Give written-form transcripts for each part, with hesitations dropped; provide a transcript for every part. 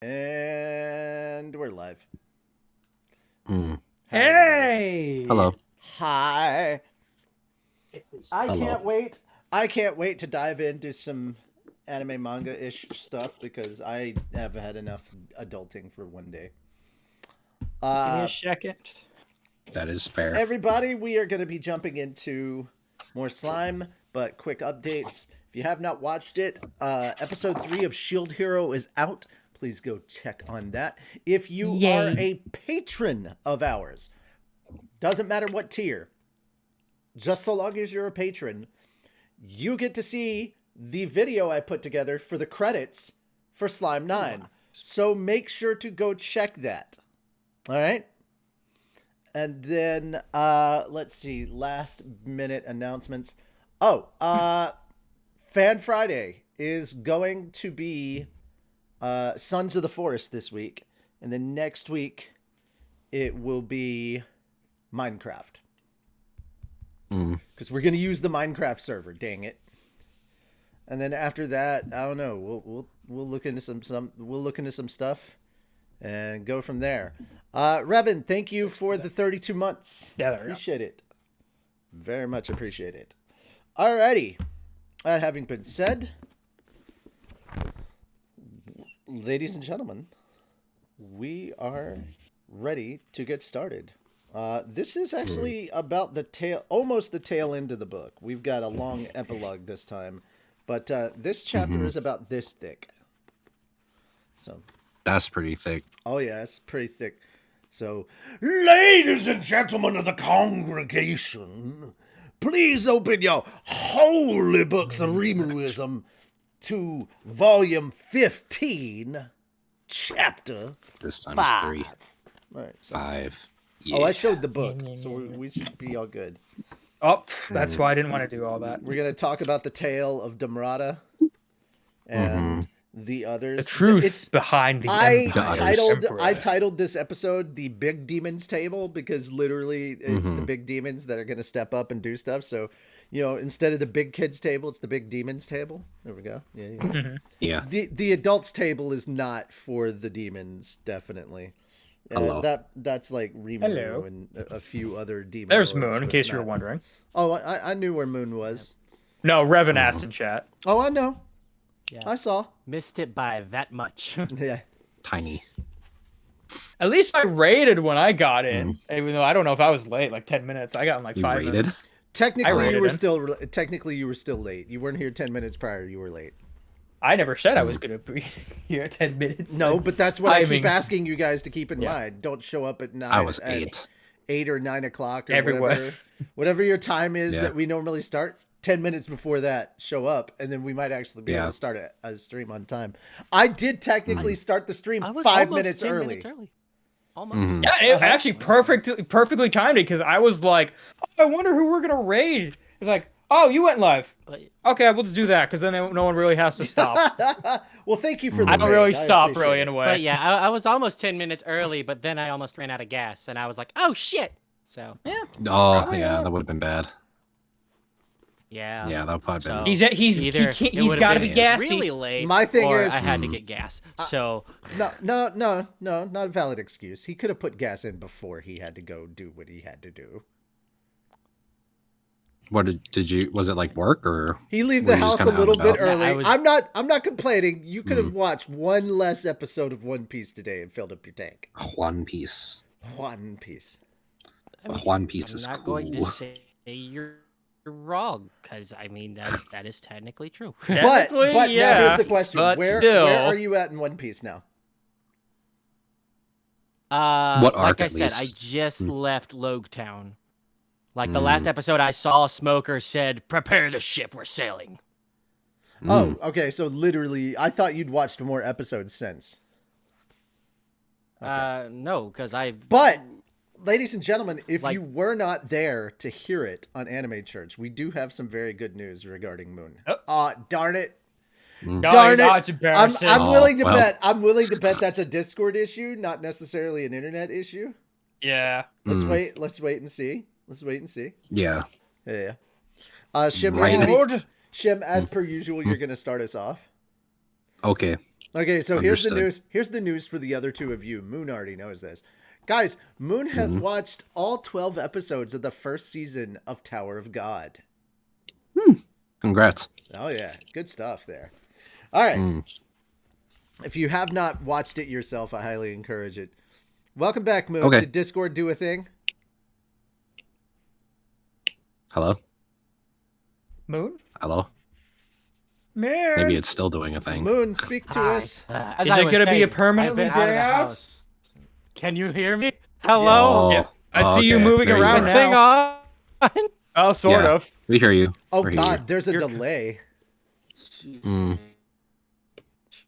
And we're live. Hey! Hello. Hi. I Hello. can't wait. I can't wait to dive into some anime manga-ish stuff because I have had enough adulting for one day. Give me a second. That is fair. Everybody, we are going to be jumping into more slime, but quick updates. If you have not watched it, episode 3 of Shield Hero is out. Please go check on that. If you are a patron of ours, doesn't matter what tier, just so long as you're a patron, you get to see the video I put together for the credits for Slime 9. So make sure to go check that. All right? And then, let's see, last minute announcements. Fan Friday is going to be Sons of the Forest this week. And then next week, it will be Minecraft. Because we're going to use the Minecraft server, dang it. And then after that, I don't know, we'll look into some stuff and go from there. Revan, thank you for the 32 months. Yeah, there we go. Appreciate it. Very much appreciate it. Alrighty. That having been said, ladies and gentlemen, we are ready to get started. This is actually about almost the tail end of the book. We've got a long epilogue this time, but this chapter is about this thick. So That's pretty thick. Oh yeah, it's pretty thick. So, ladies and gentlemen of the congregation, please open your holy books of Remuism to volume 15, chapter This time 5. it's 3. All right, so, 5. Yeah. Oh, I showed the book, so we should be all good. Oh, that's why I didn't want to do all that. We're going to talk about the tale of Damrata and the others. The truth behind the Empire. I titled this episode The Big Demons Table because literally it's the big demons that are going to step up and do stuff. So, instead of the big kids table, it's the big demons table. There we go. Yeah. Yeah. The adults table is not for the demons, definitely. That's like Rimu and a few other demons. There's Moon, in case you were wondering. Oh, I knew where Moon was. No, Revan asked in chat. Oh, I know. Yeah. I saw. Missed it by that much. Yeah. Tiny. Oh, At least I rated when I got in, even though I don't know if I was late, like 10 minutes. I got in like 5 rated? minutes. Technically, you were still late. You weren't here 10 minutes prior. You were late. I never said I was going to be here 10 minutes. No, but that's what I keep asking you guys to keep in mind. Don't show up at 9. I was 8. 8 or 9 o'clock or whatever your time is that we normally start. 10 minutes before that, show up, and then we might actually be able to start a stream on time. I did technically start the stream 5 minutes early. Almost. Yeah, it actually perfectly timed it because I was like, oh, I wonder who we're going to raid. It's like, oh, you went live. Okay, we'll just do that because then no one really has to stop. Well, thank you for the I don't really stop really in a way. But yeah, I was almost 10 minutes early, but then I almost ran out of gas, and I was like, oh, shit. So. Yeah. Oh, yeah, that would have been bad. Yeah. Yeah, that would probably been. He's got to be gassy. Really late. My thing is, I had to get gas. So no, not a valid excuse. He could have put gas in before he had to go do what he had to do. What did you? Was it like work or? He left the house a little bit early. Yeah, I'm not complaining. You could have watched one less episode of One Piece today and filled up your tank. One Piece. One Piece. One Piece is I'm not cool. going to say you're wrong, because I mean that is technically true. But now here's the question: where are you at in One Piece now? What arc, like I at said, least? I just left Logetown. Like the last episode I saw, Smoker said, "Prepare the ship, we're sailing." Oh, okay. So literally, I thought you'd watched more episodes since. Okay. No, because But, ladies and gentlemen, if you were not there to hear it on Anime Church, we do have some very good news regarding Moon. Darn it. Darn it! It's embarrassing. I'm willing to bet. I'm willing to bet that's a Discord issue, not necessarily an internet issue. Yeah. Let's wait. Let's wait and see. Let's wait and see. Yeah. Yeah. Shim, Right. Shim, as per usual, you're gonna start us off. Okay. Okay, so here's the Understood. news. Here's the news for the other two of you. Moon already knows this. Guys, Moon has watched all 12 episodes of the first season of Tower of God. Congrats. Oh, yeah. Good stuff there. All right. If you have not watched it yourself, I highly encourage it. Welcome back, Moon. Okay. Did Discord do a thing? Hello? Moon? Hello? Moon? Maybe it's still doing a thing. Moon, speak to Hi. us. As Is I it was gonna be a saying, permanently I've been out of day the out? house. Can you hear me? Hello? Oh, Yeah. I see you okay. moving There around go. Is this now. thing on? Oh, sort Yeah. of. We hear you. Oh, We're here. God, there's a You're- delay.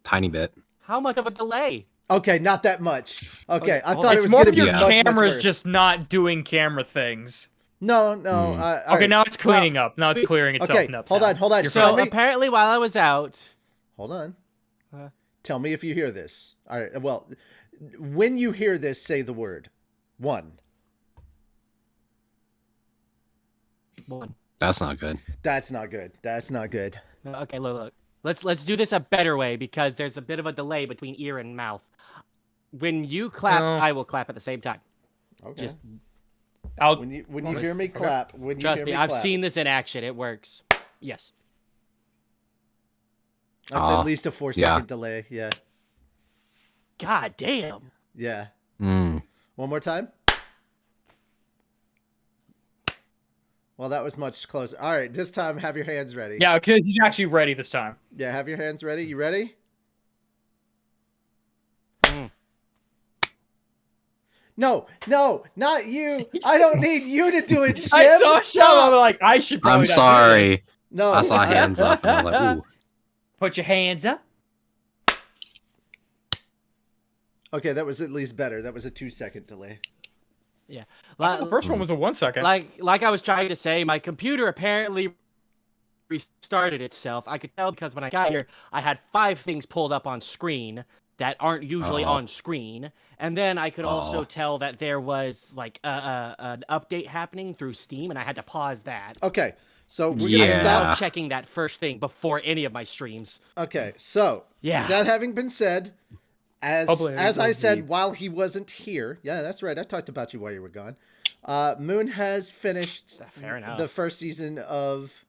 Tiny bit. How much of a delay? Okay, not that much. Okay, I well, thought it It's was more going of to be your much, much camera's worse. just not doing camera things. No. Mm. all Okay, right. now it's cleaning up. Now it's clearing itself Okay, up. hold now. on. You're Tell So me. apparently while I was out, Hold on. Uh. Tell me if you hear this. All right. Well, when you hear this, say the word. 1. one. That's not good. That's not good. That's not good. No, okay, look. Let's do this a better way because there's a bit of a delay between ear and mouth. When you clap, No. I will clap at the same time. Okay. Just I'll, when you hear me clap, when you trust hear me, me I've clap, seen this in action. It works. Yes. that's Aw, at least a 4-second delay. Yeah. God damn. Yeah. Mm. One more time. Well, that was much closer. All right, this time have your hands ready. yeah, because he's actually ready this time. Yeah, have your hands ready. You ready? Mm. No, not you. I don't need you to do it, Shim. I saw Shell. Stop. I'm like, I should probably I'm not do sorry. this. No. I saw hands up and I was like, ooh. Put your hands up. Okay, that was at least better. That was a 2-second delay. Yeah. The first one was a 1 second. Like I was trying to say, my computer apparently restarted itself. I could tell because when I got here, I had 5 things pulled up on screen that aren't usually on screen, and then I could also tell that there was like an update happening through Steam, and I had to pause that. Okay, so we're Yeah. gonna I'm stop. now checking that first thing before any of my streams. Okay, so Yeah. that having been said, Hopefully as it I will said be- while he wasn't here, yeah, that's right. I talked about you while you were gone. Moon has finished Fair enough. the first season of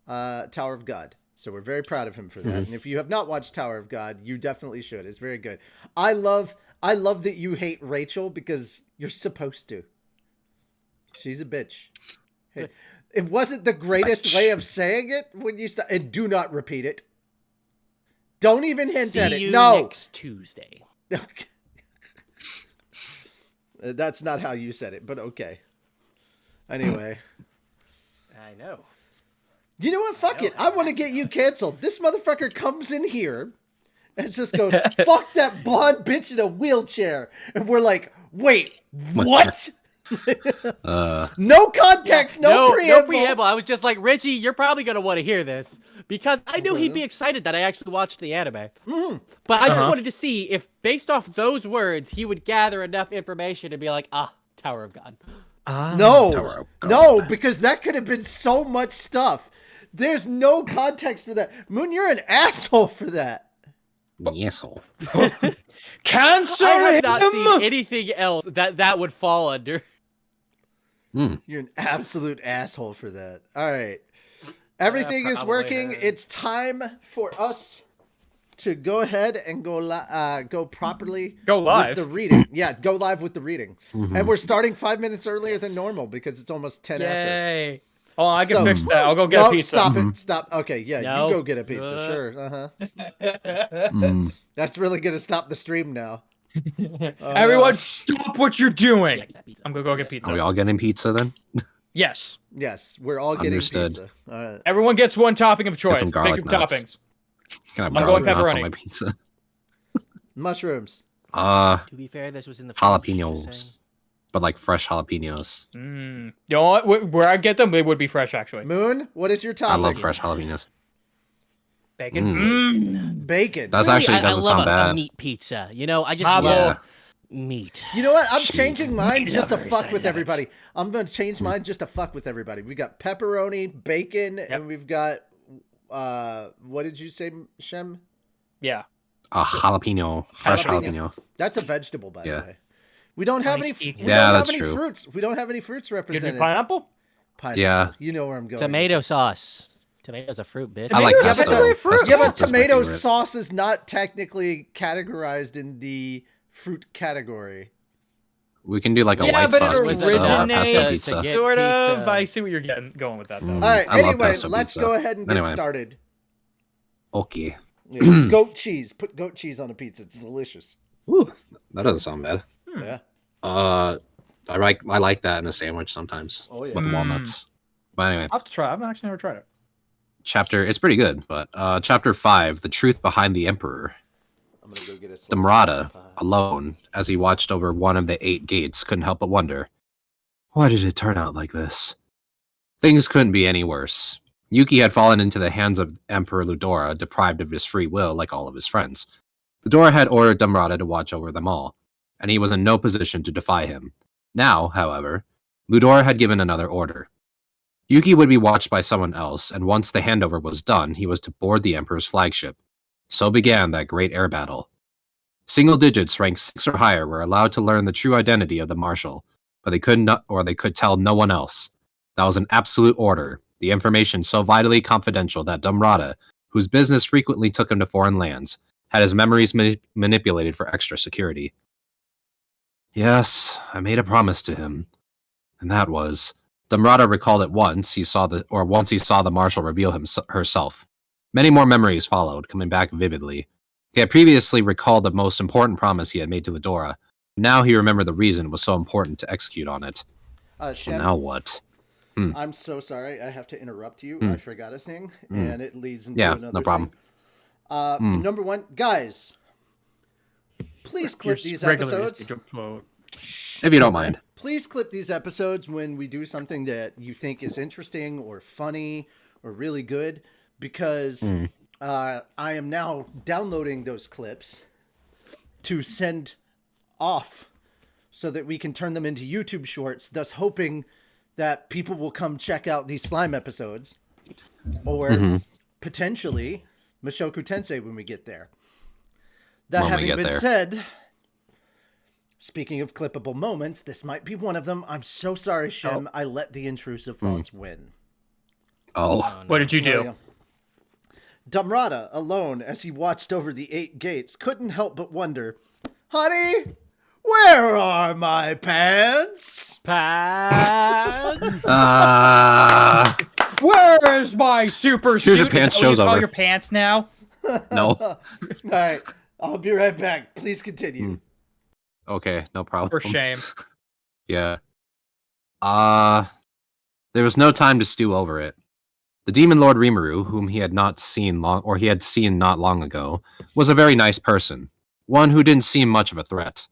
Tower of God. So we're very proud of him for that. And if you have not watched Tower of God, you definitely should. It's very good. I love that you hate Rachel because you're supposed to. She's a bitch. Hey, it wasn't the greatest way of saying it when you start. And do not repeat it. Don't even hint at See it. you No. next Tuesday. Okay. That's not how you said it, but okay. Anyway. I know. You know what? Fuck it. I want to get you canceled. This motherfucker comes in here and just goes, fuck that blonde bitch in a wheelchair. And we're like, wait, what? No context, no preamble. No preamble. I was just like, Richie, you're probably going to want to hear this. Because I knew he'd be excited that I actually watched the anime. But I just wanted to see if, based off those words, he would gather enough information to be like, Tower of God. No, Tower of God. no, because that could have been so much stuff. There's no context for that. Moon, you're an asshole for that. Asshole. Cancer I have not him! seen anything else that would fall under. You're an absolute asshole for that. All right. Everything is probably, working. It's time for us to go ahead and go properly. Go live. with the reading. Yeah, go live with the reading. And we're starting 5 minutes earlier than normal because it's almost 10 after. Yay. Oh, I can So- fix that. I'll go get No, a pizza. stop it. Stop. Okay, yeah, No. you go get a pizza. Sure. That's really going to stop the stream now. Everyone, stop what you're doing. I'm gonna go get pizza. Are we all getting pizza then? Yes. Yes, we're all getting Understood. pizza. All right. Everyone gets one topping of choice. some garlic Pick your nuts. toppings. Can I have I'm garlic going nuts on pepperoni. my pizza? Mushrooms. To be fair, this was in the fridge, just saying. Jalapenos. But like fresh jalapenos. You know what? Where I get them, they would be fresh, actually. Moon, what is your I topic? love fresh jalapenos. Bacon. Bacon. That's Really, actually I doesn't love sound a bad. meat pizza. You know, I just Bravo. love meat. You know what? I'm changing mine just to Lovers, fuck I with love it. everybody. I'm going to change mine just to fuck with everybody. We got pepperoni, bacon, and we've got what did you say, Shem? Yeah. A jalapeno, fresh Jalapeno. jalapeno. That's a vegetable, by the Yeah. way. We don't have any. Nice. We Yeah, don't have that's any true. fruits. We don't have any fruits Give me represented. pineapple. Pineapple. Yeah. You know where I'm going. Tomato with this. sauce. Tomato's a fruit, bitch. I like Tomatoes pesto. technically a fruit. Pesto Yeah, but is my tomato favorite. sauce is not technically categorized in the fruit category. We can do like a Yeah, white but sauce it pizza or originates pesto to pizza. get Sort of. pizza. I see what you're going with that though. Mm. All right. I love Anyway, pesto let's pizza. go ahead and get Anyway. started. Okay. Yeah, goat cheese. Put goat cheese on a pizza. It's delicious. Ooh, that doesn't sound bad. Yeah. I like that in a sandwich sometimes. Oh, yeah. With walnuts. But anyway, I'll have to try. I've actually never tried it. it's pretty good. But chapter 5, the truth behind the emperor. I'm gonna go get a slice of Damrata, pie. alone, as he watched over one of the 8 gates, couldn't help but wonder, why did it turn out like this? Things couldn't be any worse. Yuki had fallen into the hands of Emperor Ludora, deprived of his free will like all of his friends. Ludora had ordered Damrata to watch over them all, and he was in no position to defy him. Now, however, Ludora had given another order. Yuki would be watched by someone else, and once the handover was done, he was to board the Emperor's flagship. So began that great air battle. Single digits ranked 6 or higher were allowed to learn the true identity of the marshal, but they could tell no one else. That was an absolute order, the information so vitally confidential that Damrata, whose business frequently took him to foreign lands, had his memories manipulated for extra security. Yes, I made a promise to him, and that was, Damrata recalled it once he saw the marshal reveal herself. Many more memories followed, coming back vividly. He had previously recalled the most important promise he had made to Ludora. Now he remembered the reason it was so important to execute on it. Shem, Well, now what? I'm so sorry. I have to interrupt you. I forgot a thing, and it leads into Yeah, another no problem. thing. Number one, guys, please clip these episodes. If you don't mind. Please clip these episodes when we do something that you think is interesting or funny or really good, because I am now downloading those clips to send off so that we can turn them into YouTube shorts, thus hoping that people will come check out these slime episodes or potentially Mushoku Tensei when we get there. That When we having get been there. said, speaking of clippable moments, this might be one of them. I'm so sorry, Shem. I let the intrusive thoughts win. Oh, What did you Tell do? ya. Damrata, alone as he watched over the 8 gates, couldn't help but wonder, honey, where are my pants? Pants. Where's my super suit? Here's your Is pants, that what you show's call over. your pants now? no. All right, I'll be right back. Please continue. Okay, no problem. For shame. Yeah. There was no time to stew over it. The demon lord Rimuru, whom he had seen not long ago, was a very nice person, one who didn't seem much of a threat.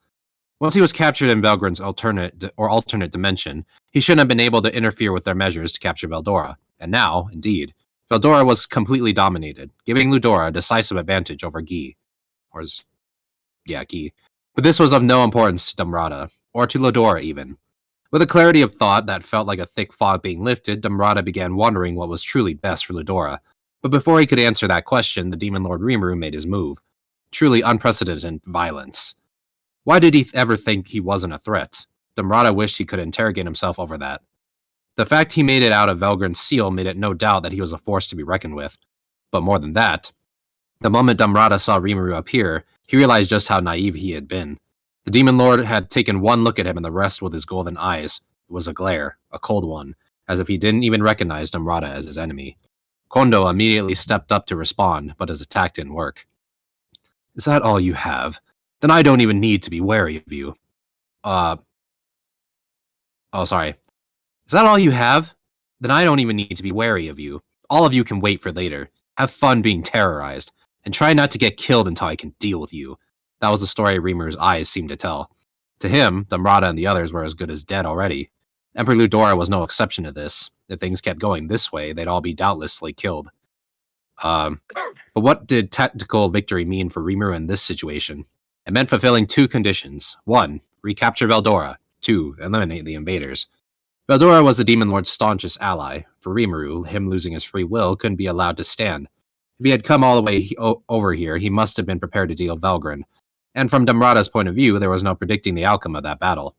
Once he was captured in Velgrin's alternate dimension, he shouldn't have been able to interfere with their measures to capture Veldora. And now, indeed, Veldora was completely dominated, giving Ludora a decisive advantage over Guy. Guy. But this was of no importance to Damrata, or to Ludora even. With a clarity of thought that felt like a thick fog being lifted, Damrata began wondering what was truly best for Ludora. But before he could answer that question, the Demon Lord Rimuru made his move. Truly unprecedented violence. Why did he ever think he wasn't a threat? Damrata wished he could interrogate himself over that. The fact he made it out of Velgrin's seal made it no doubt that he was a force to be reckoned with. But more than that, the moment Damrata saw Rimuru appear, he realized just how naive he had been. The Demon Lord had taken one look at him and the rest with his golden eyes. It was a glare, a cold one, as if he didn't even recognize Damrata as his enemy. Kondo immediately stepped up to respond, but his attack didn't work. Is that all you have? Then I don't even need to be wary of you. Sorry. Is that all you have? Then I don't even need to be wary of you. All of you can wait for later. Have fun being terrorized, and try not to get killed until I can deal with you. That was the story Remuru's eyes seemed to tell. To him, Damrata and the others were as good as dead already. Emperor Ludora was no exception to this. If things kept going this way, they'd all be doubtlessly killed. But what did tactical victory mean for Rimuru in this situation? It meant fulfilling 2 conditions. 1, recapture Veldora. 2, eliminate the invaders. Veldora was the Demon Lord's staunchest ally. For Rimuru, him losing his free will couldn't be allowed to stand. If he had come all the way over here, he must have been prepared to deal Velgrin. And from Damrada's point of view, there was no predicting the outcome of that battle.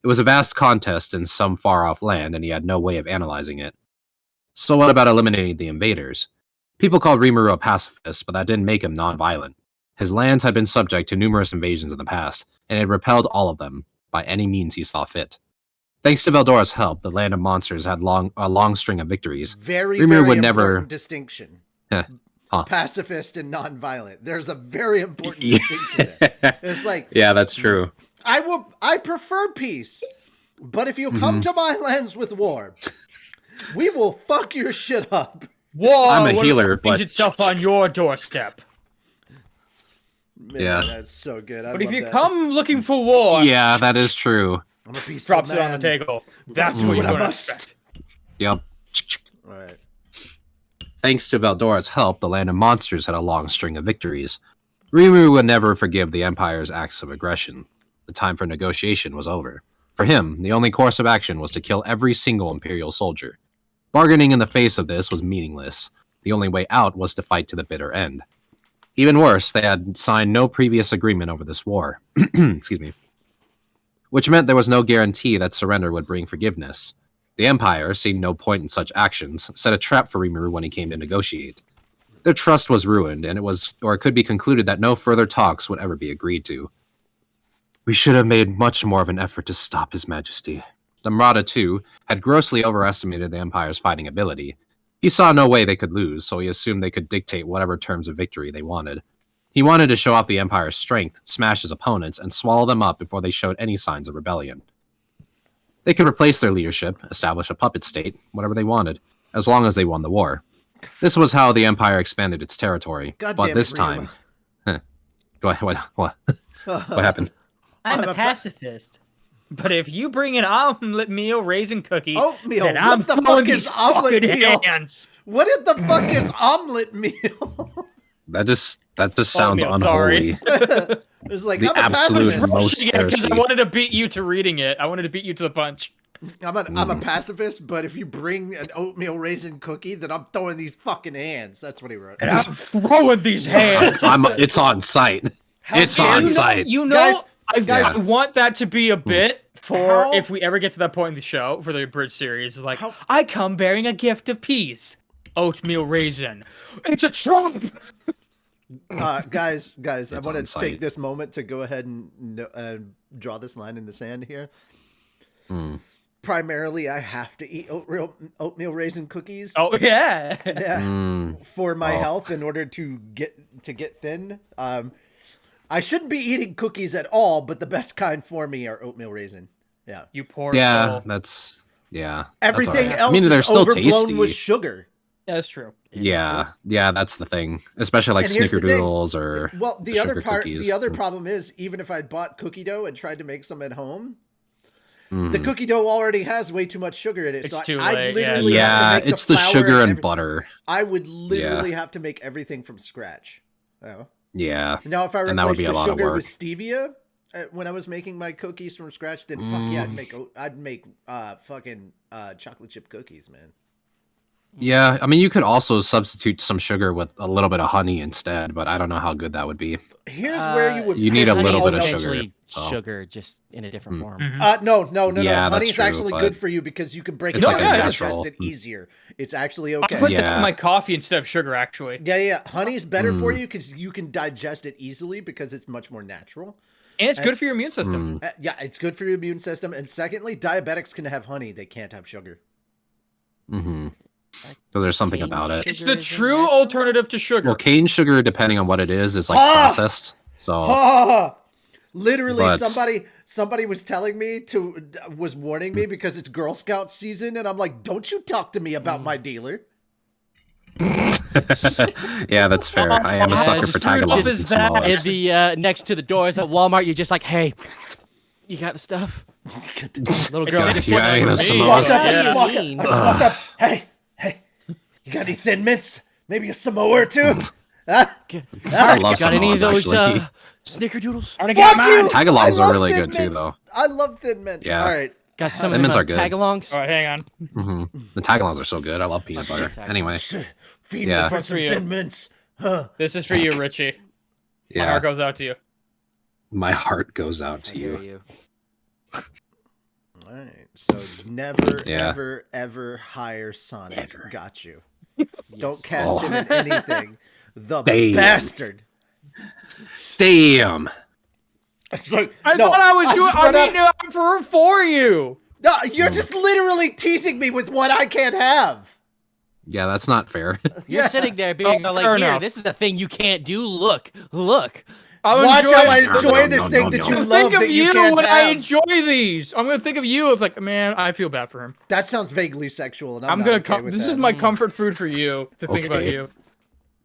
It was a vast contest in some far-off land, and he had no way of analyzing it. So what about eliminating the invaders? People called Rimuru a pacifist, but that didn't make him non-violent. His lands had been subject to numerous invasions in the past, and had repelled all of them, by any means he saw fit. Thanks to Veldora's help, the land of monsters had a long string of victories. Very Rimuru would important never distinction. Huh. Pacifist and non-violent. There's a very important distinction there. It's like, yeah, that's true. I prefer peace, but if you come to my lands with war, we will fuck your shit up. War I'm a will healer, avenge but itself on your doorstep. Man, Yeah. that's so good. I But if love you that. come looking for war, yeah, that is true. I'm a peaceful drops it on the man. table. That's Do what you're what I going to must. expect. Yep. All right. Thanks to Veldora's help, the land of monsters had a long string of victories. Rimuru would never forgive the Empire's acts of aggression. The time for negotiation was over. For him, the only course of action was to kill every single Imperial soldier. Bargaining in the face of this was meaningless. The only way out was to fight to the bitter end. Even worse, they had signed no previous agreement over this war. Excuse me. Which meant there was no guarantee that surrender would bring forgiveness. The Empire, seeing no point in such actions, set a trap for Rimuru when he came to negotiate. Their trust was ruined, and it could be concluded that no further talks would ever be agreed to. We should have made much more of an effort to stop His Majesty. Damrada, too, had grossly overestimated the Empire's fighting ability. He saw no way they could lose, so he assumed they could dictate whatever terms of victory they wanted. He wanted to show off the Empire's strength, smash his opponents, and swallow them up before they showed any signs of rebellion. They could replace their leadership, establish a puppet state, whatever they wanted, as long as they won the war. This was how the Empire expanded its territory. God but damn this it, time... What Ryuma. happened? I'm I'm a a pacifist. But if you bring an omelet meal raisin cookie, Oatmeal? then What I'm the throwing fuck is these omelet fucking meal? hands. What in the fuck is omelet meal? That just sounds Oatmeal, sorry. unholy. It's like, The I'm a absolute pacifist. most Yeah, 'cause I heresy. wanted to beat you to reading it. I wanted to beat you to the punch. I'm a pacifist, but if you bring an oatmeal raisin cookie, then I'm throwing these fucking hands. That's what he wrote. And I'm throwing these hands. It's on site. It's dare on you site. You know, Guys, I want that to be a bit for How- if we ever get to that point in the show for the bridge series. Like, How- I come bearing a gift of peace. Oatmeal raisin. It's a trump. Guys, I It's want on to site. take this moment to go ahead and draw this line in the sand here. Primarily, I have to eat oatmeal raisin cookies. Oh yeah. Yeah, for my Oh. health in order to get thin. I shouldn't be eating cookies at all, but the best kind for me are oatmeal raisin. Yeah, You poor Yeah, soul. that's everything all right. else I mean, they're is still overblown tasty. with sugar. That's true. Yeah, that's the thing. Especially like And here's the thing. snickerdoodles or Well, the the other sugar part, cookies. the other problem is, even if I bought cookie dough and tried to make some at home, the Mhm. cookie dough already has way too much sugar in it. It's so too I'd late, literally Yeah, have to make it's the flour sugar and every- butter. I would literally have to make everything from scratch. Oh. Yeah. Now, if I And that would replaced be a the lot of sugar with work. stevia when I was making my cookies from scratch, then fuck yeah, I'd make fucking chocolate chip cookies, man. Yeah, I mean, you could also substitute some sugar with a little bit of honey instead, but I don't know how good that would be. Here's where you would. You need a piss me little off. bit of sugar, Essentially so. sugar, just in a different form. No. Yeah, that's Honey's true, actually but good for you because you can break it it's down like and a digest natural- it easier. It's actually I okay. put that Yeah. in my coffee instead of sugar, actually. Yeah. Honey's better for you because you can digest it easily because it's much more natural. And it's good for your immune system. Yeah, it's good for your immune system. And secondly, diabetics can have honey; they can't have sugar. Mm-hmm. Because there's something Cane about it. It's sugar the isn't true natural? alternative to sugar. Well, cane sugar, depending on what it is like Ah! processed. So Ah! Literally, But- somebody was telling me was warning me because it's Girl Scout season, and I'm like, don't you talk to me about my dealer. yeah, that's fair. I am a Yeah, sucker just for screwed up tagalongs is and that. Samoas. In the next to the doors at Walmart, you're just like, hey, you got the stuff? Little girl Yeah, just you looking ain't at a me. Samoa. Walked up, Yeah. I just walked up, Mean. I just walked up. Hey, you got any Thin Mints? Maybe a Samoa or two? Huh? I love Got any of Samoas, those actually. snickerdoodles? I'm gonna get Fuck mine. you! Tagalongs I are love really Thin good too, Mints. though. I love Thin Mints. Yeah. All right. Got some of Thin them Mints are on good. tagalongs. All right, hang on. The tagalongs are so good. I love peanut butter. Tagalongs. Anyway, Feed Yeah. me for Good some for you. Thin Mints. This is for you, Richie. My Yeah, heart goes out to you. my heart goes out I to hear you. you. All right. So never, Yeah. ever, ever hire Sonic. Never. Got you. Yes. Don't cast him in anything. The Damn. bastard. Damn. It's like, I no, thought I was doing. just I read mean, out- for you. No, you're just literally teasing me with what I can't have. Yeah, that's not fair. You're Yeah. sitting there being Oh, like, fair here, enough. this is a thing you can't do. Look. Watch how I No, enjoy no, this no, thing no, that no. you I'm love think of that you you can't when I have. enjoy these. I'm gonna think of you. It's like, man, I feel bad for him. That sounds vaguely sexual, and I'm, I'm not gonna. okay with This that. is my comfort food for you to think about Okay. you.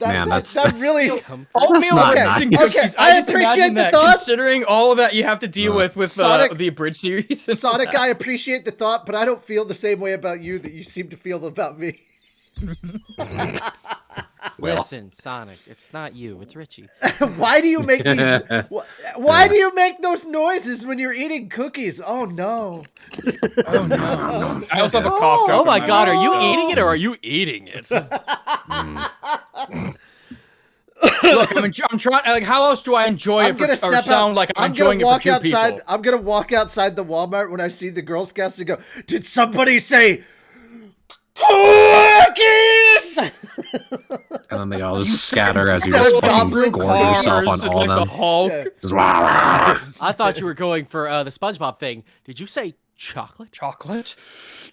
Man, that that's- really. Oatmeal not and nice. icing cookies. Okay, I just appreciate imagine the that, thought. considering all of that you have to deal with Sonic- the Abridged series. and Sonic, all that. I appreciate the thought, but I don't feel the same way about you that you seem to feel about me. Well. Listen, Sonic, it's not you, it's Richie. Why do you make these? Why do you make those noises when you're eating cookies? Oh no! Oh no! I also have a cough drop. Oh in my god, are you mouth. eating it or are you eating it? Look, I'm trying. Like, how else do I enjoy I'm it gonna or step sound out. like I'm I'm enjoying gonna it walk for two outside. people? I'm gonna walk outside the Walmart when I see the Girl Scouts and go, "Did somebody say cookies?" And then they all just scatter as you Instead just of fucking goblin gorge cars yourself on and, all like, of the them. Hulk. Yeah. Just wah. I thought you were going for the SpongeBob thing. Did you say chocolate? Chocolate.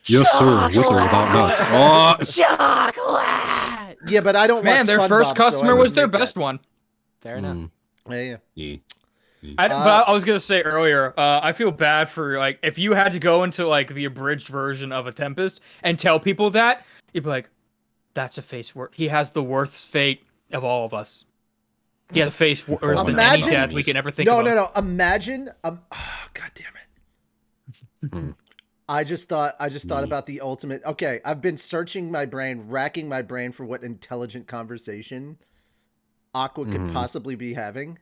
Yes, sir. With or without nuts. Oh, Chocolate! Yeah, but I don't Man, want their SpongeBob, first so I customer was wouldn't their make best that. one. Fair enough. Yeah. yeah. But I was gonna say earlier, I feel bad for like if you had to go into like the abridged version of a Tempest and tell people that, you'd be like, "That's a face worth. He has the worst fate of all of us. He has a face worse than any Imagine- death we can ever think No, of." no, no. Imagine. Oh, God damn it. Hmm. I just thought about the ultimate. Okay, I've been searching my brain, racking my brain for what intelligent conversation Aqua could possibly be having.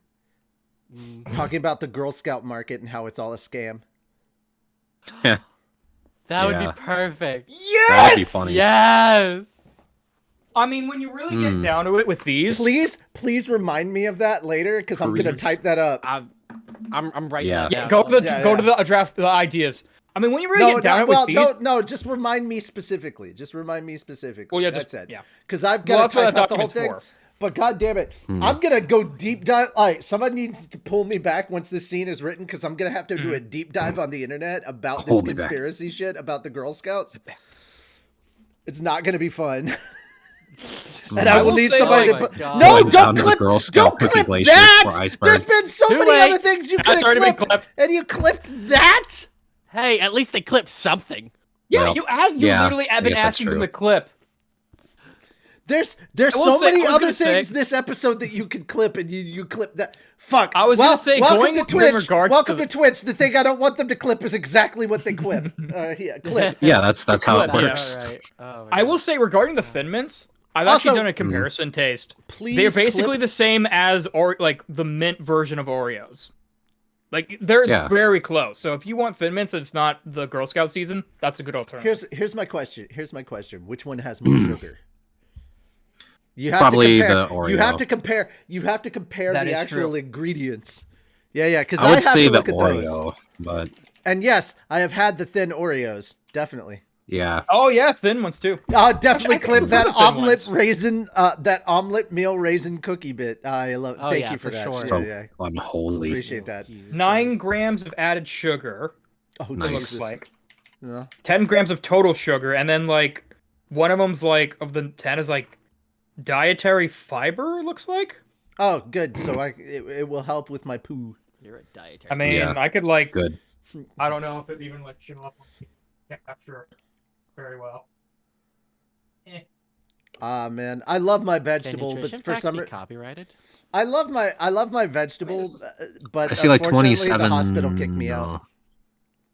Talking about the Girl Scout market and how it's all a scam. That would Yeah. be perfect. Yes! That would be funny. Yes! I mean, when you really get down to it with these, Please remind me of that later because I'm gonna Please. type that up. I'm writing Yeah. that yeah, down. go to the Yeah, go yeah. to the draft the ideas. I mean, when you really get down to it with these, no, just remind me specifically. Just remind me specifically. Well, yeah, that's just- it. yeah. Because I've Well, got that's to what type that out the whole document's thing. for. But god damn it, I'm gonna go deep dive. All right, somebody needs to pull me back once this scene is written because I'm gonna have to do a deep dive on the internet about this Hold me back. conspiracy shit about the Girl Scouts. It's not gonna be fun. And I I will will need say, somebody oh my to put. God. No, Going down don't to the clip. Girl Scout Don't cookie clip glaciers that. for iceberg. There's been so Too many late. other things you could have already been clipped, clipped. and you clipped that. Hey, at least they clipped something. yeah, Well, you yeah, literally have I been guess that's asking them true. to clip. There's I will so say- many I was other gonna say- things this episode that you could clip, and you clip that. Fuck. I was gonna say, welcome going to in Twitch. regards Welcome to to Twitch. The thing I don't want them to clip is exactly what they clip. Yeah, clip. Yeah, that's how it Yeah. works. All right. Oh, my I will God. say regarding the Thin Mints, I've Also- actually done a comparison taste. Please. They're basically clip- the same as like the mint version of Oreos. Like they're Yeah. very close. So if you want Thin Mints and it's not the Girl Scout season, that's a good alternative. Here's my question. Which one has more sugar? You have Probably to compare, the Oreo. You have to compare. You have to compare That the is actual true. ingredients. Yeah, because I would have say to the look at those. Oreo, but And yes, I have had the thin Oreos. Definitely. yeah. Oh yeah, thin ones too. Definitely I think clip that the thin omelet ones. raisin, that omelet meal raisin cookie bit. I love. Oh, Thank yeah, you for for that. sure. So Yeah, unholy. appreciate that. Jesus 9 Christ. grams of added sugar. Oh, It Nice. looks Jesus. like Yeah. 10 grams of total sugar, and then like one of them's like of the 10 is like dietary fiber. It looks like. Oh, good. So it will help with my poo. You're a dietary. I mean, Yeah. I could like Good. I don't know if it even like show up. Capture very well. Man, I love my Can vegetable, nutrition but for facts some be copyrighted? I love my vegetable, but I see like unfortunately 27. the hospital kicked me out.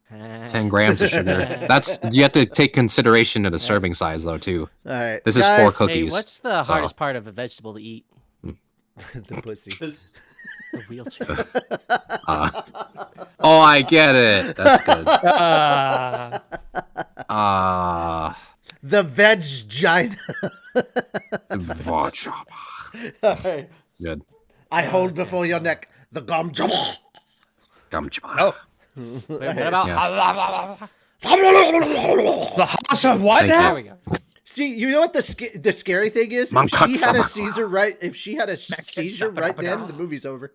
10 grams of sugar. That's you have to take consideration of the serving size though too. All right, This is guys, 4 Hey, cookies. what's the so- hardest part of a vegetable to eat? the pussy. This- The wheelchair. Oh, I get it. That's good. uh, Ah, The veg-gina. All right. Good. I hold before your neck the gum jabba. Oh. Wait, what about? The house of what Thank you. There now? we go. See, you know what the scary thing is? If she had a seizure right then, the movie's over.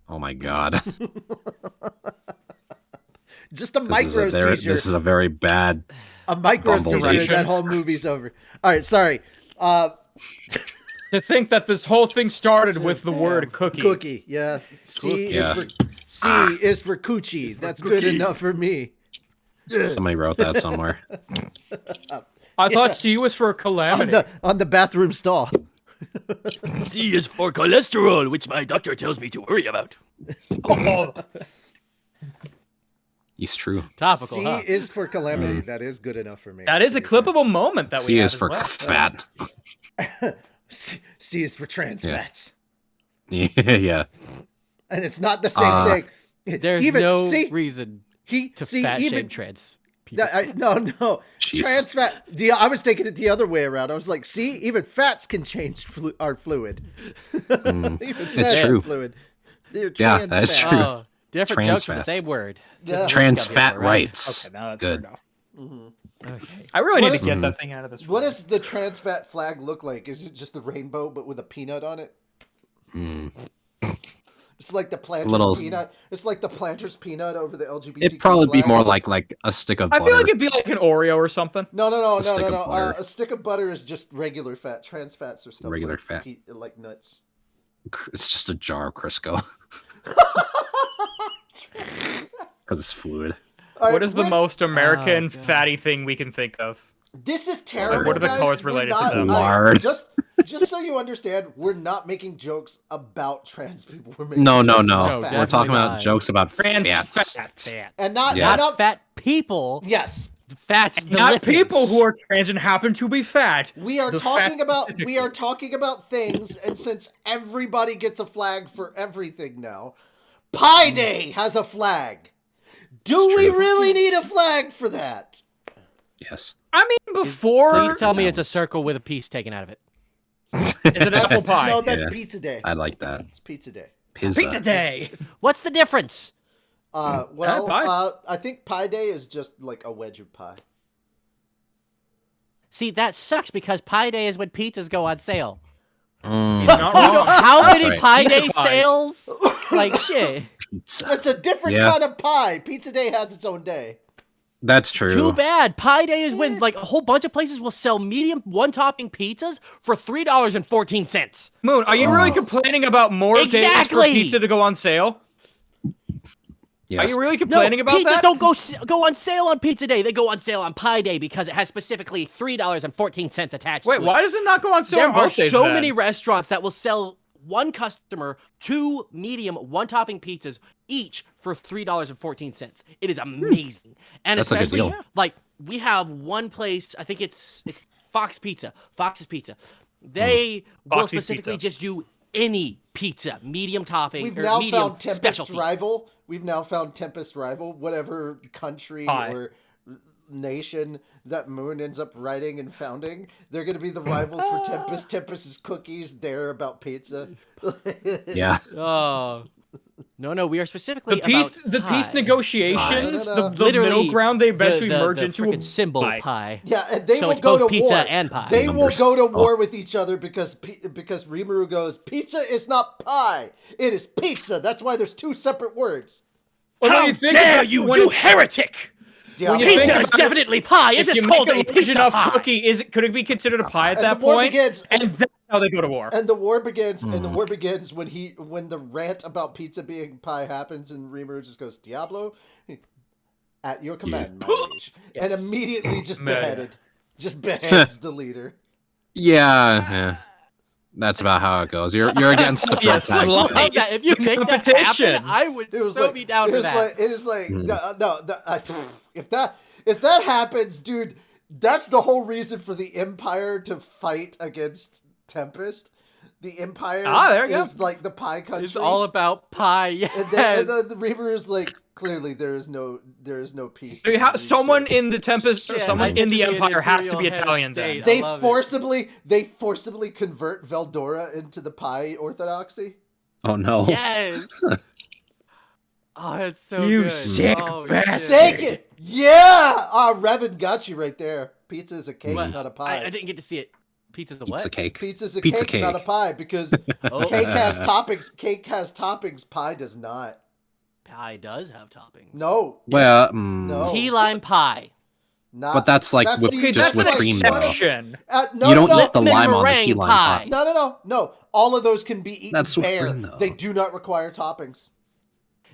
Oh my god. Just a micro seizure. This is a very bad. A micro Bumble seizure. seizure. That whole movie's over. All right, sorry. To think that this whole thing started with the word cookie. Cookie. Yeah. C Yeah. is for coochie. That's good enough for me. Somebody wrote that somewhere. I thought C was for calamity. On the bathroom stall. C is for cholesterol, which my doctor tells me to worry about. Oh, It's true. Topical, C huh? is for calamity. That is good enough for me. that is a clippable moment that we C had is as for well. fat. C is for trans Yeah. fats. Yeah. And it's not the same thing. There's no reason to fat shame trans people. No. Jeez. Trans fat. I was taking it the other way around. I was like, see, even fats can change our fluid. Even It's fats true. are fluid. They're Yeah, trans that's fats. true. Oh, different Trans jokes for the fats. same word. Yeah. Trans Gotta be fat all right. rights. Okay, now that's Good. fair enough. Okay. I really What need is- to get that thing out of this room. What does the trans fat flag look like? Is it just the rainbow but with a peanut on it? It's like the planter's Little- peanut. It's like the planter's peanut over the LGBT. It'd probably be flag. more like a stick of I butter. feel like it'd be like an Oreo or something. No. stick of butter. A stick of butter is just regular fat. Trans fats are stuff Regular like fat. like nuts. It's just a jar of Crisco. Because it's fluid. All What right, is the most American Oh, God. fatty thing we can think of? This is terrible. What are the guys. colors We're related to not- them? all right, Lard. just so you understand, we're not making jokes about trans people. We're making No. jokes No, about We're fats. talking definitely about not. jokes about Trans fats. fat. and not Yeah. Not fat people. Yes, Fats the Not lipids. people who are trans and happen to be fat. we are The talking fat about specifically. things, and since everybody gets a flag for everything now, Pi Day has a flag. Do we true. really need a flag for that? Yes. I mean, before Please tell me No, it's a it's- circle with a piece taken out of it. is it an apple pie? No, that's Yeah. Pizza Day. I like that. It's Pizza Day. Pizza day. What's the difference? pie. I think Pi Day is just like a wedge of pie. See, that sucks because Pi Day is when pizzas go on sale. Mm, Not wrong. How That's many right. Pi Pizza Day pies. sales? Like shit. pizza. It's a different Yeah. kind of pie. Pizza Day has its own day. That's true. Too bad. Pi Day is when like a whole bunch of places will sell medium one-topping pizzas for $3.14. Moon, are you really complaining about more days for Exactly. pizza to go on sale? Yes. Are you really No, complaining about pizzas that? don't go on sale on Pizza Day. They go on sale on Pi Day because it has specifically $3.14 attached Wait, to it. why does it not go on sale There on are both days so then? many restaurants that will sell one customer 2 medium one-topping pizzas each for $3.14. It is amazing. And That's a good especially deal. like we have one place, I think it's Fox Pizza. Fox's Pizza. They will Foxy's specifically Pizza. just do any pizza, medium topping We've or now medium found Tempest specialty. Rival. We've now found Tempest Rival. Whatever country Pie. or nation that Moon ends up writing and founding, they're going to be the rivals for Tempest. Tempest is cookies. They're about pizza. Yeah. Oh. No, we are specifically The peace about pie. negotiations, No. the Literally, middle ground they eventually merge the into frickin' symbol pie. pie. Yeah, and they So will it's go both to pizza war. and pie. They will Numbers. go to war with each other because Rimuru goes, pizza is not pie. It is pizza. That's why there's two separate words. Well, when How you think dare about- you, when you it- heretic! Yeah, When you Pizza think is about it, definitely pie. It If is you called make a a large pizza enough pie. cookie, could it be considered a pie at And that the war point? begins. And that's how they go to war. And the war begins. And the war begins when the rant about pizza being pie happens, and Rimuru just goes, "Diablo, at your command, my liege," and immediately just Murder. beheaded, just beheads the leader. Yeah. That's about how it goes. You're against the Yes, protagonist. love Love that. If you It's make that competition. happen, I would It was so like, be down it for was that. like, it is like, if that happens, dude, that's the whole reason for the Empire to fight against Tempest. The Empire Ah, there you go. is like the pie country. It's all about pie. Yes. And then the Reaper is like, Clearly, there is no peace. So someone in the Tempest or Shit, someone I in get to the be an Empire has to be Imperial head of Italian state. then. They I love forcibly convert Veldora into the Pi orthodoxy. Oh no. Yes. Oh, that's so You good. sick oh, bastard. Take it, yeah. Revan got you right there. Pizza is a cake, What? not a pie. I didn't get to see it. Pizza's a Pizza what? cake. Pizza's a Pizza cake, not a pie, because Oh. cake has toppings. Cake has toppings. Pie does not. Pie does have toppings. No, Well, no, Key lime pie. not. but that's like That's whip, the- Okay, just that's an with cream though. exception. No, You don't no, eat the Lemon lime on the key meringue lime pie. pie. no. All of those can be eaten That's what bare. cream, though. They do not require toppings.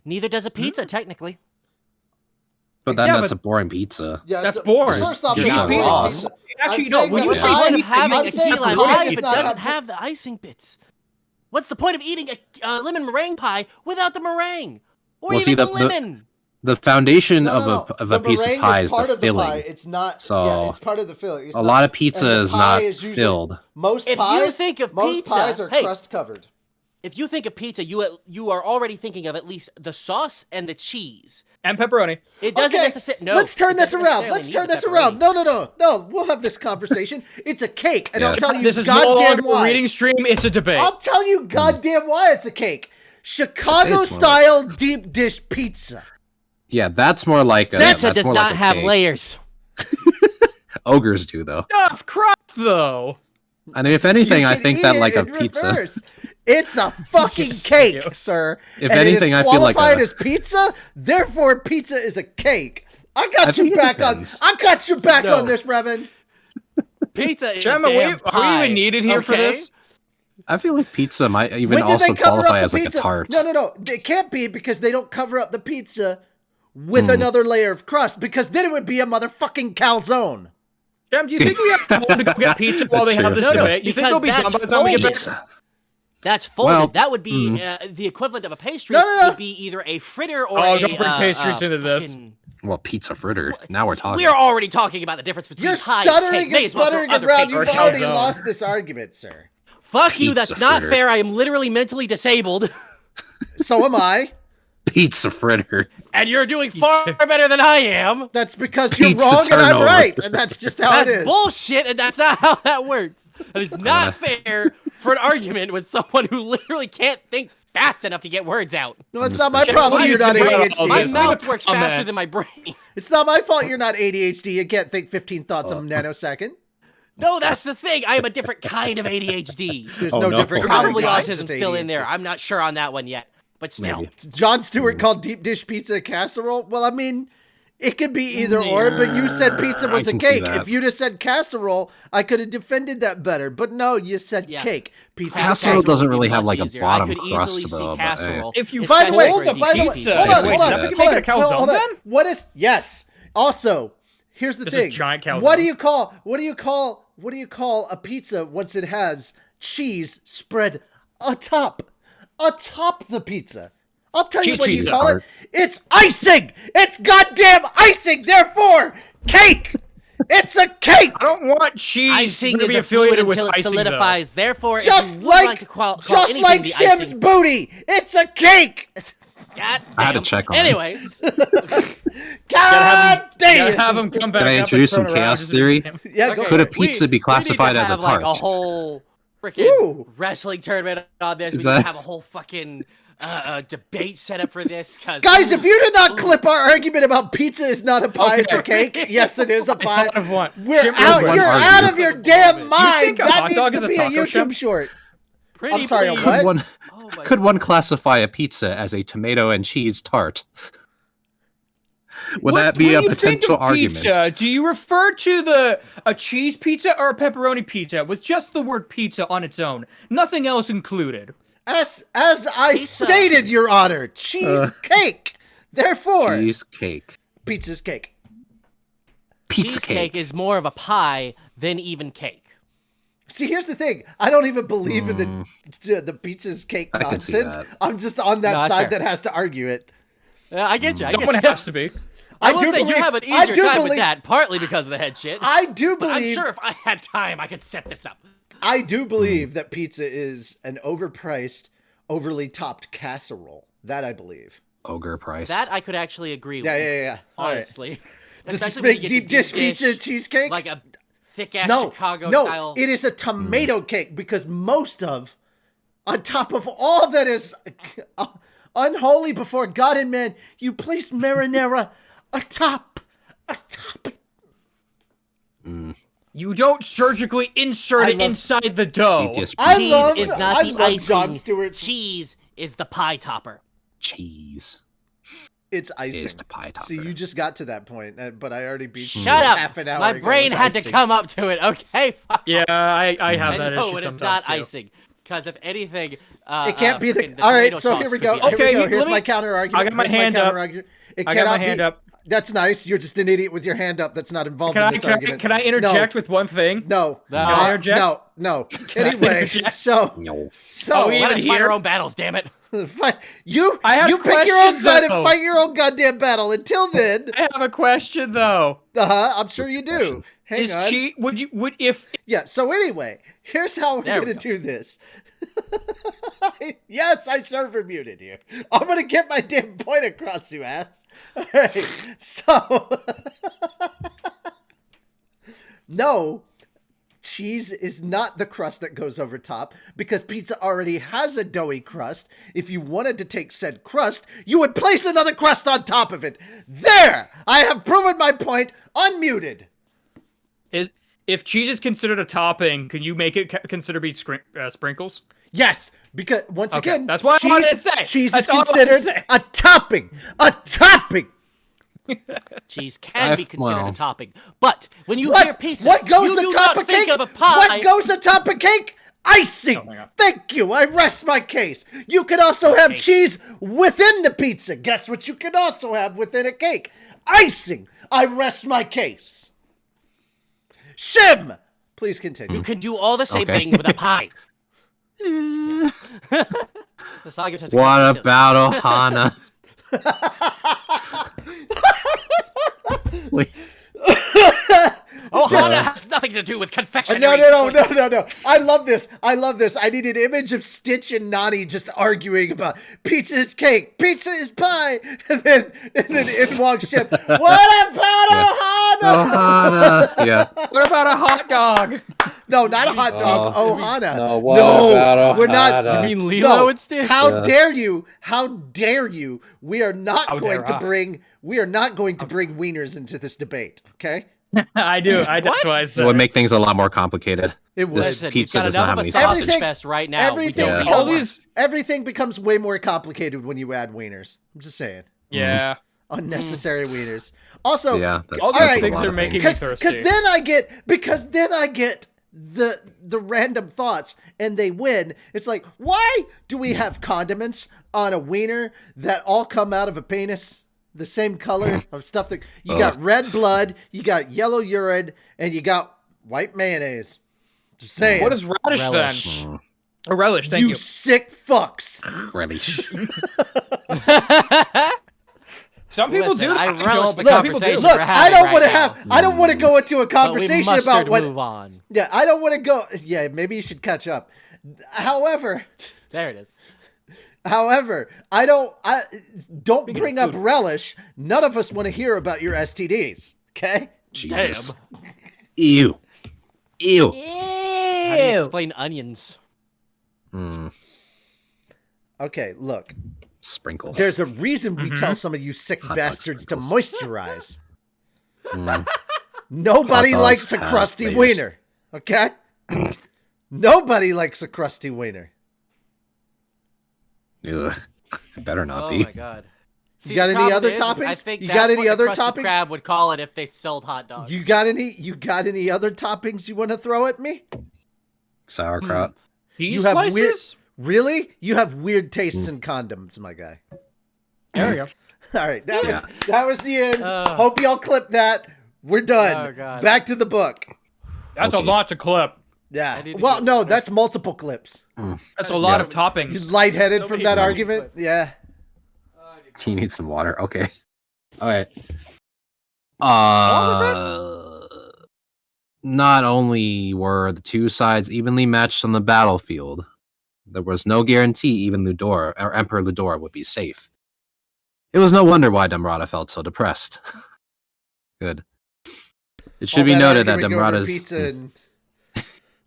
Neither does a pizza, technically. But then Yeah, that's but- a boring pizza. Yeah, That's it's boring. First off, Just it's not pizza. boring Sauce. pizza. Actually, I'm no. saying When that you What's the the say pie- point of pizza, having I'm a saying key lime the pie pie does if it not doesn't have have the icing bits? What's the point of eating a lemon meringue pie without the meringue? Or Well, even see, the the- lemon? The foundation No, of no. a The piece of meringue pie is is part the of the pie. filling. It's not. So, yeah, it's part of the filling. It's A not- lot of and pizza the is pie not is usually- filled. Most If you pies. think of most pizza- pies are hey. crust covered. If you think of pizza, you are already thinking of at least the sauce and the cheese. And pepperoni. It doesn't Okay, necessarily. No, let's turn it this doesn't around. necessarily Let's need turn the this around. pepperoni. No. We'll have this conversation. It's a cake, and I'll Yeah. tell you This is no goddamn longer a why. reading stream. It's a debate. I'll tell you goddamn why it's a cake. Chicago style deep dish pizza. Yeah, that's more like a. Pizza that's does more not like a have cake. layers. Ogres do though. Stuffed crust, though. I mean, if anything, You I can think eat that it like a in pizza. reverse. It's a fucking cake, you. sir. If and anything, it I is feel like qualified a- as pizza. Therefore, pizza is a cake. I got I you think it back on. depends. I got you back No. on this, Revan. Pizza is Gemma, a damn are we pie, even needed here for okay? this? I feel like pizza might even When did also they cover qualify up as the like pizza? a tart. No. It can't be because they don't cover up the pizza with another layer of crust because then it would be a motherfucking calzone. Gem, do you think we have time to go get pizza while they That's have true. this No, debate? You think because they'll be done that's by the time we get back? Pizza. That's folded. Well, that would be the equivalent of a pastry. No. Would be either a fritter or Oh, a. don't bring pastries into this. fucking- Well, pizza fritter. Now we're talking. We are already talking about the difference between You're pie stuttering and cake. May and as well throw sputtering other around. pastries You've Or already calzone. lost this argument, sir. Fuck you. That's Pizza not fritter. fair. I am literally mentally disabled, So am I. Pizza fritter. and you're doing far better than I am. That's because you're Pizza wrong and I'm turnover. right, and that's just how it That's is. bullshit, and that's not how that works. That is not fair for an argument with someone who literally can't think fast enough to get words out. No, it's not my Jeff, problem. what do You're you not think about ADHD. all My this? mouth works Comment. faster than my brain. It's not my fault you're not ADHD. You can't think 15 thoughts a nanosecond. No, that's the thing. I am a different kind of ADHD. There's Oh, no no. different Probably kinds of autism still in there. ADHD. I'm not sure on that one yet, but still. Maybe. John Stewart called deep dish pizza a casserole. Well, I mean, it could be either or, but you said pizza was I a can see cake. that. If you'd have said casserole, I could have defended that better. But no, you said Yeah. cake. Pizza. Casserole would doesn't be really have, much like, a easier. bottom I could crust, easily see though, but, casserole. If you By the way, fold the by the way, pizza, hold on, wait, hold so on, we can hold make a on, calzone hold on. then? What is yes? Also, here's the Just a thing. giant calzone. What do you call a pizza once it has cheese spread atop the pizza? I'll tell you Cheese what you cheese. call it. It's icing. It's goddamn icing. Therefore, cake. It's a cake. I don't want cheese Icing to is be a fluid affiliated with until it icing, solidifies. Therefore, if Just you would like to call anything the Shim's icing, booty. It's a cake. God I had to damn. check on it. Anyways, God Gotta damn. have them come back. Can I up and introduce some turn around chaos just theory? to- Yeah, go Could a for it. pizza be classified we need as to a have, like, tart? a whole Ooh. freaking wrestling tournament on this. Is We need to that- have a whole fucking debate set up for this. Guys, if you did not clip our argument about pizza is not a pie, it's a cake. Yes, it is a pie. thought of one. We're Jim, out. one You're argument. out of your damn mind. think a That hot needs dog is to a be a taco YouTube shell? short. Pretty I'm sorry, please. what? Could one, Oh my could one classify a pizza as a tomato and cheese tart? Would that be when a you think potential of argument? Pizza, do you refer to a cheese pizza or a pepperoni pizza with just the word pizza on its own, nothing else included? As I Pizza. stated, Your Honor, cheesecake. Therefore, Cheesecake. pizza's cake. Pizza Cheesecake cake. is more of a pie than even cake. See, here's the thing. I don't even believe in the pizza's cake I can see nonsense. that. I'm just on that No, that's side fair. that has to argue it. I get you. I Someone get you. has to be. I I will do say you believe- have an I easier do time believe- with that, partly because of the head shit. I do but I'm believe. sure if I had time, I could set this up. I do believe that pizza is an overpriced, overly topped casserole. That I believe. ogre price. That I could actually agree with. Yeah. All right. Honestly. Just Especially when you make get deep dish pizza and cheesecake? like a thick-ass No, Chicago no, style. it is a tomato cake because on top of all that is unholy before God and man, you place marinara atop. You don't surgically insert it inside the dough. Deep dish I Cheese love, is I not the love icing. Jon Stewart's. Cheese is the pie topper. cheese. It's icing. Is the pie topper. See, you just got to that point, but I already beat you Shut up! half an hour My ago brain with had to icing. come up to it. Okay, fuck. Yeah, I have that No, issue it is sometimes not too. icing. Because if anything, It can't be frickin' the. All right, tomato so sauce here we could go. be Here Okay, we go. let Here's me- my counter argument. I got my Here's hand up. counter-argument. It I got my cannot hand be- up. That's nice. You're just an idiot with your hand up. That's not involved in this argument. Can I interject with one thing? No. No. Can I interject? No. Anyway, so No. Oh, we Let even us fight here? our own battles, damn it. you I have pick your own questions, side and though. fight your own goddamn battle. Until then, I have a question though. I'm sure you do. question. Hang on. Would if Yeah. So anyway, here's how we're There we gonna go. do this. Yes, I server muted you. I'm gonna get my damn point across, you ass. All right. So no, cheese is not the crust that goes over top because pizza already has a doughy crust. If you wanted to take said crust, you would place another crust on top of it. There! I have proven my point unmuted. if cheese is considered a topping, can you make it consider be sprinkles? Yes, because once Okay, again, that's what I wanted to say. cheese That's is all I wanted to considered say. a topping. A topping! Cheese can be considered well. a topping, but when you hear What? pizza, What goes you do atop not a think cake? of a pie. What goes atop a cake? Icing! my God. Thank you, I rest my case. You can also have Okay. cheese within the pizza. Guess what you can also have within a cake? Icing! I rest my case. Shim! Please continue. You can do all the same Okay. things with a pie. That's all I can What about Ohana? Wait, Ohana has nothing to do with confectionery. No. I love this. I need an image of Stitch and Nani just arguing about pizza is cake, pizza is pie, and then in walks Shim. What about Ohana? Ohana. Yeah. What about a hot dog? No, not a hot dog. Oh. Ohana. No, what about we're not. Ohana? You mean Lilo No. and Stitch? How Yeah. dare you? How dare you? We are not How going dare to I? bring. We are not going to bring wieners into this debate. Okay. I do. That's what I It said. would make things a lot more complicated. It would. This Listen, pizza we've got does not enough have of any a sausage sausage. fest right now. Everything we don't Yeah. need becomes more. everything becomes way more complicated when you add wieners. I'm just saying. Yeah. Unnecessary wieners. Also, Yeah. That's, All that's these right. a things lot are of making things. me because thirsty. then I get the random thoughts and they win. It's like, why do we have condiments on a wiener that all come out of a penis? The same color of stuff that you got red blood, you got yellow urine, and you got white mayonnaise. Just saying. What is radish Relish. then? A relish. Thank you. sick fucks? Relish. Some people Listen, do. I that. relish the Some people do. conversation. Look, we're I having don't right want to now. have. I don't want to go into a But we conversation must about what. move on. Yeah, I don't want to go. Yeah, maybe you should catch up. However, There it is. I don't bring up relish. None of us want to hear about your STDs. Okay. Jesus. Ew. Ew. How do you explain onions? Mm, Okay. Look, sprinkles. there's a reason we tell some of you sick Hot dog bastards to sprinkles. moisturize. Mm, Nobody Hot dogs likes a have crusty layers. wiener. Okay. Nobody likes a crusty wiener. ugh. It better not Oh be. my god. See, got the any problem other is, toppings? I think You that's got any what the other Krusty toppings? Krab would call it if they sold hot dogs. You got any other toppings you want to throw at me? Sauerkraut. Cheese You have slices? weird. Really? You have weird tastes in condoms, my guy. There we go. All right, that was the end. Ugh. Hope y'all clip that. We're done. Oh, God. Back to the book. That's a Okay. lot to clip. Yeah. I need to Well, clip no, that. that's multiple clips. That's a lot Yeah. of toppings. He's lightheaded So from many that clips. argument. Yeah. You need some water. Okay. All right. Not only were the two sides evenly matched on the battlefield, there was no guarantee even Ludor or Emperor Ludor would be safe. It was no wonder why Dumbrata felt so depressed. Good. It should be noted that Dumbrata's pizza and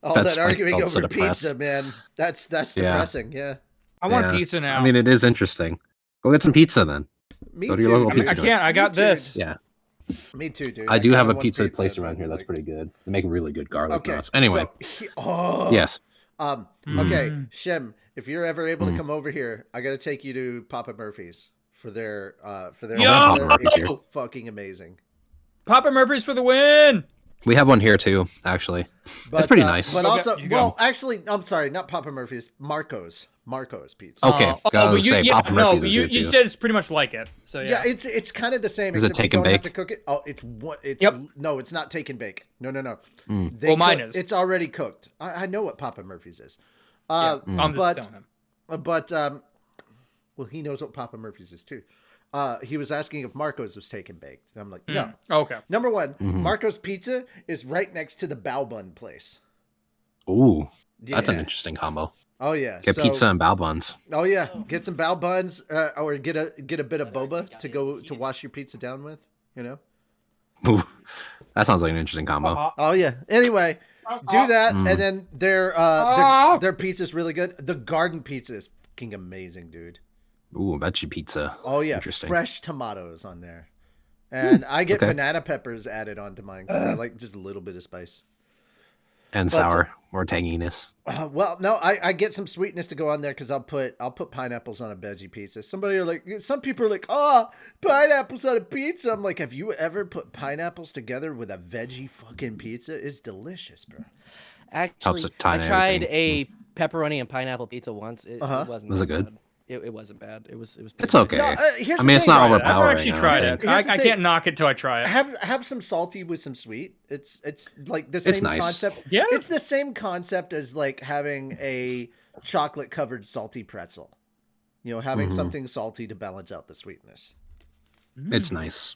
all That's that why he arguing felt so over depressed. pizza, man. That's Yeah. depressing. Yeah. I want Yeah. pizza now. I mean, it is interesting. Go get some pizza then. Me Go to too. your local I mean, pizza I joint. can't. I got Me too. this. Yeah. Me too, dude. I do have kinda a want pizza place around but, here that's like- pretty good. They make really good garlic Okay. knots. Anyway, yes. Okay, Mm. Shem, if you're ever able to Mm. come over here, I gotta take you to Papa Murphy's for their Yo! Papa Murphy's It's here. fucking amazing. Papa Murphy's for the win. We have one here too, actually. But, It's pretty nice. But Okay, also, you go. well, actually, I'm sorry, not Papa Murphy's, Marco's Pizza. Okay, I was gonna say Papa Murphy's is you, here you too. said it's pretty much like it. So Yeah, yeah. it's kind of the same. Is it except you take and don't have to bake? cook it. Oh, it's what? It's Yep. no, it's not take and bake. No. Mm. They Well, mine cook- is. It's already cooked. I know what Papa Murphy's is. I'm just but telling him. well, he knows what Papa Murphy's is too. He was asking if Marco's was take and baked. And I'm like, no. Mm. Okay. Number one, Mhm. Marco's Pizza is right next to the Bao Bun place. Ooh, that's an Yeah. interesting combo. Oh yeah, Get So- pizza and bao buns. Oh yeah, get some bao buns, or get a bit of boba to go to wash your pizza down with. You know. Ooh, that sounds like an interesting combo. Oh yeah. Anyway, do that, Mm. and then their pizza's really good. The garden pizza is fucking amazing, dude. Ooh, veggie pizza. Oh yeah, Interesting. fresh tomatoes on there, and I get okay. banana peppers added onto mine because I like just a little bit of spice. And But, sour or tanginess. Well, no, I get some sweetness to go on there because I'll put pineapples on a veggie pizza. Some people are like, oh, pineapples on a pizza. I'm like, have you ever put pineapples together with a veggie fucking pizza? It's delicious, bro. Actually, a ton I of tried everything. a pepperoni and pineapple pizza once. It wasn't. Was that it good? bad. It wasn't bad. It was. It's pretty good. okay. No, here's I the mean, it's thing, not right? I've overpowering. never actually I don't tried think. it. Here's the I thing. can't knock it till I try it. Have some salty with some sweet. It's like the same nice. concept. Yeah. It's the same concept as like having a chocolate covered salty pretzel. You know, having Mhm. something salty to balance out the sweetness. It's nice.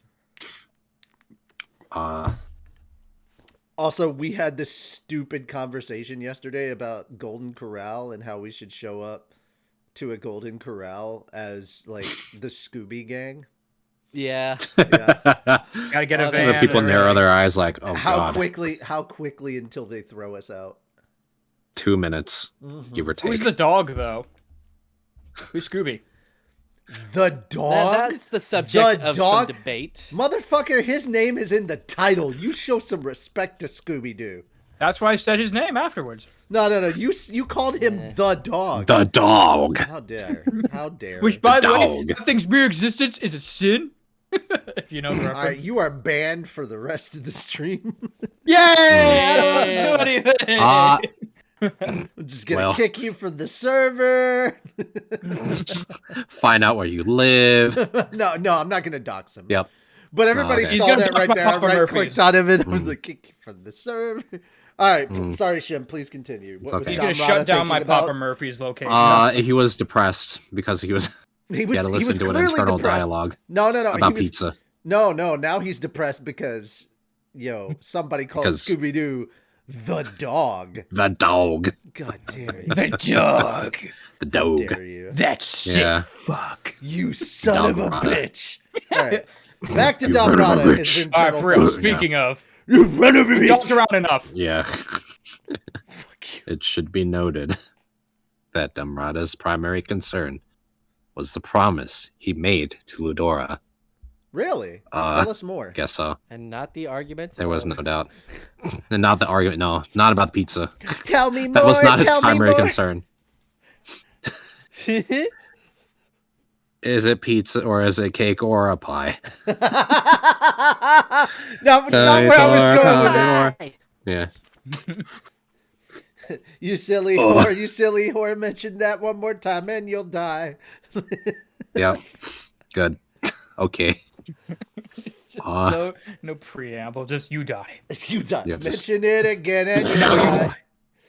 Also, we had this stupid conversation yesterday about Golden Corral and how we should show up to a Golden Corral as like the Scooby Gang. Yeah. Yeah. Gotta get a Oh, van. The people and narrow everything. their eyes like, oh how god, quickly until they throw us out. 2 minutes, Mhm. give or take. Who's the dog though? Who's Scooby? The dog? That's the subject of dog? some debate. Motherfucker, his name is in the title. You show some respect to Scooby Doo. That's why I said his name afterwards. No. You called him the dog. The dog. How dare? How dare? Which, by the way, Dog. that thing's mere existence is a sin. If you know the All right, reference. you are banned for the rest of the stream. Yay! I don't want to do anything. I'm just gonna Well. kick you from the server. Find out where you live. no, I'm not gonna dox him. Yep. But everybody okay. saw He's gonna that talk right about there. I Papa right Murphy's. clicked on him and I was Mm. like, kick you from the server. All right, Mm. sorry, Shim. Please continue. What was okay. He's Tom gonna Rada shut down my thinking about? Papa Murphy's location. He was depressed because he was He he was had to he was listen to an clearly internal depressed. dialogue No. about he was, pizza. No. Now he's depressed because somebody called Because- Scooby Doo the dog. The dog. God damn you! the dog. The How dog. dare you? That sick Yeah. fuck. You son Dog of a Rada. bitch! All right, back to You Dom son of a Rada. bitch. His All right, internal for real. thoughts. Speaking of, You run over we me. talked around enough. Yeah. Fuck you. It should be noted that Damrada's primary concern was the promise he made to Ludora. Really? Uh, Tell us more. Guess so. And not the arguments. There was no doubt. And not the argument. No, not about the pizza. Tell me more. That was not his tell me primary more. concern. Is it pizza or is it cake or a pie? No, it's not where I was going with that. Yeah. You silly Oh. whore, you silly whore, mention that one more time and you'll die. Yep. Good. Okay. No preamble, just you die. You die. Yeah, just- Mention it again and you die.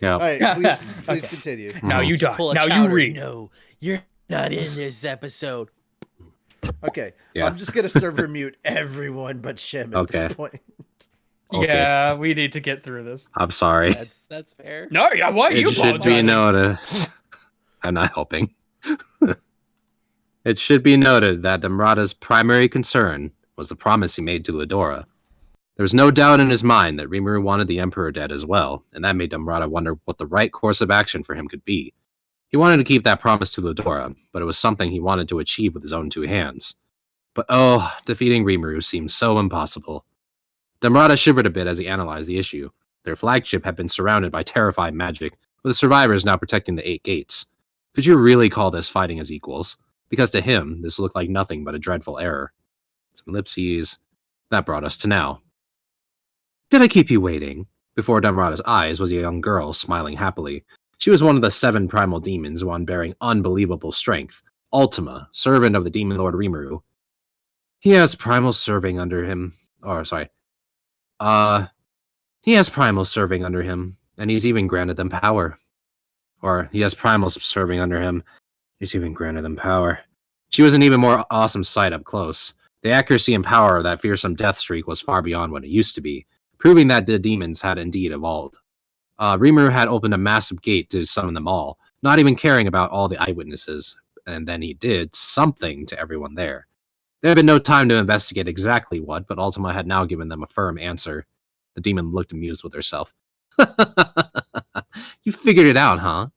Yeah. All right, please continue. Now Mhm. you die. Pull a Now chowder. you read. No, you're not in this episode. Okay, Yeah. I'm just gonna server mute everyone but Shem at this Okay. point. Okay. Yeah, we need to get through this. I'm sorry. That's fair. No, yeah, why are you It should be apologizing? noticed. I'm not helping. It should be noted that Damrata's primary concern was the promise he made to Lidora. There was no doubt in his mind that Rimuru wanted the Emperor dead as well, and that made Damrata wonder what the right course of action for him could be. He wanted to keep that promise to Lidora, but it was something he wanted to achieve with his own two hands. But oh, defeating Rimuru seemed so impossible. Damrata shivered a bit as he analyzed the issue. Their flagship had been surrounded by terrifying magic, with the survivors now protecting the 8 gates. Could you really call this fighting as equals? Because to him, this looked like nothing but a dreadful error. Some ellipses. That brought us to now. Did I keep you waiting? Before Damrata's eyes was a young girl smiling happily. She was one of the 7 primal demons, one bearing unbelievable strength. Ultima, servant of the demon lord Rimuru. He has primal serving under him. He has primals serving under him, and he's even granted them power. Or, he has primals serving under him, he's even granted them power. She was an even more awesome sight up close. The accuracy and power of that fearsome death streak was far beyond what it used to be, proving that the demons had indeed evolved. Rimuru had opened a massive gate to summon them all, not even caring about all the eyewitnesses, and then he did something to everyone there. There had been no time to investigate exactly what, but Ultima had now given them a firm answer. The demon looked amused with herself. You figured it out, huh?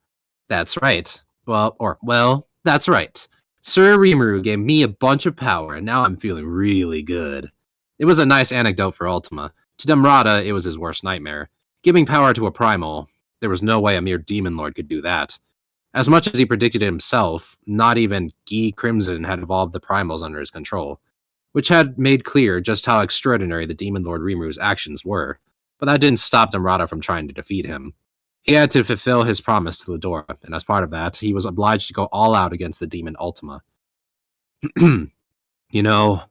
That's right. That's right. Sir Rimuru gave me a bunch of power, and now I'm feeling really good. It was a nice anecdote for Ultima. To Damrata, it was his worst nightmare. Giving power to a primal, there was no way a mere demon lord could do that. As much as he predicted it himself, not even Guy Crimson had evolved the primals under his control, which had made clear just how extraordinary the demon lord Rimuru's actions were. But that didn't stop Damrata from trying to defeat him. He had to fulfill his promise to Lidora, and as part of that, he was obliged to go all out against the demon Ultima. You know,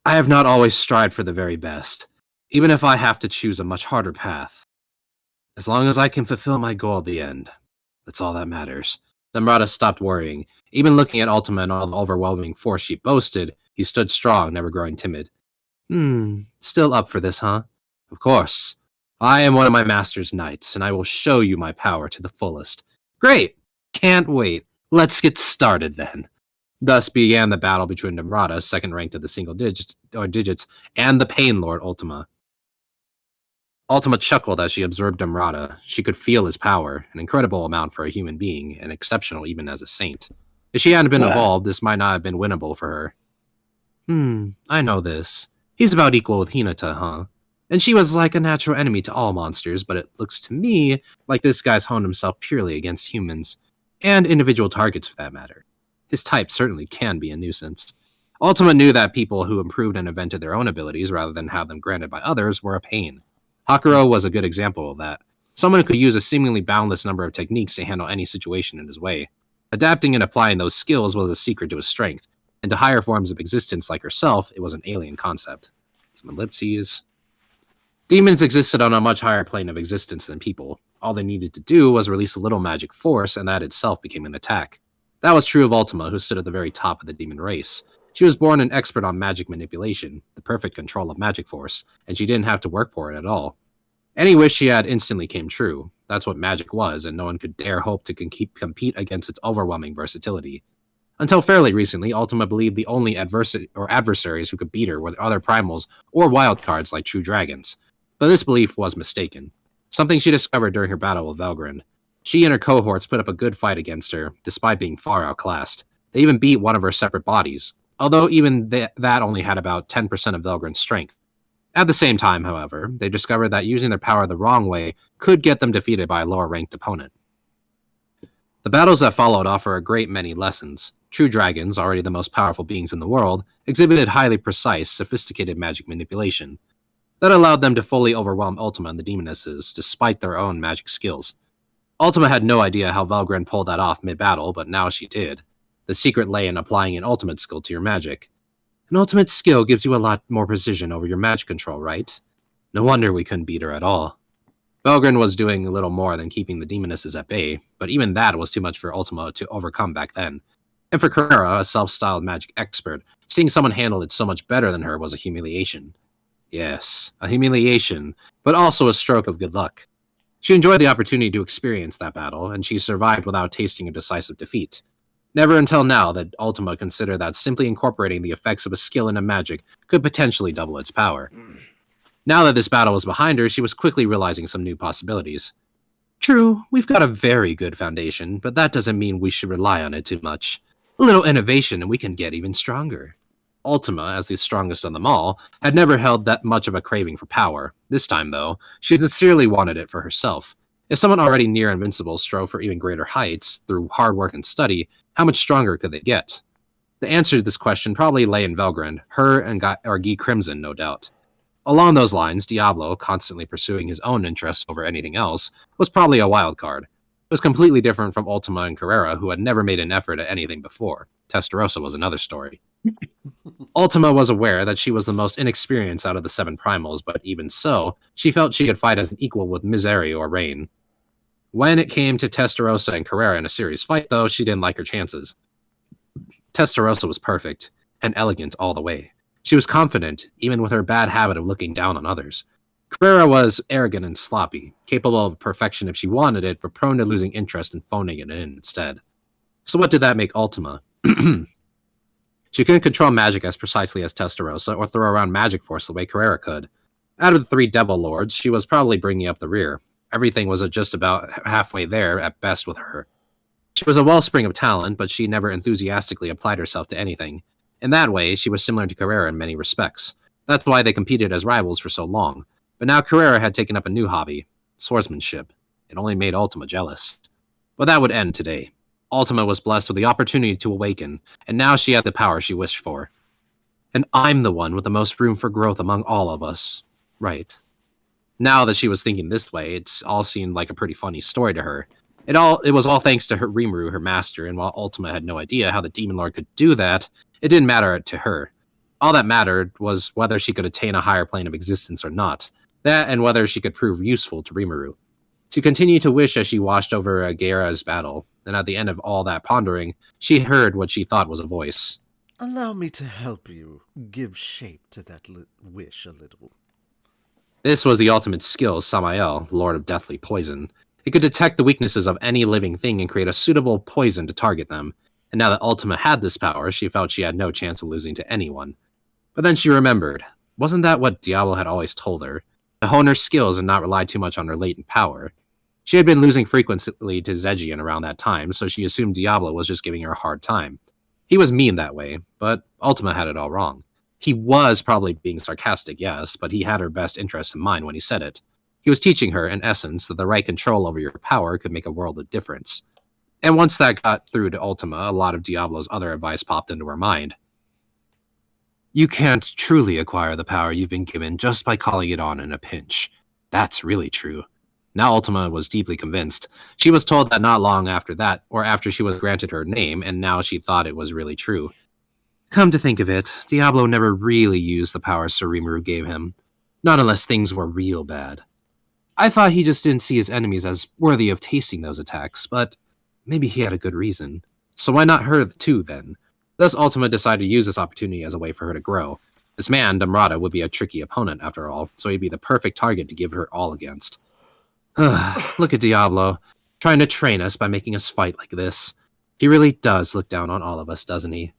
I have not always strived for the very best, even if I have to choose a much harder path. As long as I can fulfill my goal at the end, that's all that matters. Damrata stopped worrying. Even looking at Ultima and all the overwhelming force she boasted, he stood strong, never growing timid. Still up for this, huh? Of course. I am one of my master's knights, and I will show you my power to the fullest. Great! Can't wait. Let's get started then. Thus began the battle between Damrata, second ranked of the single digits, and the Pain Lord Ultima. Ultima chuckled as she observed Damrata. She could feel his power, an incredible amount for a human being, and exceptional even as a saint. If she hadn't been evolved, this might not have been winnable for her. I know this. He's about equal with Hinata, huh? And she was like a natural enemy to all monsters, but it looks to me like this guy's honed himself purely against humans, and individual targets for that matter. His type certainly can be a nuisance. Ultima knew that people who improved and invented their own abilities rather than have them granted by others were a pain. Hakuro was a good example of that. Someone who could use a seemingly boundless number of techniques to handle any situation in his way. Adapting and applying those skills was a secret to his strength, and to higher forms of existence like herself, it was an alien concept. Some ellipses. Demons existed on a much higher plane of existence than people. All they needed to do was release a little magic force, and that itself became an attack. That was true of Ultima, who stood at the very top of the demon race. She was born an expert on magic manipulation, the perfect control of magic force, and she didn't have to work for it at all. Any wish she had instantly came true. That's what magic was, and no one could dare hope to compete against its overwhelming versatility. Until fairly recently, Ultima believed the only adversaries who could beat her were other primals or wildcards like true dragons. But this belief was mistaken. Something she discovered during her battle with Valgrind. She and her cohorts put up a good fight against her, despite being far outclassed. They even beat one of her separate bodies, although even that only had about 10% of Valgrind's strength. At the same time, however, they discovered that using their power the wrong way could get them defeated by a lower-ranked opponent. The battles that followed offer a great many lessons. True dragons, already the most powerful beings in the world, exhibited highly precise, sophisticated magic manipulation. That allowed them to fully overwhelm Ultima and the demonesses, despite their own magic skills. Ultima had no idea how Valgrind pulled that off mid-battle, but now she did. The secret lay in applying an ultimate skill to your magic. An ultimate skill gives you a lot more precision over your magic control, right? No wonder we couldn't beat her at all. Valgrind was doing a little more than keeping the demonesses at bay, but even that was too much for Ultima to overcome back then. And for Carrera, a self-styled magic expert, seeing someone handle it so much better than her was a humiliation. Yes, a humiliation, but also a stroke of good luck. She enjoyed the opportunity to experience that battle, and she survived without tasting a decisive defeat. Never until now that Ultima considered that simply incorporating the effects of a skill into magic could potentially double its power. Now that this battle was behind her, she was quickly realizing some new possibilities. True, we've got a very good foundation, but that doesn't mean we should rely on it too much. A little innovation and we can get even stronger. Ultima, as the strongest of them all, had never held that much of a craving for power. This time, though, she sincerely wanted it for herself. If someone already near invincible strove for even greater heights through hard work and study, how much stronger could they get? The answer to this question probably lay in Velgrand, her and Guy Crimson, no doubt. Along those lines, Diablo, constantly pursuing his own interests over anything else, was probably a wild card. It was completely different from Ultima and Carrera, who had never made an effort at anything before. Testarossa was another story. Ultima was aware that she was the most inexperienced out of the 7 primals, but even so, she felt she could fight as an equal with Misery or Rain. When it came to Testarossa and Carrera in a serious fight, though, she didn't like her chances. Testarossa was perfect, and elegant all the way. She was confident, even with her bad habit of looking down on others. Carrera was arrogant and sloppy, capable of perfection if she wanted it, but prone to losing interest and phoning it in instead. So what did that make Ultima? She couldn't control magic as precisely as Testarossa, or throw around magic force the way Carrera could. Out of the 3 Devil Lords, she was probably bringing up the rear. Everything was just about halfway there at best with her. She was a wellspring of talent, but she never enthusiastically applied herself to anything. In that way, she was similar to Carrera in many respects. That's why they competed as rivals for so long. But now Carrera had taken up a new hobby, swordsmanship. It only made Ultima jealous. But that would end today. Ultima was blessed with the opportunity to awaken, and now she had the power she wished for. And I'm the one with the most room for growth among all of us. Right. Now that she was thinking this way, it all seemed like a pretty funny story to her. It was all thanks to her Rimuru, her master, and while Ultima had no idea how the Demon Lord could do that, it didn't matter to her. All that mattered was whether she could attain a higher plane of existence or not. That and whether she could prove useful to Rimuru. She continued to wish as she watched over Guerra's battle, and at the end of all that pondering, she heard what she thought was a voice. Allow me to help you give shape to that wish a little. This was the ultimate skill, Samael, Lord of Deathly Poison. It could detect the weaknesses of any living thing and create a suitable poison to target them. And now that Ultima had this power, she felt she had no chance of losing to anyone. But then she remembered. Wasn't that what Diablo had always told her? To hone her skills and not rely too much on her latent power. She had been losing frequently to Zegian around that time, so she assumed Diablo was just giving her a hard time. He was mean that way, but Ultima had it all wrong. He was probably being sarcastic, yes, but he had her best interests in mind when he said it. He was teaching her, in essence, that the right control over your power could make a world of difference. And once that got through to Ultima, a lot of Diablo's other advice popped into her mind. You can't truly acquire the power you've been given just by calling it on in a pinch. That's really true. Now Ultima was deeply convinced. She was told that not long after that, or after she was granted her name, and now she thought it was really true. Come to think of it, Diablo never really used the powers Sir Rimuru gave him. Not unless things were real bad. I thought he just didn't see his enemies as worthy of tasting those attacks, but maybe he had a good reason. So why not her too, then? Thus Ultima decided to use this opportunity as a way for her to grow. This man, Damrata, would be a tricky opponent, after all, so he'd be the perfect target to give her all against. Look at Diablo, trying to train us by making us fight like this. He really does look down on all of us, doesn't he?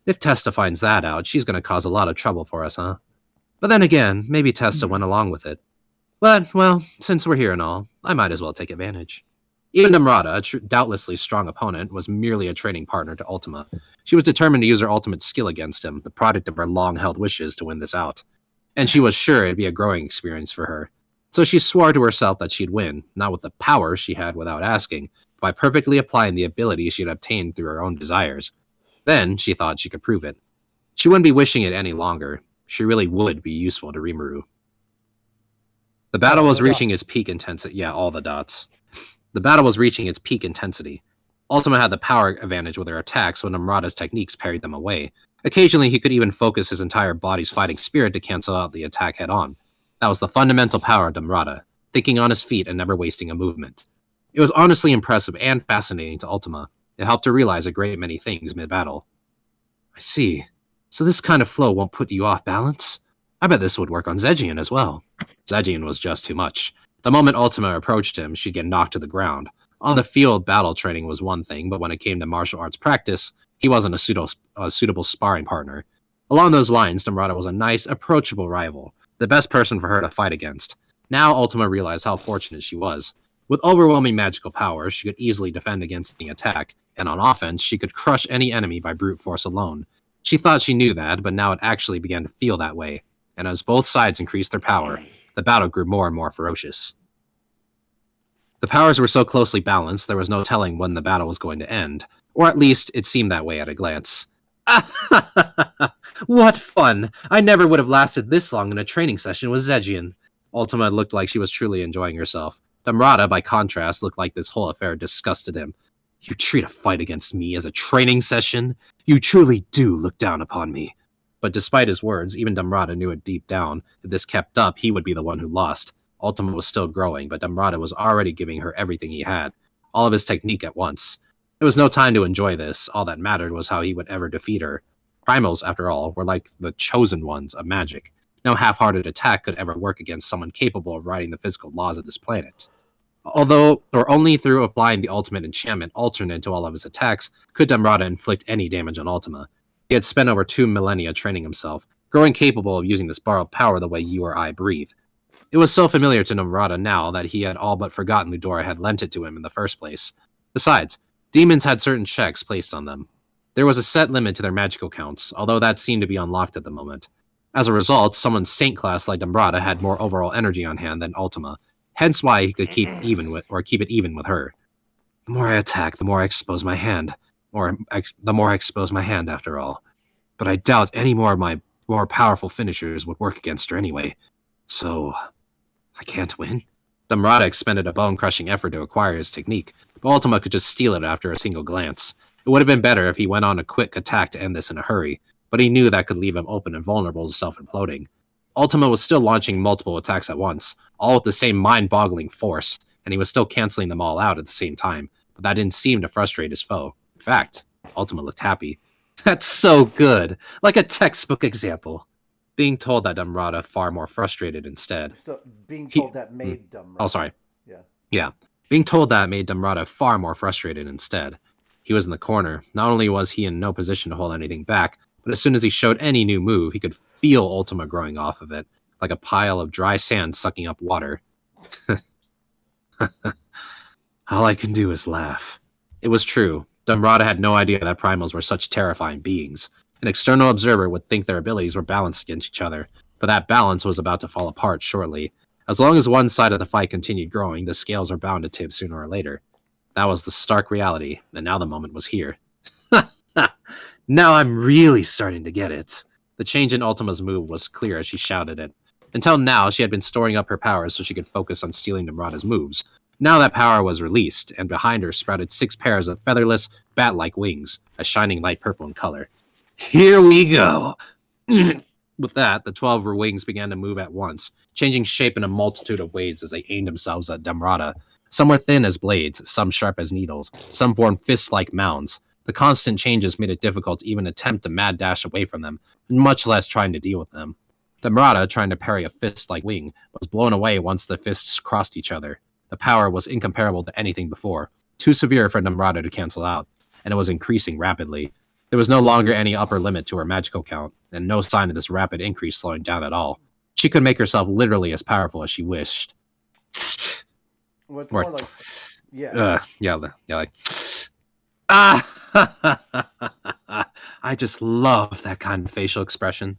If Testa finds that out, she's going to cause a lot of trouble for us, huh? But then again, maybe Testa went along with it. But, well, since we're here and all, I might as well take advantage. Even Damrata, a doubtlessly strong opponent, was merely a training partner to Ultima. She was determined to use her ultimate skill against him, the product of her long-held wishes to win this out. And she was sure it'd be a growing experience for her. So she swore to herself that she'd win, not with the power she had without asking, but by perfectly applying the ability she'd obtained through her own desires. Then, she thought she could prove it. She wouldn't be wishing it any longer. She really would be useful to Rimuru. The battle was reaching its peak intensity. Yeah, all the dots. The battle was reaching its peak intensity. Ultima had the power advantage with her attacks when Damrata's techniques parried them away. Occasionally, he could even focus his entire body's fighting spirit to cancel out the attack head-on. That was the fundamental power of Damrata, thinking on his feet and never wasting a movement. It was honestly impressive and fascinating to Ultima. It helped her realize a great many things mid-battle. I see. So this kind of flow won't put you off balance? I bet this would work on Zegian as well. Zegian was just too much. The moment Ultima approached him, she'd get knocked to the ground. On the field, battle training was one thing, but when it came to martial arts practice, he wasn't a suitable sparring partner. Along those lines, Damrata was a nice, approachable rival, the best person for her to fight against. Now Ultima realized how fortunate she was. With overwhelming magical powers, she could easily defend against any attack, and on offense, she could crush any enemy by brute force alone. She thought she knew that, but now it actually began to feel that way, and as both sides increased their power, the battle grew more and more ferocious. The powers were so closely balanced, there was no telling when the battle was going to end, or at least it seemed that way at a glance. What fun! I never would have lasted this long in a training session with Zegian. Ultima looked like she was truly enjoying herself. Damrata, by contrast, looked like this whole affair disgusted him. You treat a fight against me as a training session? You truly do look down upon me. But despite his words, even Damrata knew it deep down. If this kept up, he would be the one who lost. Ultima was still growing, but Damrata was already giving her everything he had. All of his technique at once. There was no time to enjoy this. All that mattered was how he would ever defeat her. Primals, after all, were like the chosen ones of magic. No half-hearted attack could ever work against someone capable of writing the physical laws of this planet. Although, or only through applying the ultimate enchantment alternate to all of his attacks, could Damrata inflict any damage on Ultima. He had spent over 2 millennia training himself, growing capable of using this borrowed power the way you or I breathe. It was so familiar to Damrata now that he had all but forgotten Ludora had lent it to him in the first place. Besides, demons had certain checks placed on them. There was a set limit to their magical counts, although that seemed to be unlocked at the moment. As a result, someone saint class like Damrata had more overall energy on hand than Ultima, hence why he could keep it even with her. The more I attack, the more I expose my hand. The more I expose my hand, after all. But I doubt any more of my more powerful finishers would work against her anyway. So, I can't win? Damrata expended a bone-crushing effort to acquire his technique, but Ultima could just steal it after a single glance. It would have been better if he went on a quick attack to end this in a hurry, but he knew that could leave him open and vulnerable to self-imploding. Ultima was still launching multiple attacks at once, all with the same mind-boggling force, and he was still canceling them all out at the same time, but that didn't seem to frustrate his foe. In fact, Ultima looked happy. That's so good! Like a textbook example. Being told that Damrata far more frustrated instead. So, being told that made Damrata... Oh, sorry. Yeah. Yeah. Being told that made Damrata far more frustrated instead. He was in the corner. Not only was he in no position to hold anything back, but as soon as he showed any new move, he could feel Ultima growing off of it, like a pile of dry sand sucking up water. All I can do is laugh. It was true. Damrata had no idea that primals were such terrifying beings. An external observer would think their abilities were balanced against each other, but that balance was about to fall apart shortly. As long as one side of the fight continued growing, the scales were bound to tip sooner or later. That was the stark reality, and now the moment was here. Now I'm really starting to get it. The change in Ultima's move was clear as she shouted it. Until now, she had been storing up her powers so she could focus on stealing Damrata's moves. Now that power was released, and behind her sprouted 6 pairs of featherless, bat-like wings, a shining light purple in color. Here we go! With that, the 12 wings began to move at once, changing shape in a multitude of ways as they aimed themselves at Damrata. Some were thin as blades, some sharp as needles, some formed fist-like mounds. The constant changes made it difficult to even attempt to mad dash away from them, much less trying to deal with them. Damrata, trying to parry a fist-like wing, was blown away once the fists crossed each other. The power was incomparable to anything before, too severe for Damrata to cancel out, and it was increasing rapidly. There was no longer any upper limit to her magical count, and no sign of this rapid increase slowing down at all. She could make herself literally as powerful as she wished. What's more like... Yeah. Like... Ah! I just love that kind of facial expression.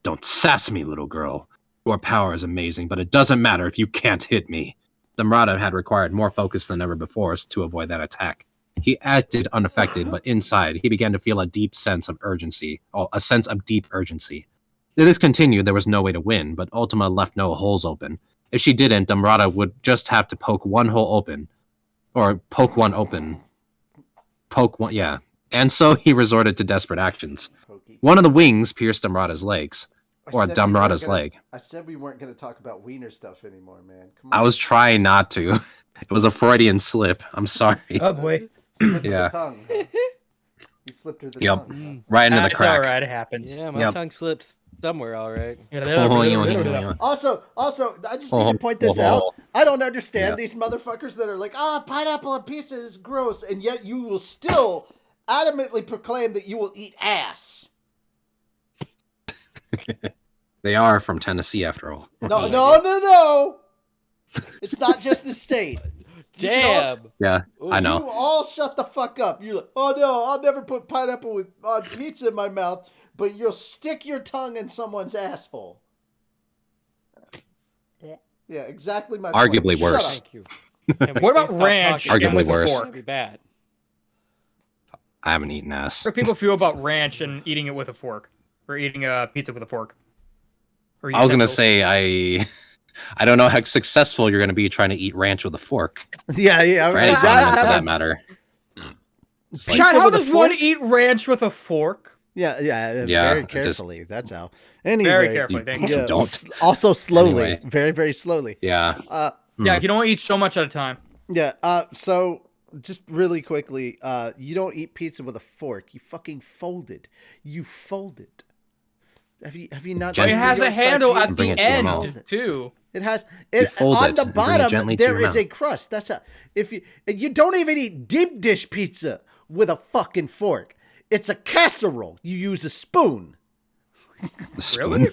Don't sass me, little girl. Your power is amazing, but it doesn't matter if you can't hit me. Damrata had required more focus than ever before to avoid that attack. He acted unaffected, but inside, he began to feel a sense of deep urgency. If this continued, there was no way to win, but Ultima left no holes open. If she didn't, Damrata would just have to poke one hole open. Or poke one open. Yeah. And so he resorted to desperate actions. One of the wings pierced Damrata's legs. Or Damrata's leg. I said we weren't going to talk about wiener stuff anymore, man. Come I on. was trying not to. It was a Freudian slip. I'm sorry. Oh, boy. Yeah. Tongue. You slipped her the tongue. Right into the It's crack. all right. It happens. Yeah, my tongue slipped somewhere, all right. Also, I just need to point this out. I don't understand Yeah. these motherfuckers that are like, pineapple on pizza is gross, and yet you will still adamantly proclaim that you will eat ass. They are from Tennessee, after all. No. It's not just the state. You can all- Damn. Yeah, I You know. all shut the fuck up. You're like, oh no, I'll never put pineapple on pizza in my mouth, but you'll stick your tongue in someone's asshole. Yeah, exactly my point. Arguably Shut worse. up. Thank you. Can we What about please stop ranch? talking Arguably about worse. It's gonna be bad. I haven't eaten ass. How do people feel about ranch and eating it with a fork, or eating a pizza with a fork? Or I was gonna utensils? say I don't know how successful you're gonna be trying to eat ranch with a fork, Yeah. or any condiment for that matter. Just like- Chad, Pizza how with a does one fork? eat ranch with a fork? Yeah, Yeah, very it just- carefully. That's how. Anyway, Very carefully. Thank you. Yeah, Don't. also slowly, Anyway. very, very slowly. Yeah. Yeah, you don't eat so much at a time. Yeah. So just really quickly, you don't eat pizza with a fork. You fucking fold it. You fold it. Have you not? But It it has a York style handle pizza? at Bring the it to your end mouth. too. It has You it fold on it the and bring it bottom. gently to There your is a mouth. crust. That's how. If you don't even eat deep dish pizza with a fucking fork. It's a casserole. You use a spoon. Spoon.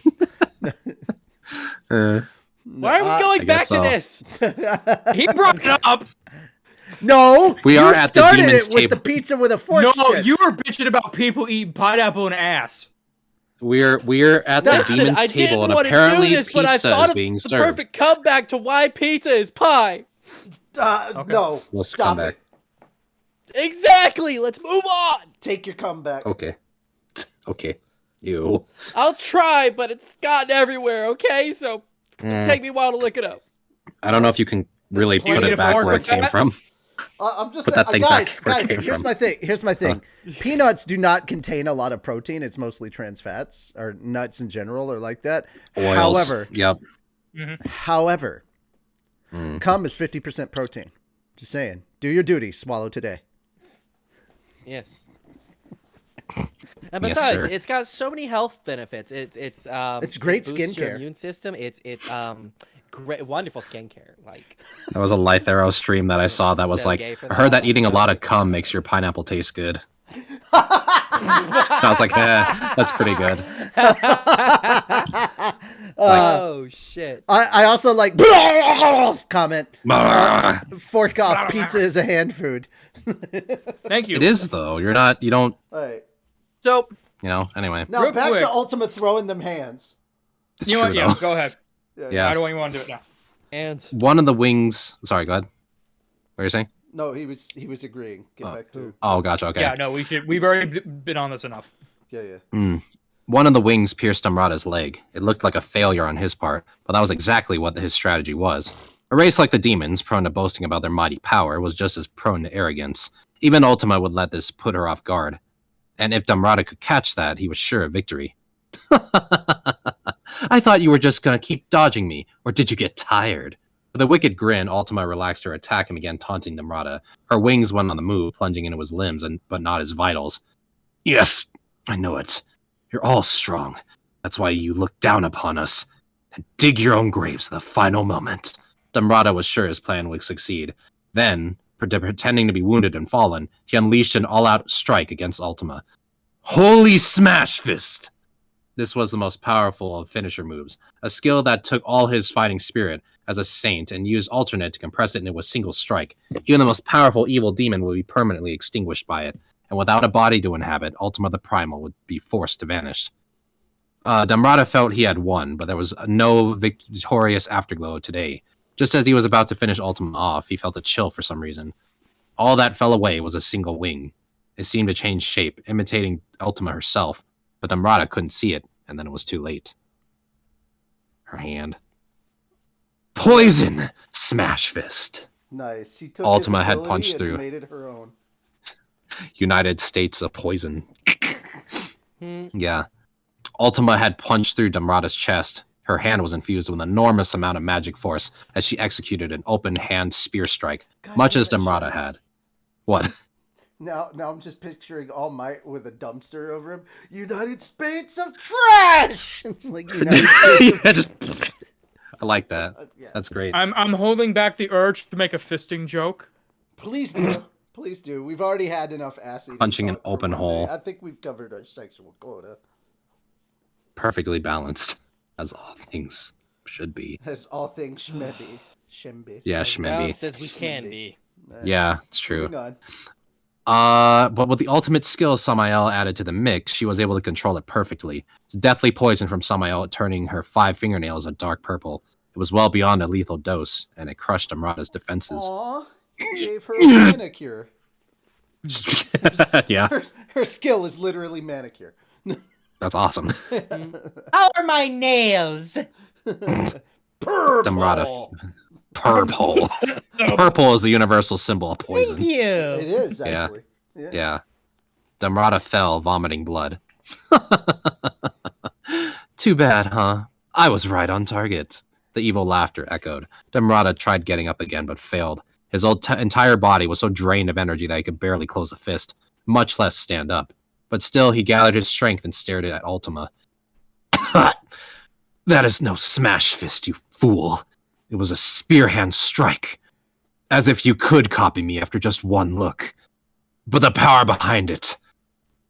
Why are we going I back guess to so. this? He brought it up. No, We you are at the started demon's it with table. the pizza with a fork. No, shit. you were bitching about people eating pineapple and ass. We're at the Listen, demon's I table, didn't and want to apparently do this, but I pizza thought is of being the served. perfect comeback to why pizza is pie. Okay. No, Let's stop come back. it. Exactly. Let's move on. Take your comeback. Okay. Okay. You. I'll try, but it's gotten everywhere. Okay, so it's gonna take me a while to look it up. I don't know if you can really plenty put of it back fork where it with came that. from. I'm just Put saying, that thing guys. back where it came Here's from. my thing. Here's my thing. Peanuts do not contain a lot of protein. It's mostly trans fats, or nuts in general, or like that. Oils. However, Yep. cum is 50% protein. Just saying. Do your duty. Swallow today. Yes. And Yes, besides, sir. it's got so many health benefits. It's great it boosts your skincare. immune system. It's great, wonderful skincare. Like That was a Life Arrow stream that I saw that was So like, gay for I heard that. that eating a lot of cum makes your pineapple taste good. I was like, that's pretty good. oh shit. I also like comment. Fork off. Pizza is a hand food. Thank you. It is, though. You don't, All right. So, anyway. Now Real back quick. to Ultima throwing them hands. It's you know true, what? Yeah, though. go ahead. Yeah. I don't want you want to do it now. And One of the wings. Sorry, go ahead. What are you saying? No, he was agreeing. Get back to Oh, gotcha. Okay. Yeah, no, we've already been on this enough. yeah. One of the wings pierced Damrata's leg. It looked like a failure on his part, but that was exactly what his strategy was. A race like the demons, prone to boasting about their mighty power, was just as prone to arrogance. Even Ultima would let this put her off guard. And if Damrata could catch that, he was sure of victory. I thought you were just gonna keep dodging me, or did you get tired? With a wicked grin, Ultima relaxed her attack and began taunting Damrata. Her wings went on the move, plunging into his limbs, but not his vitals. Yes, I know it. You're all strong. That's why you look down upon us. And dig your own graves at the final moment. Damrata was sure his plan would succeed. Then, pretending to be wounded and fallen, he unleashed an all-out strike against Ultima. Holy Smash Fist! This was the most powerful of finisher moves, a skill that took all his fighting spirit as a saint and used alternate to compress it into a single strike. Even the most powerful evil demon would be permanently extinguished by it, and without a body to inhabit, Ultima the Primal would be forced to vanish. Damrata felt he had won, but there was no victorious afterglow today. Just as he was about to finish Ultima off, he felt a chill for some reason. All that fell away was a single wing. It seemed to change shape, imitating Ultima herself, but Damrata couldn't see it, and then it was too late. Her hand. Poison! Smash Fist. Nice. She took Ultima his had ability punched and through. made it her own. United States of Poison. Yeah. Ultima had punched through Damrata's chest. Her hand was infused with an enormous amount of magic force as she executed an open hand spear strike, God, much damn as it, Damrata shut up. had. What? Now I'm just picturing All Might with a dumpster over him. United States of trash. It's like United States of Yeah, just I like that. Yeah. That's great. I'm holding back the urge to make a fisting joke. Please do. Please do. We've already had enough ass eating Punching an talk for open one hole. day. I think we've covered our sexual quota. Perfectly balanced, as all things should be. As all things shmebby. Shemby. Yeah, As Schmebby. balanced as we can be. Yeah, it's true. Moving on. But with the ultimate skill Samael added to the mix, she was able to control it perfectly. It's deathly poison from Samael, turning her 5 fingernails a dark purple. It was well beyond a lethal dose, and it crushed Amrata's defenses. Aw, you gave her a manicure. Yeah, Her skill is literally manicure. that's awesome. How are my nails? Damrata. Purple. Purple is the universal symbol of Thank poison. you. It is, Yeah. actually. Yeah. Damrata fell, vomiting blood. Too bad, huh? I was right on target. The evil laughter echoed. Damrata tried getting up again, but failed. His entire body was so drained of energy that he could barely close a fist, much less stand up. But still, he gathered his strength and stared at Ultima. That is no smash fist, you fool. It was a spear hand strike. As if you could copy me after just one look. But the power behind it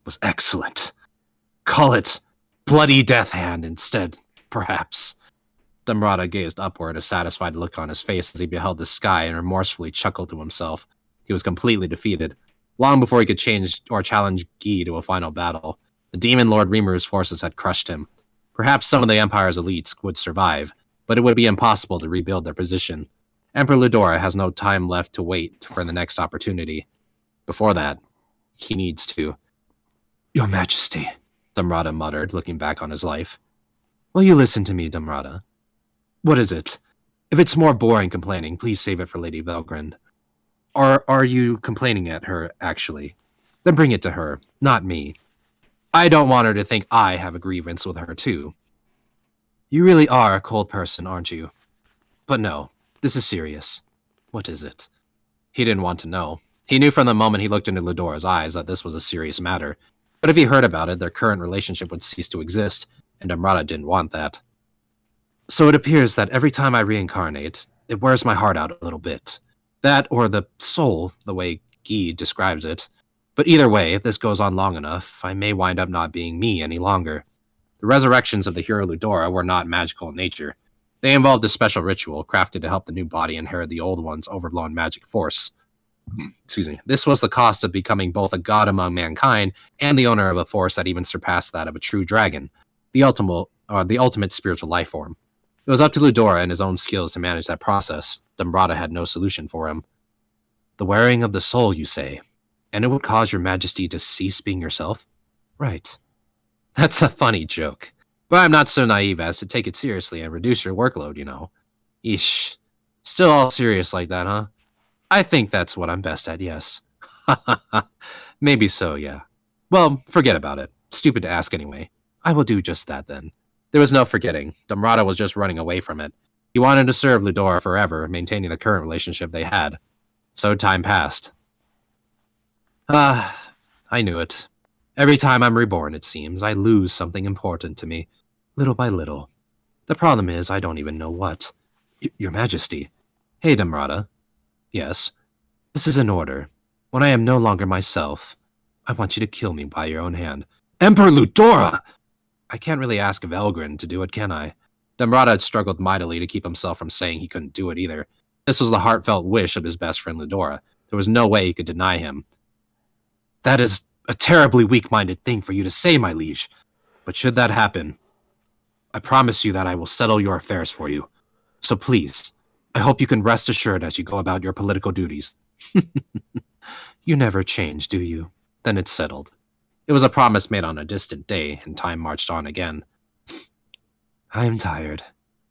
was excellent. Call it Bloody Death Hand instead, perhaps. Damrata gazed upward, a satisfied look on his face as he beheld the sky and remorsefully chuckled to himself. He was completely defeated. Long before he could change or challenge Guy to a final battle, the Demon Lord Rimuru's forces had crushed him. Perhaps some of the Empire's elites would survive, but it would be impossible to rebuild their position. Emperor Ludora has no time left to wait for the next opportunity. Before that, he needs to... Your Majesty, Damrata muttered, looking back on his life. Will you listen to me, Damrata? What is it? If it's more boring complaining, please save it for Lady Valgrind. Or are you complaining at her, actually? Then bring it to her, not me. I don't want her to think I have a grievance with her, too. You really are a cold person, aren't you? But no, this is serious. What is it? He didn't want to know. He knew from the moment he looked into Ludora's eyes that this was a serious matter. But if he heard about it, their current relationship would cease to exist, and Damrata didn't want that. So it appears that every time I reincarnate, it wears my heart out a little bit. That, or the soul, the way Guy describes it. But either way, if this goes on long enough, I may wind up not being me any longer. The resurrections of the hero Ludora were not magical in nature. They involved a special ritual crafted to help the new body inherit the old one's overblown magic force. Excuse me. This was the cost of becoming both a god among mankind and the owner of a force that even surpassed that of a true dragon, the ultimate spiritual life form. It was up to Ludora and his own skills to manage that process. Damrata had no solution for him. The wearing of the soul, you say, and it would cause your majesty to cease being yourself? Right. That's a funny joke. But I'm not so naive as to take it seriously and reduce your workload, you know. Eesh. Still all serious like that, huh? I think that's what I'm best at, yes. Maybe so, yeah. Well, forget about it. Stupid to ask anyway. I will do just that then. There was no forgetting. Damrata was just running away from it. He wanted to serve Ludora forever, maintaining the current relationship they had. So time passed. I knew it. Every time I'm reborn, it seems, I lose something important to me, little by little. The problem is, I don't even know what. Your Majesty. Hey, Damrata. Yes. This is an order. When I am no longer myself, I want you to kill me by your own hand. Emperor Ludora! I can't really ask Valgrind to do it, can I? Damrata had struggled mightily to keep himself from saying he couldn't do it either. This was the heartfelt wish of his best friend Ludora. There was no way he could deny him. That is a terribly weak-minded thing for you to say, my liege. But should that happen, I promise you that I will settle your affairs for you. So please, I hope you can rest assured as you go about your political duties. You never change, do you? Then it's settled. It was a promise made on a distant day, and time marched on again. I am tired.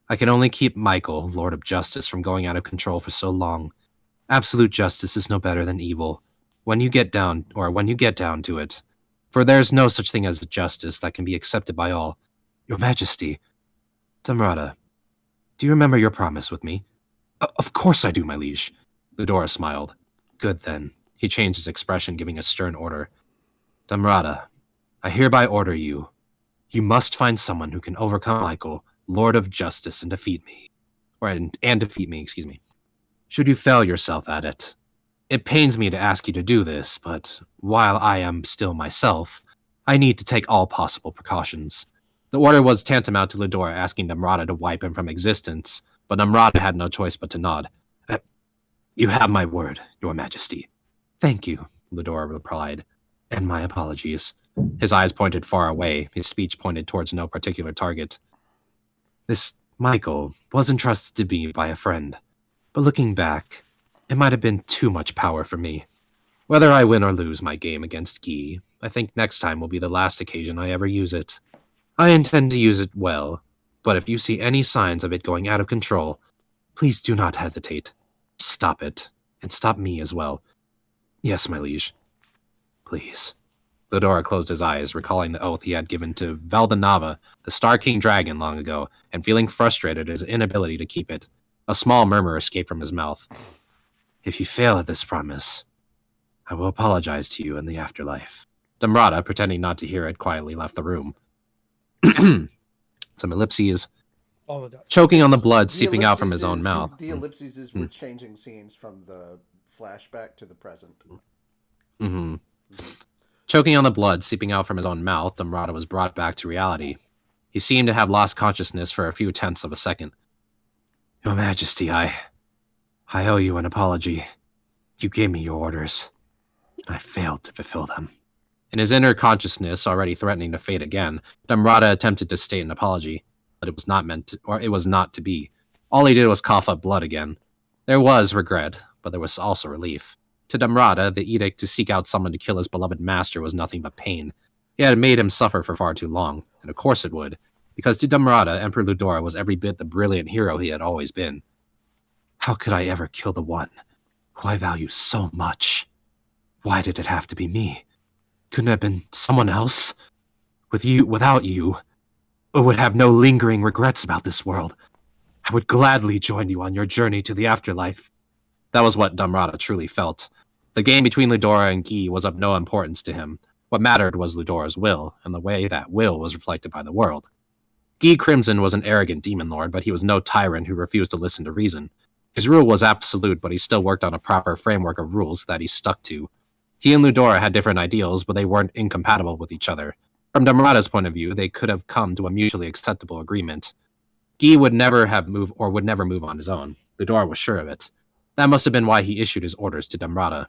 I can only keep Michael, Lord of Justice, from going out of control for so long. Absolute justice is no better than evil. When you get down to it. For there is no such thing as a justice that can be accepted by all. Your Majesty. Damrata, do you remember your promise with me? Of course I do, my liege. Ludora smiled. Good then. He changed his expression, giving a stern order. Damrata, I hereby order you. You must find someone who can overcome Michael, Lord of Justice, and defeat me. and defeat me, excuse me. Should you fail yourself at it, it pains me to ask you to do this, but while I am still myself, I need to take all possible precautions. The order was tantamount to Ludora asking Namrata to wipe him from existence, but Namrata had no choice but to nod. You have my word, Your Majesty. Thank you, Ludora replied, and my apologies. His eyes pointed far away, his speech pointed towards no particular target. This Michael was entrusted to me by a friend, but looking back, it might have been too much power for me. Whether I win or lose my game against Guy, I think next time will be the last occasion I ever use it. I intend to use it well, but if you see any signs of it going out of control, please do not hesitate. Stop it, and stop me as well. Yes, my liege. Please. Ludora closed his eyes, recalling the oath he had given to Valdanava, the Star King Dragon, long ago, and feeling frustrated at his inability to keep it. A small murmur escaped from his mouth. If you fail at this promise, I will apologize to you in the afterlife. Damrata, pretending not to hear it, quietly left the room. Some ellipses. Choking on the blood seeping out from his own mouth. The ellipses is we're changing scenes from the flashback to the present. Mm-hmm. Choking on the blood seeping out from his own mouth, Damrata was brought back to reality. He seemed to have lost consciousness for a few tenths of a second. Your Majesty, I owe you an apology. You gave me your orders. I failed to fulfill them. In his inner consciousness, already threatening to fade again, Damrata attempted to state an apology, but it was not meant to, or it was not to be. All he did was cough up blood again. There was regret, but there was also relief. To Damrata, the edict to seek out someone to kill his beloved master was nothing but pain. It had made him suffer for far too long, and of course it would, because to Damrata, Emperor Ludora was every bit the brilliant hero he had always been. How could I ever kill the one who I value so much? Why did it have to be me? Couldn't it have been someone else? Without you, I would have no lingering regrets about this world. I would gladly join you on your journey to the afterlife. That was what Damrata truly felt. The game between Ludora and Guy was of no importance to him. What mattered was Ludora's will, and the way that will was reflected by the world. Guy Crimson was an arrogant demon lord, but he was no tyrant who refused to listen to reason. His rule was absolute, but he still worked on a proper framework of rules that he stuck to. He and Ludora had different ideals, but they weren't incompatible with each other. From Damrata's point of view, they could have come to a mutually acceptable agreement. Guy would never move on his own. Ludora was sure of it. That must have been why he issued his orders to Damrata.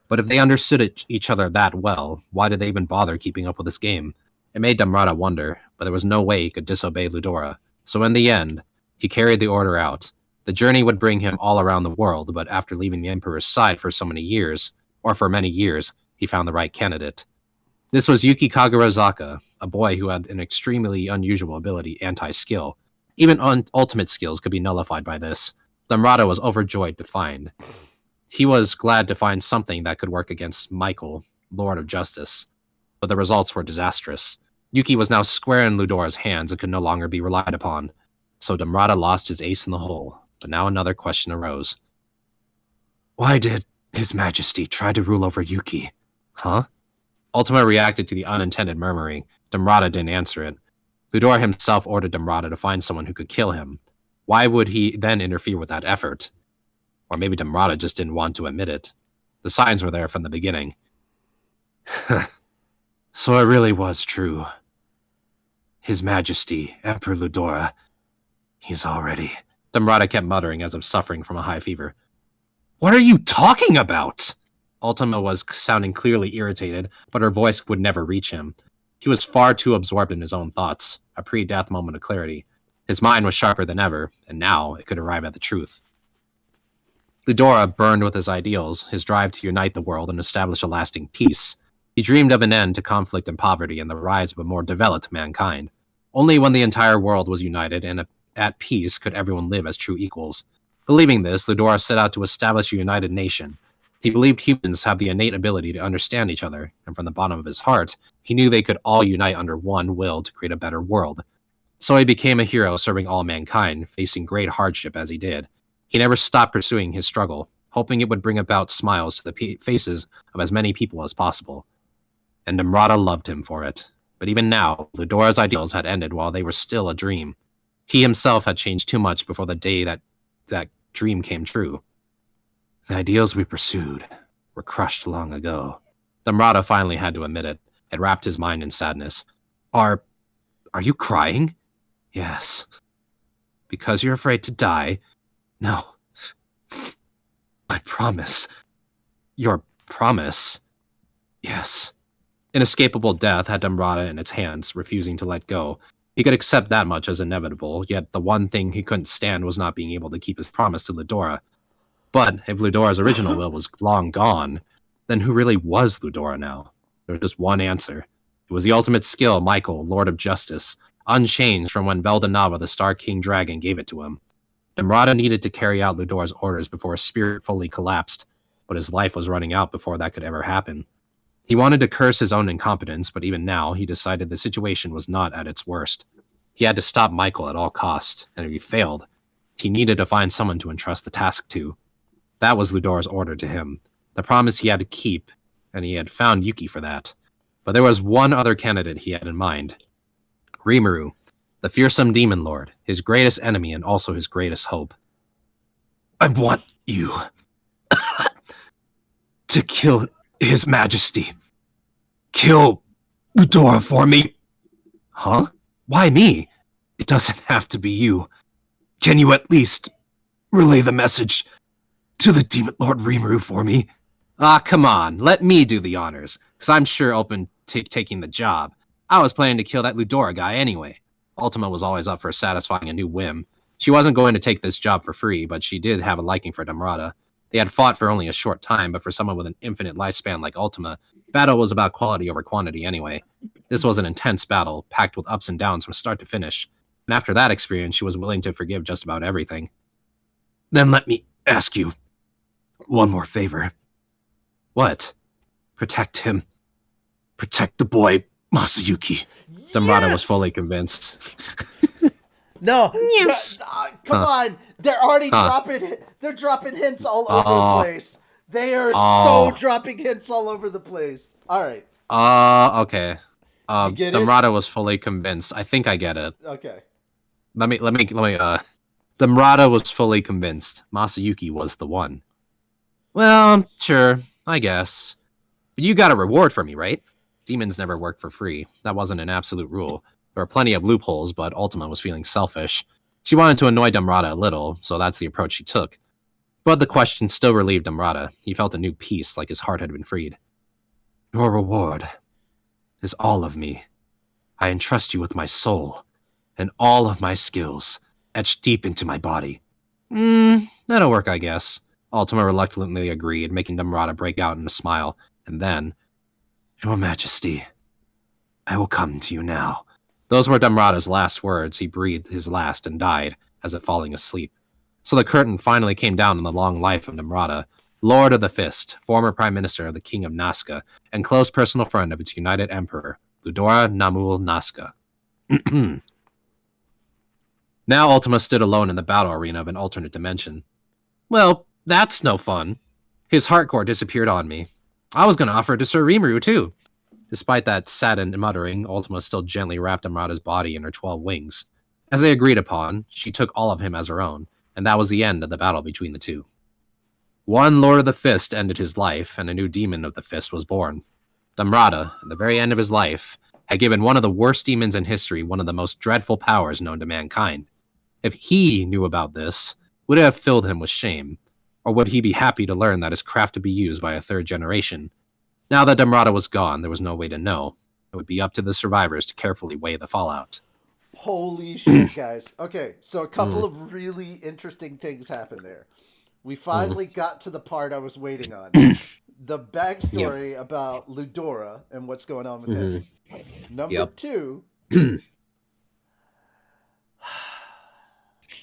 But if they understood each other that well, why did they even bother keeping up with this game? It made Damrata wonder, but there was no way he could disobey Ludora. So in the end, he carried the order out. The journey would bring him all around the world, but after leaving the Emperor's side for many years, he found the right candidate. This was Yuki Kagarazaka, a boy who had an extremely unusual ability, anti-skill. Even ultimate skills could be nullified by this. Damrata was overjoyed to find. He was glad to find something that could work against Michael, Lord of Justice. But the results were disastrous. Yuki was now square in Ludora's hands and could no longer be relied upon. So Damrata lost his ace in the hole. But now another question arose. Why did His Majesty try to rule over Yuki? Huh? Ultima reacted to the unintended murmuring. Damrata didn't answer it. Ludora himself ordered Damrata to find someone who could kill him. Why would he then interfere with that effort? Or maybe Damrata just didn't want to admit it. The signs were there from the beginning. So it really was true. His Majesty, Emperor Ludora, he's already... Damrata kept muttering as if suffering from a high fever. What are you talking about? Ultima was sounding clearly irritated, but her voice would never reach him. He was far too absorbed in his own thoughts, a pre-death moment of clarity. His mind was sharper than ever, and now it could arrive at the truth. Ludora burned with his ideals, his drive to unite the world and establish a lasting peace. He dreamed of an end to conflict and poverty and the rise of a more developed mankind. Only when the entire world was united and at peace could everyone live as true equals. Believing this, Ludora set out to establish a united nation. He believed humans have the innate ability to understand each other, and from the bottom of his heart, he knew they could all unite under one will to create a better world. So he became a hero serving all mankind, facing great hardship as he did. He never stopped pursuing his struggle, hoping it would bring about smiles to the faces of as many people as possible. And Damrata loved him for it. But even now, Ludora's ideals had ended while they were still a dream. He himself had changed too much before the day that dream came true. The ideals we pursued were crushed long ago. Damrata finally had to admit it. It wrapped his mind in sadness. Are you crying? Yes. Because you're afraid to die? No. I promise. Your promise? Yes. Inescapable death had Damrata in its hands, refusing to let go. He could accept that much as inevitable, yet the one thing he couldn't stand was not being able to keep his promise to Ludora. But if Ludora's original will was long gone, then who really was Ludora now? There was just one answer. It was the ultimate skill, Michael, Lord of Justice, unchanged from when Veldanava, the Star King Dragon, gave it to him. Damrata needed to carry out Ludora's orders before his spirit fully collapsed, but his life was running out before that could ever happen. He wanted to curse his own incompetence, but even now, he decided the situation was not at its worst. He had to stop Michael at all costs, and if he failed, he needed to find someone to entrust the task to. That was Ludora's order to him, the promise he had to keep, and he had found Yuki for that. But there was one other candidate he had in mind. Rimuru, the fearsome demon lord, his greatest enemy and also his greatest hope. I want you to kill His Majesty. Kill Ludora for me. Huh? Why me? It doesn't have to be you. Can you at least relay the message to the Demon Lord Rimuru for me? Ah, come on. Let me do the honors, because I'm sure open to taking the job. I was planning to kill that Ludora guy anyway. Ultima was always up for satisfying a new whim. She wasn't going to take this job for free, but she did have a liking for Damrata. They had fought for only a short time, but for someone with an infinite lifespan like Ultima, battle was about quality over quantity anyway. This was an intense battle, packed with ups and downs from start to finish, and after that experience, she was willing to forgive just about everything. Then let me ask you one more favor. What? Protect him. Protect the boy, Masayuki. Damrata was fully convinced. No. Yes. Come on. They're already dropping hints all over the place. They are so dropping hints all over the place. All right. Okay. You get Damrata was fully convinced. I think I get it. Okay. Let me Damrata was fully convinced. Masayuki was the one. Well, sure, I guess. But you got a reward for me, right? Demons never work for free. That wasn't an absolute rule. There were plenty of loopholes, but Ultima was feeling selfish. She wanted to annoy Damrata a little, so that's the approach she took. But the question still relieved Damrata. He felt a new peace, like his heart had been freed. Your reward is all of me. I entrust you with my soul, and all of my skills, etched deep into my body. That'll work, I guess. Ultima reluctantly agreed, making Damrata break out in a smile, and then, Your Majesty, I will come to you now. Those were Damrata's last words. He breathed his last and died, as if falling asleep. So the curtain finally came down on the long life of Damrata, Lord of the Fist, former Prime Minister of the King of Nazca, and close personal friend of its united Emperor, Ludora Namul Nazca. Now Ultima stood alone in the battle arena of an alternate dimension. Well, that's no fun. His heart core disappeared on me. I was going to offer it to Sir Rimuru, too. Despite that saddened muttering, Ultima still gently wrapped Damrata's body in her 12 wings. As they agreed upon, she took all of him as her own, and that was the end of the battle between the two. One Lord of the Fist ended his life, and a new demon of the Fist was born. Damrata, at the very end of his life, had given one of the worst demons in history one of the most dreadful powers known to mankind. If he knew about this, would it have filled him with shame? Or would he be happy to learn that his craft would be used by a third generation? Now that Damrata was gone, there was no way to know. It would be up to the survivors to carefully weigh the fallout. Holy shit, guys. Okay, so a couple of really interesting things happened there. We finally got to the part I was waiting on. The backstory about Ludora and what's going on with him. Number 2,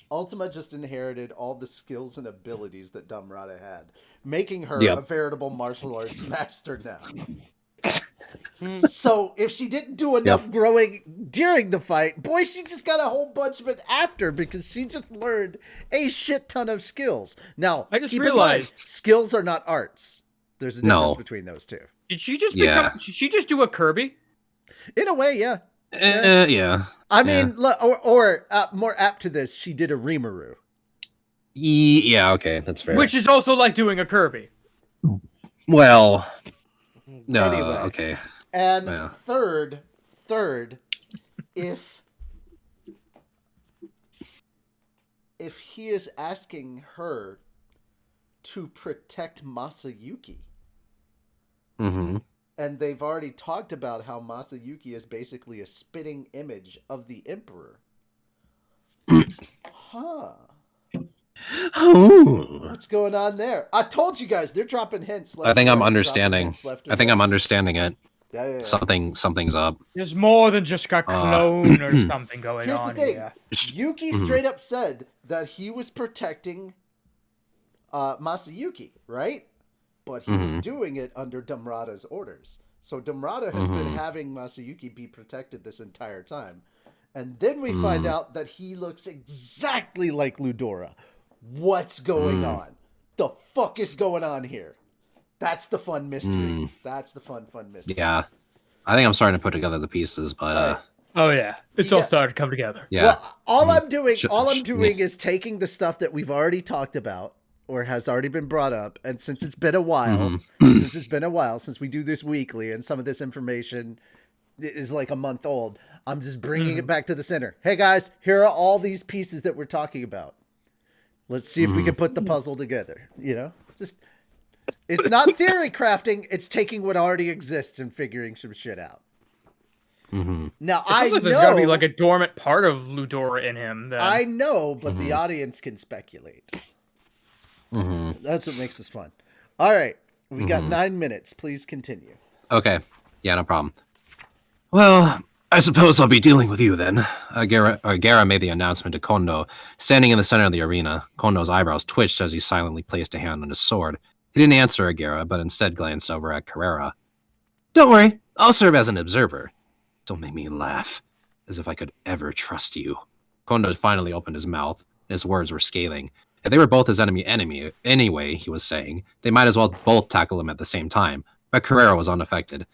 Ultima just inherited all the skills and abilities that Damrata had, making her a veritable martial arts master now. So if she didn't do enough growing during the fight, boy, she just got a whole bunch of it after because she just learned a shit ton of skills. Now, I just keep realized in mind, skills are not arts. There's a difference between those two. Did she just become? Did she just do a Kirby? In a way, yeah. Yeah. I mean, or more apt to this, she did a Rimuru. Yeah, okay, that's fair. Which is also like doing a Kirby. Well, no, Anyway. okay. And Yeah. third, if he is asking her to protect Masayuki, Mm-hmm. and they've already talked about how Masayuki is basically a spitting image of the Emperor. Huh. What's going on there? I told you guys, they're dropping hints. I think I'm right, understanding. I think I'm understanding it. Yeah. Something's up. There's more than just a clone or something going Here's on the thing. here. Yuki straight up said that he was protecting Masayuki, right? But he was doing it under Damrata's orders. So Damrata has been having Masayuki be protected this entire time. And then we find out that he looks exactly like Ludora. What's going on? The fuck is going on here? That's the fun mystery. That's the fun mystery. Yeah. I think I'm starting to put together the pieces, but Oh yeah, it's all starting to come together. yeah. Well, all I'm doing is taking the stuff that we've already talked about or has already been brought up, and since it's been a while, since we do this weekly, and some of this information is like a month old, I'm just bringing it back to the center. Hey guys, here are all these pieces that we're talking about. Let's see if we can put the puzzle together. You know, just it's not theory crafting; it's taking what already exists and figuring some shit out. Now I know there's gotta be like a dormant part of Ludora in him. Then. I know, but the audience can speculate. That's what makes this fun. All right, we got 9 minutes. Please continue. Okay. Yeah, no problem. Well, I suppose I'll be dealing with you then. Gara made the announcement to Kondo, standing in the center of the arena. Kondo's eyebrows twitched as he silently placed a hand on his sword. He didn't answer Gara, but instead glanced over at Carrera. Don't worry, I'll serve as an observer. Don't make me laugh, as if I could ever trust you. Kondo finally opened his mouth. His words were scathing. If they were both his enemy anyway, he was saying, they might as well both tackle him at the same time. But Carrera was unaffected.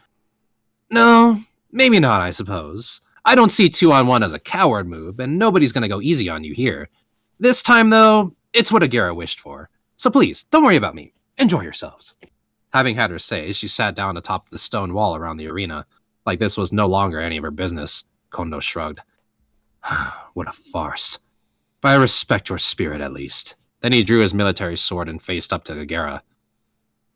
No, maybe not, I suppose. I don't see 2-on-1 as a coward move, and nobody's gonna go easy on you here. This time, though, it's what Agera wished for. So please, don't worry about me. Enjoy yourselves. Having had her say, she sat down atop the stone wall around the arena. Like this was no longer any of her business. Kondo shrugged. What a farce. But I respect your spirit, at least. Then he drew his military sword and faced up to Agera.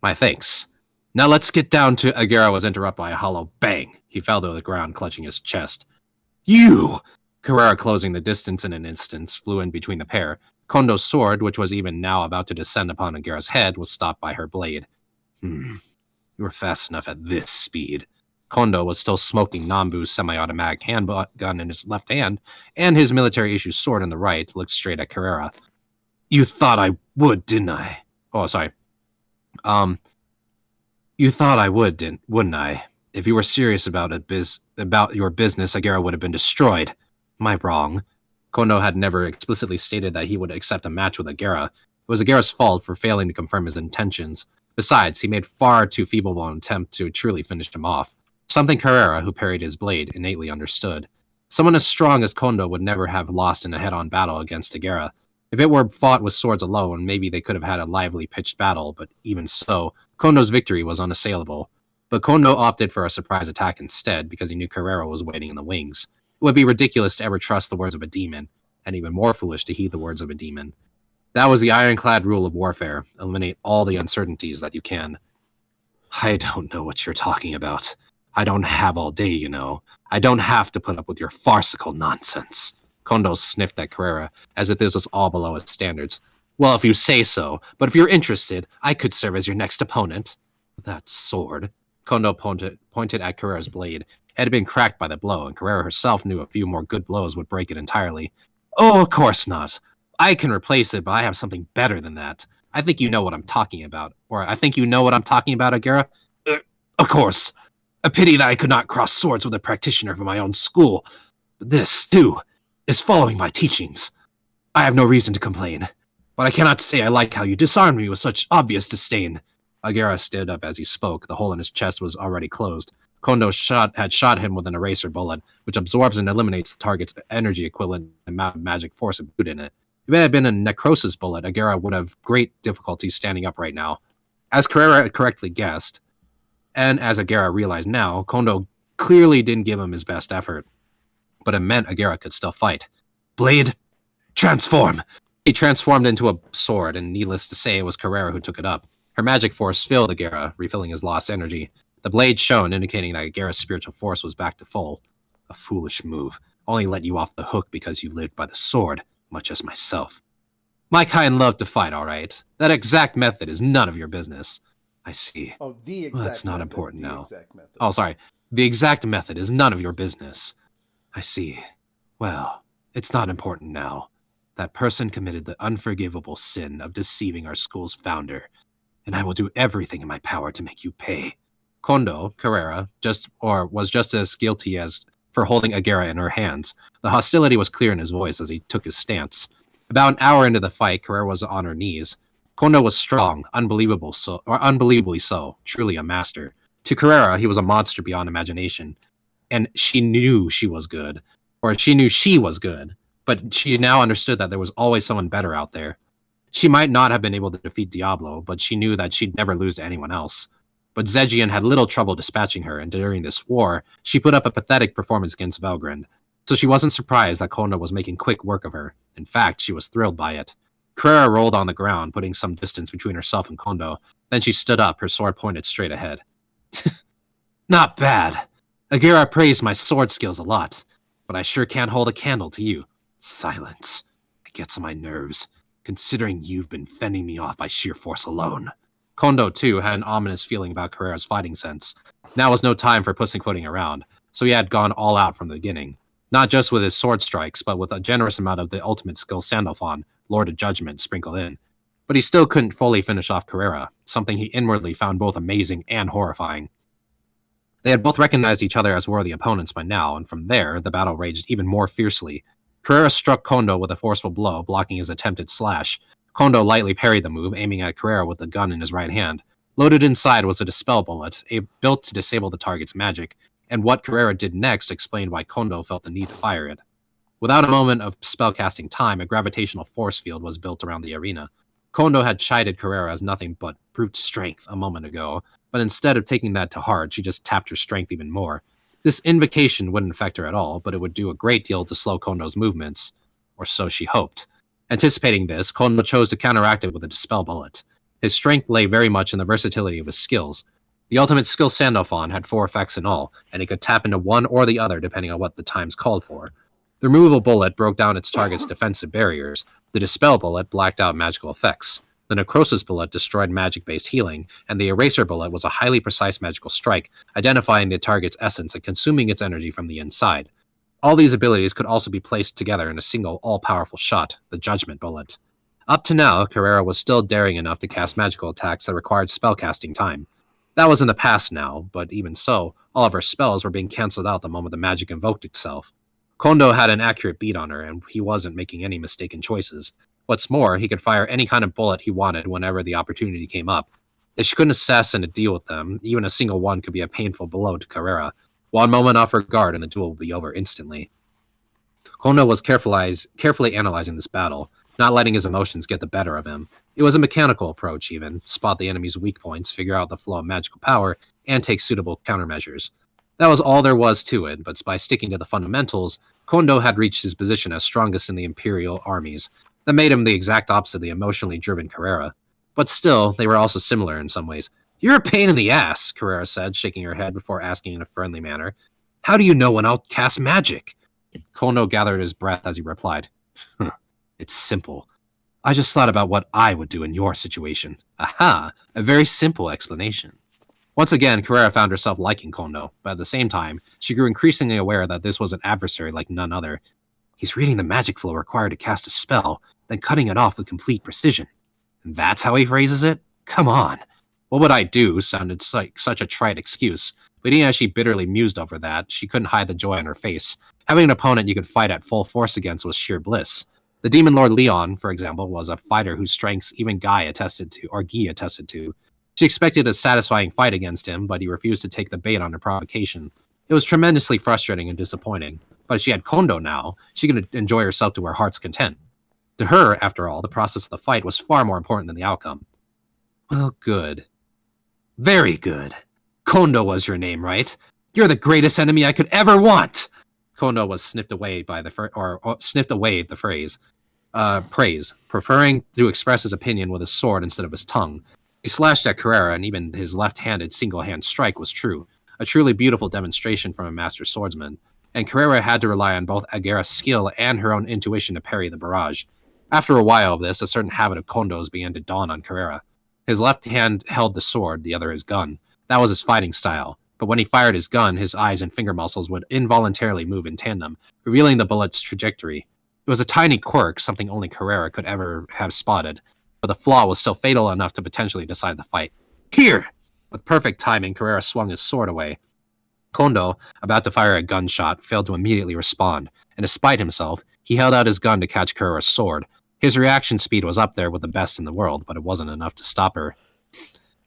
My thanks. Now let's get down to... Agera was interrupted by a hollow bang. He fell to the ground, clutching his chest. You! Carrera, closing the distance in an instant, flew in between the pair. Kondo's sword, which was even now about to descend upon Agera's head, was stopped by her blade. You were fast enough at this speed. Kondo was still smoking Nambu's semi-automatic handgun in his left hand, and his military-issue sword in the right, looked straight at Carrera. You thought I would, didn't I? Oh, sorry. You thought I would, wouldn't I? If you were serious about your business, Agera would have been destroyed. Am I wrong? Kondo had never explicitly stated that he would accept a match with Agera. It was Agera's fault for failing to confirm his intentions. Besides, he made far too feeble an attempt to truly finish him off. Something Carrera, who parried his blade, innately understood. Someone as strong as Kondo would never have lost in a head-on battle against Agera. If it were fought with swords alone, maybe they could have had a lively pitched battle, but even so, Kondo's victory was unassailable. But Kondo opted for a surprise attack instead because he knew Carrera was waiting in the wings. It would be ridiculous to ever trust the words of a demon, and even more foolish to heed the words of a demon. That was the ironclad rule of warfare. Eliminate all the uncertainties that you can. I don't know what you're talking about. I don't have all day, you know. I don't have to put up with your farcical nonsense. Kondo sniffed at Carrera, as if this was all below his standards. Well, if you say so, but if you're interested, I could serve as your next opponent. That sword. Kondo pointed at Carrera's blade. It had been cracked by the blow, and Carrera herself knew a few more good blows would break it entirely. Oh, of course not. I can replace it, but I have something better than that. I think you know what I'm talking about. Or I think you know what I'm talking about, Agera? Of course. A pity that I could not cross swords with a practitioner from my own school. But this, too, is following my teachings. I have no reason to complain. But I cannot say I like how you disarmed me with such obvious disdain. Agera stood up as he spoke. The hole in his chest was already closed. Kondo had shot him with an eraser bullet, which absorbs and eliminates the target's energy equivalent amount of magic force imbued in it. If it had been a necrosis bullet, Agera would have great difficulty standing up right now. As Carrera correctly guessed, and as Agera realized now, Kondo clearly didn't give him his best effort, but it meant Agera could still fight. Blade, transform! He transformed into a sword, and needless to say, it was Carrera who took it up. Her magic force filled Agera, refilling his lost energy. The blade shone, indicating that Agera's spiritual force was back to full. A foolish move. Only let you off the hook because you lived by the sword, much as myself. My kind love to fight, all right. That exact method is none of your business. I see. Oh, the exact Well, that's not method, important the now. Exact method. Oh, sorry. The exact method is none of your business. I see. Well, it's not important now. That person committed the unforgivable sin of deceiving our school's founder, and I will do everything in my power to make you pay. Kondo, Carrera, was just as guilty as for holding Agera in her hands. The hostility was clear in his voice as he took his stance. About an hour into the fight, Carrera was on her knees. Kondo was strong, unbelievably so, truly a master. To Carrera, he was a monster beyond imagination, and she knew she was good, but she now understood that there was always someone better out there. She might not have been able to defeat Diablo, but she knew that she'd never lose to anyone else. But Zegian had little trouble dispatching her, and during this war, she put up a pathetic performance against Velgrind, so she wasn't surprised that Kondo was making quick work of her. In fact, she was thrilled by it. Carrera rolled on the ground, putting some distance between herself and Kondo. Then she stood up, her sword pointed straight ahead. Not bad. Agera praised my sword skills a lot, but I sure can't hold a candle to you. Silence. It gets on my nerves, considering you've been fending me off by sheer force alone. Kondo, too, had an ominous feeling about Carrera's fighting sense. Now was no time for pussyfooting around, so he had gone all out from the beginning. Not just with his sword strikes, but with a generous amount of the ultimate skill Sandalphon, Lord of Judgment, sprinkled in. But he still couldn't fully finish off Carrera, something he inwardly found both amazing and horrifying. They had both recognized each other as worthy opponents by now, and from there, the battle raged even more fiercely. Carrera struck Kondo with a forceful blow, blocking his attempted slash. Kondo lightly parried the move, aiming at Carrera with the gun in his right hand. Loaded inside was a dispel bullet, built to disable the target's magic, and what Carrera did next explained why Kondo felt the need to fire it. Without a moment of spellcasting time, a gravitational force field was built around the arena. Kondo had chided Carrera as nothing but brute strength a moment ago, but instead of taking that to heart, she just tapped her strength even more. This invocation wouldn't affect her at all, but it would do a great deal to slow Kondo's movements, or so she hoped. Anticipating this, Kondo chose to counteract it with a dispel bullet. His strength lay very much in the versatility of his skills. The ultimate skill Sandalphon had 4 effects in all, and he could tap into one or the other depending on what the times called for. The removal bullet broke down its target's defensive barriers, the dispel bullet blacked out magical effects, the necrosis bullet destroyed magic-based healing, and the eraser bullet was a highly precise magical strike, identifying the target's essence and consuming its energy from the inside. All these abilities could also be placed together in a single all-powerful shot, the Judgment Bullet. Up to now, Carrera was still daring enough to cast magical attacks that required spellcasting time. That was in the past now, but even so, all of her spells were being cancelled out the moment the magic invoked itself. Kondo had an accurate beat on her, and he wasn't making any mistaken choices. What's more, he could fire any kind of bullet he wanted whenever the opportunity came up. If she couldn't assassin a deal with them, even a single one could be a painful blow to Carrera. One moment off her guard and the duel would be over instantly. Kondo was carefully analyzing this battle, not letting his emotions get the better of him. It was a mechanical approach even, spot the enemy's weak points, figure out the flow of magical power, and take suitable countermeasures. That was all there was to it, but by sticking to the fundamentals, Kondo had reached his position as strongest in the Imperial armies. That made him the exact opposite of the emotionally driven Carrera. But still, they were also similar in some ways. "You're a pain in the ass," Carrera said, shaking her head before asking in a friendly manner. "How do you know when I'll cast magic?" Kondo gathered his breath as he replied, "It's simple. I just thought about what I would do in your situation. Aha! A very simple explanation." Once again, Carrera found herself liking Kondo, but at the same time, she grew increasingly aware that this was an adversary like none other. He's reading the magic flow required to cast a spell, then cutting it off with complete precision. And that's how he phrases it? Come on. "What would I do?" sounded like such a trite excuse, but even as she bitterly mused over that, she couldn't hide the joy on her face. Having an opponent you could fight at full force against was sheer bliss. The Demon Lord Leon, for example, was a fighter whose strengths even Guy attested to. She expected a satisfying fight against him, but he refused to take the bait on her provocation. It was tremendously frustrating and disappointing, but if she had Kondo now, she could enjoy herself to her heart's content. To her, after all, the process of the fight was far more important than the outcome. Well, good. Very good. Kondo was your name, right? You're the greatest enemy I could ever want! Kondo was sniffed away by sniffed away the phrase. Praise, preferring to express his opinion with his sword instead of his tongue. He slashed at Carrera, and even his left-handed single-hand strike was true. A truly beautiful demonstration from a master swordsman. And Carrera had to rely on both Agera's skill and her own intuition to parry the barrage. After a while of this, a certain habit of Kondo's began to dawn on Carrera. His left hand held the sword, the other his gun. That was his fighting style. But when he fired his gun, his eyes and finger muscles would involuntarily move in tandem, revealing the bullet's trajectory. It was a tiny quirk, something only Carrera could ever have spotted, but the flaw was still fatal enough to potentially decide the fight. Here! With perfect timing, Carrera swung his sword away. Kondo, about to fire a gunshot, failed to immediately respond, and despite himself, he held out his gun to catch Carrera's sword. His reaction speed was up there with the best in the world, but it wasn't enough to stop her.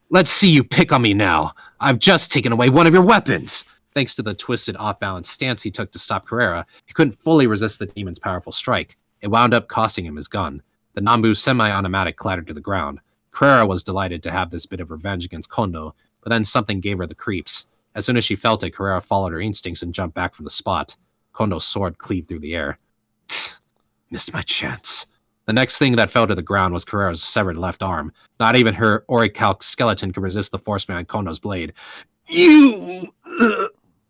Let's see you pick on me now! I've just taken away one of your weapons! Thanks to the twisted, off-balance stance he took to stop Carrera, he couldn't fully resist the demon's powerful strike. It wound up costing him his gun. The Nambu semi-automatic clattered to the ground. Carrera was delighted to have this bit of revenge against Kondo, but then something gave her the creeps. As soon as she felt it, Carrera followed her instincts and jumped back from the spot. Kondo's sword cleaved through the air. Missed my chance. The next thing that fell to the ground was Carrera's severed left arm. Not even her orichalc skeleton could resist the force behind Kondo's blade. You!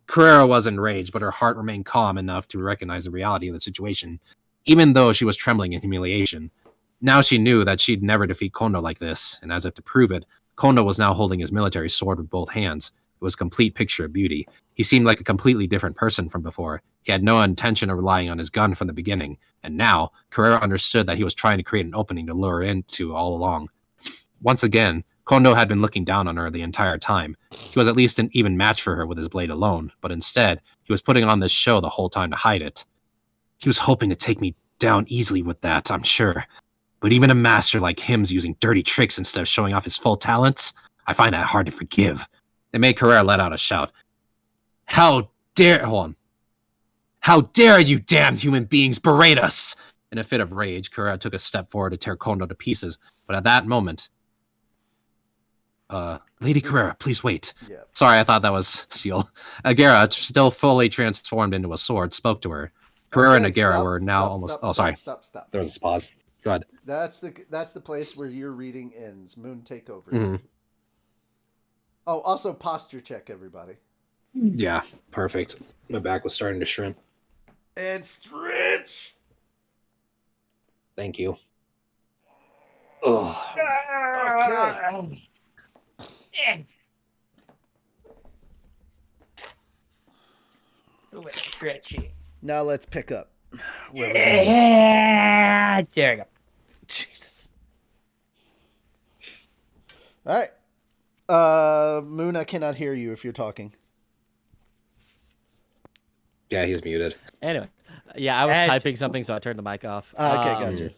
Carrera was enraged, but her heart remained calm enough to recognize the reality of the situation, even though she was trembling in humiliation. Now she knew that she'd never defeat Kondo like this, and as if to prove it, Kondo was now holding his military sword with both hands. It was a complete picture of beauty. He seemed like a completely different person from before. He had no intention of relying on his gun from the beginning, and now, Carrera understood that he was trying to create an opening to lure her into all along. Once again, Kondo had been looking down on her the entire time. He was at least an even match for her with his blade alone, but instead, he was putting on this show the whole time to hide it. He was hoping to take me down easily with that, I'm sure. But even a master like him's using dirty tricks instead of showing off his full talents? I find that hard to forgive. It made Carrera let out a shout. How dare you damned human beings berate us! In a fit of rage, Carrera took a step forward to tear Kondo to pieces, but at that moment... Lady Carrera, please wait. Yeah. Sorry, I thought that was Seal. Agera, still fully transformed into a sword, spoke to her. Carrera and Agera were now sorry. Stop. There was a pause. Go ahead. That's the place where your reading ends. Moon, take over. Mm-hmm. Oh, also posture check, everybody. Yeah, perfect. My back was starting to shrimp. And stretch. Thank you. Oh. Okay. Stretchy. Now let's pick up. Yeah, there you go. Jesus. All right. Moon, I cannot hear you if you're talking. Yeah, he's muted. Anyway, yeah, I was typing something, so I turned the mic off. Okay, gotcha.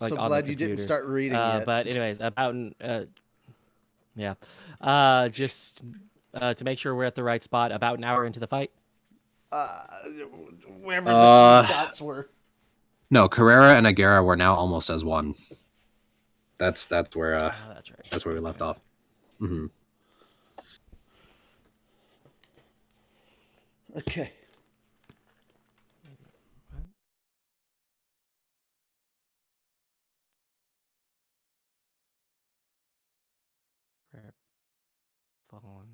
Like so on glad the you didn't computer. start reading yet. But anyways, just to make sure we're at the right spot, about an hour into the fight. Wherever the dots were. No, Carrera and Agera were now almost as one. That's where That's right. that's where we left off. Mm-hmm. Okay. Fallen.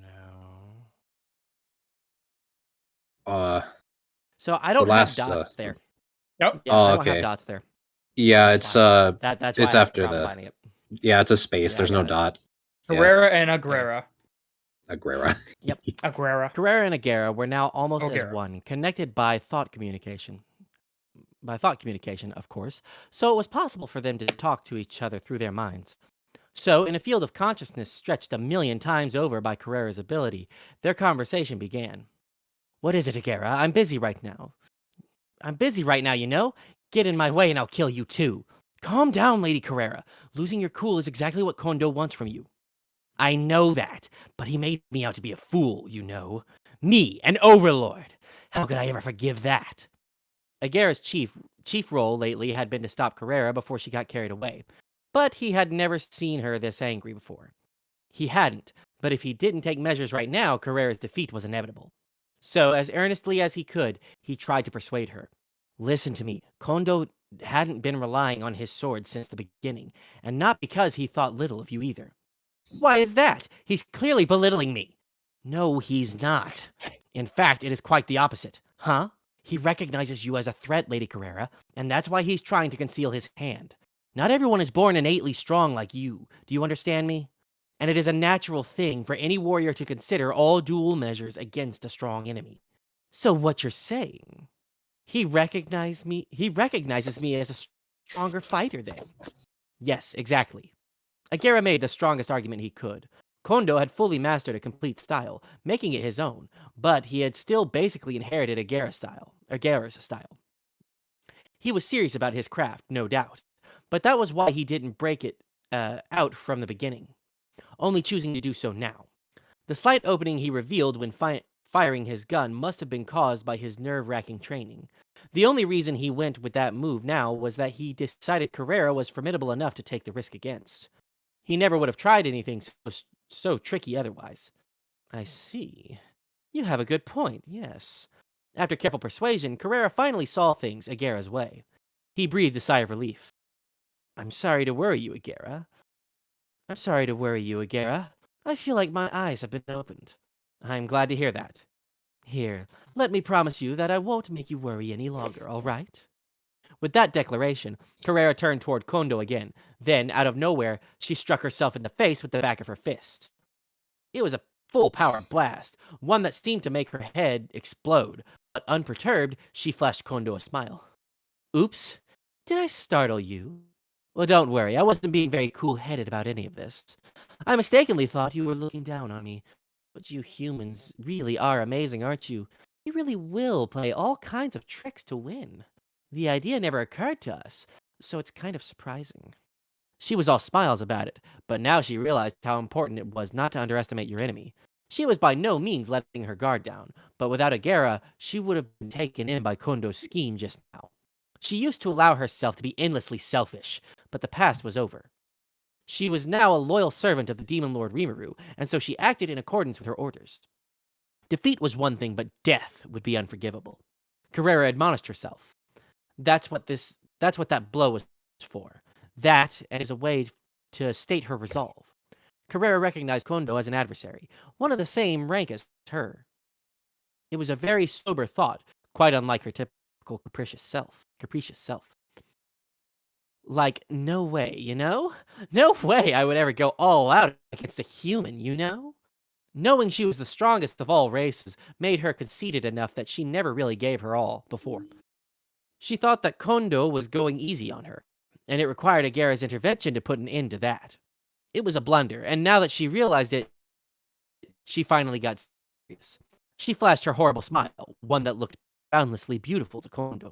No. So I don't last, have dots there. Yep. Yeah, Oh, I don't okay. have dots there. Yeah, it's That's why it's I have after problem the- finding it. yeah, it's a space. Yeah, There's I no got it. dot. Carrera and Agrera. Agera. Agrera. Carrera and Agera were now almost as Agera. one, connected by thought communication. By thought communication, of course, so it was possible for them to talk to each other through their minds. So, in a field of consciousness stretched 1,000,000 times over by Carrera's ability, their conversation began. What is it, Agera? I'm busy right now. You know? Get in my way and I'll kill you too. Calm down, Lady Carrera. Losing your cool is exactly what Kondo wants from you. I know that, but he made me out to be a fool, you know. Me, an overlord. How could I ever forgive that? Agara's chief role lately had been to stop Carrera before she got carried away, but he had never seen her this angry before. He hadn't, but if he didn't take measures right now, Carrera's defeat was inevitable. So, as earnestly as he could, he tried to persuade her. Listen to me, Kondo hadn't been relying on his sword since the beginning, and not because he thought little of you either. Why is that? He's clearly belittling me. No, he's not. In fact, it is quite the opposite. Huh? He recognizes you as a threat, Lady Carrera, and that's why he's trying to conceal his hand. Not everyone is born innately strong like you. Do you understand me? And it is a natural thing for any warrior to consider all dual measures against a strong enemy. So what you're saying? He recognizes me as a stronger fighter then. Yes, exactly. Agara made the strongest argument he could. Kondo had fully mastered a complete style, making it his own, but he had still basically inherited Agara's style. He was serious about his craft, no doubt, but that was why he didn't break it out from the beginning, only choosing to do so now. The slight opening he revealed when firing his gun must have been caused by his nerve-wracking training. The only reason he went with that move now was that he decided Carrera was formidable enough to take the risk against. He never would have tried anything so tricky otherwise. I see. You have a good point, yes. After careful persuasion, Carrera finally saw things Agara's way. He breathed a sigh of relief. I'm sorry to worry you, Agara. I feel like my eyes have been opened. I'm glad to hear that. Here, let me promise you that I won't make you worry any longer, all right? With that declaration, Carrera turned toward Kondo again. Then, out of nowhere, she struck herself in the face with the back of her fist. It was a full-power blast, one that seemed to make her head explode, but unperturbed, she flashed Kondo a smile. Oops, did I startle you? Well, don't worry, I wasn't being very cool-headed about any of this. I mistakenly thought you were looking down on me. But you humans really are amazing, aren't you? You really will play all kinds of tricks to win. The idea never occurred to us, so it's kind of surprising. She was all smiles about it, but now she realized how important it was not to underestimate your enemy. She was by no means letting her guard down, but without Agara, she would have been taken in by Kondo's scheme just now. She used to allow herself to be endlessly selfish, but the past was over. She was now a loyal servant of the Demon Lord Rimuru, and so she acted in accordance with her orders. Defeat was one thing, but death would be unforgivable. Carrera admonished herself. That's what that blow was for. That, and as a way to state her resolve. Carrera recognized Kondo as an adversary, one of the same rank as her. It was a very sober thought, quite unlike her typical capricious self. Like, no way, you know? No way I would ever go all out against a human, you know? Knowing she was the strongest of all races made her conceited enough that she never really gave her all before. She thought that Kondo was going easy on her, and it required Agara's intervention to put an end to that. It was a blunder, and now that she realized it, she finally got serious. She flashed her horrible smile, one that looked boundlessly beautiful to Kondo.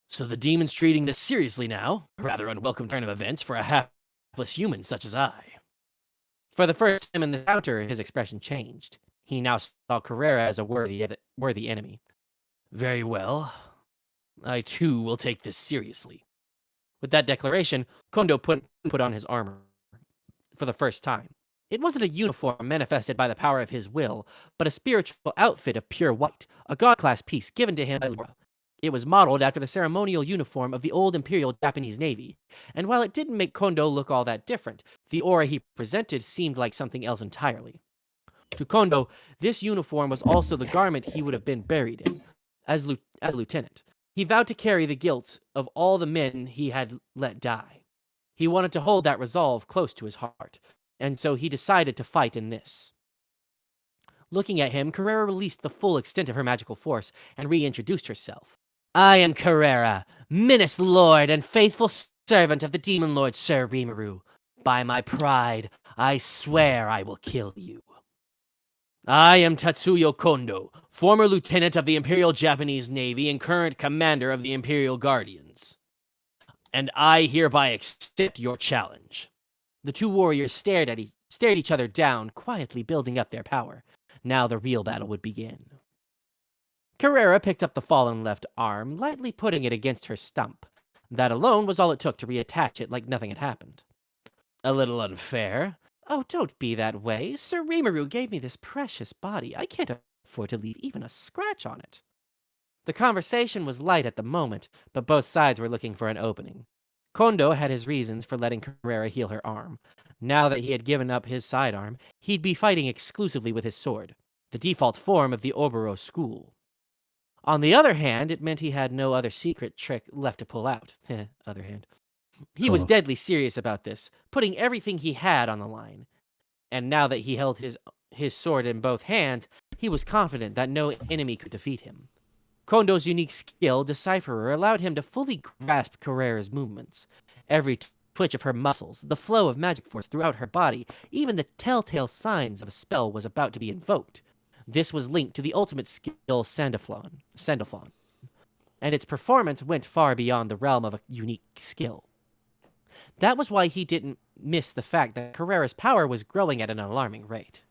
So the demon's treating this seriously now. A rather unwelcome turn of events for a hapless human such as I. For the first time in the encounter, his expression changed. He now saw Carrera as a worthy enemy. Very well. I too will take this seriously. With that declaration, Kondo put on his armor. For the first time. It wasn't a uniform manifested by the power of his will, but a spiritual outfit of pure white, a god-class piece given to him by Laura. It was modeled after the ceremonial uniform of the old Imperial Japanese Navy, and while it didn't make Kondo look all that different, the aura he presented seemed like something else entirely. To Kondo, this uniform was also the garment he would have been buried in, as a lieutenant. He vowed to carry the guilt of all the men he had let die. He wanted to hold that resolve close to his heart, and so he decided to fight in this. Looking at him, Carrera released the full extent of her magical force and reintroduced herself. I am Carrera, Menace Lord and faithful servant of the Demon Lord Sir Rimuru. By my pride, I swear I will kill you. I am Tatsuyo Kondo, former lieutenant of the Imperial Japanese Navy and current commander of the Imperial Guardians. And I hereby accept your challenge. The two warriors stared each other down, quietly building up their power. Now the real battle would begin. Carrera picked up the fallen left arm, lightly putting it against her stump. That alone was all it took to reattach it like nothing had happened. A little unfair. Oh, don't be that way. Sir Rimuru gave me this precious body. I can't afford to leave even a scratch on it. The conversation was light at the moment, but both sides were looking for an opening. Kondo had his reasons for letting Carrera heal her arm. Now that he had given up his sidearm, he'd be fighting exclusively with his sword, the default form of the Oboro school. On the other hand, it meant he had no other secret trick left to pull out. Other hand. He was deadly serious about this, putting everything he had on the line. And now that he held his sword in both hands, he was confident that no enemy could defeat him. Kondo's unique skill, Decipherer, allowed him to fully grasp Carrera's movements. Every twitch of her muscles, the flow of magic force throughout her body, even the telltale signs of a spell was about to be invoked. This was linked to the ultimate skill Sandalphon, and its performance went far beyond the realm of a unique skill. That was why he didn't miss the fact that Carrera's power was growing at an alarming rate.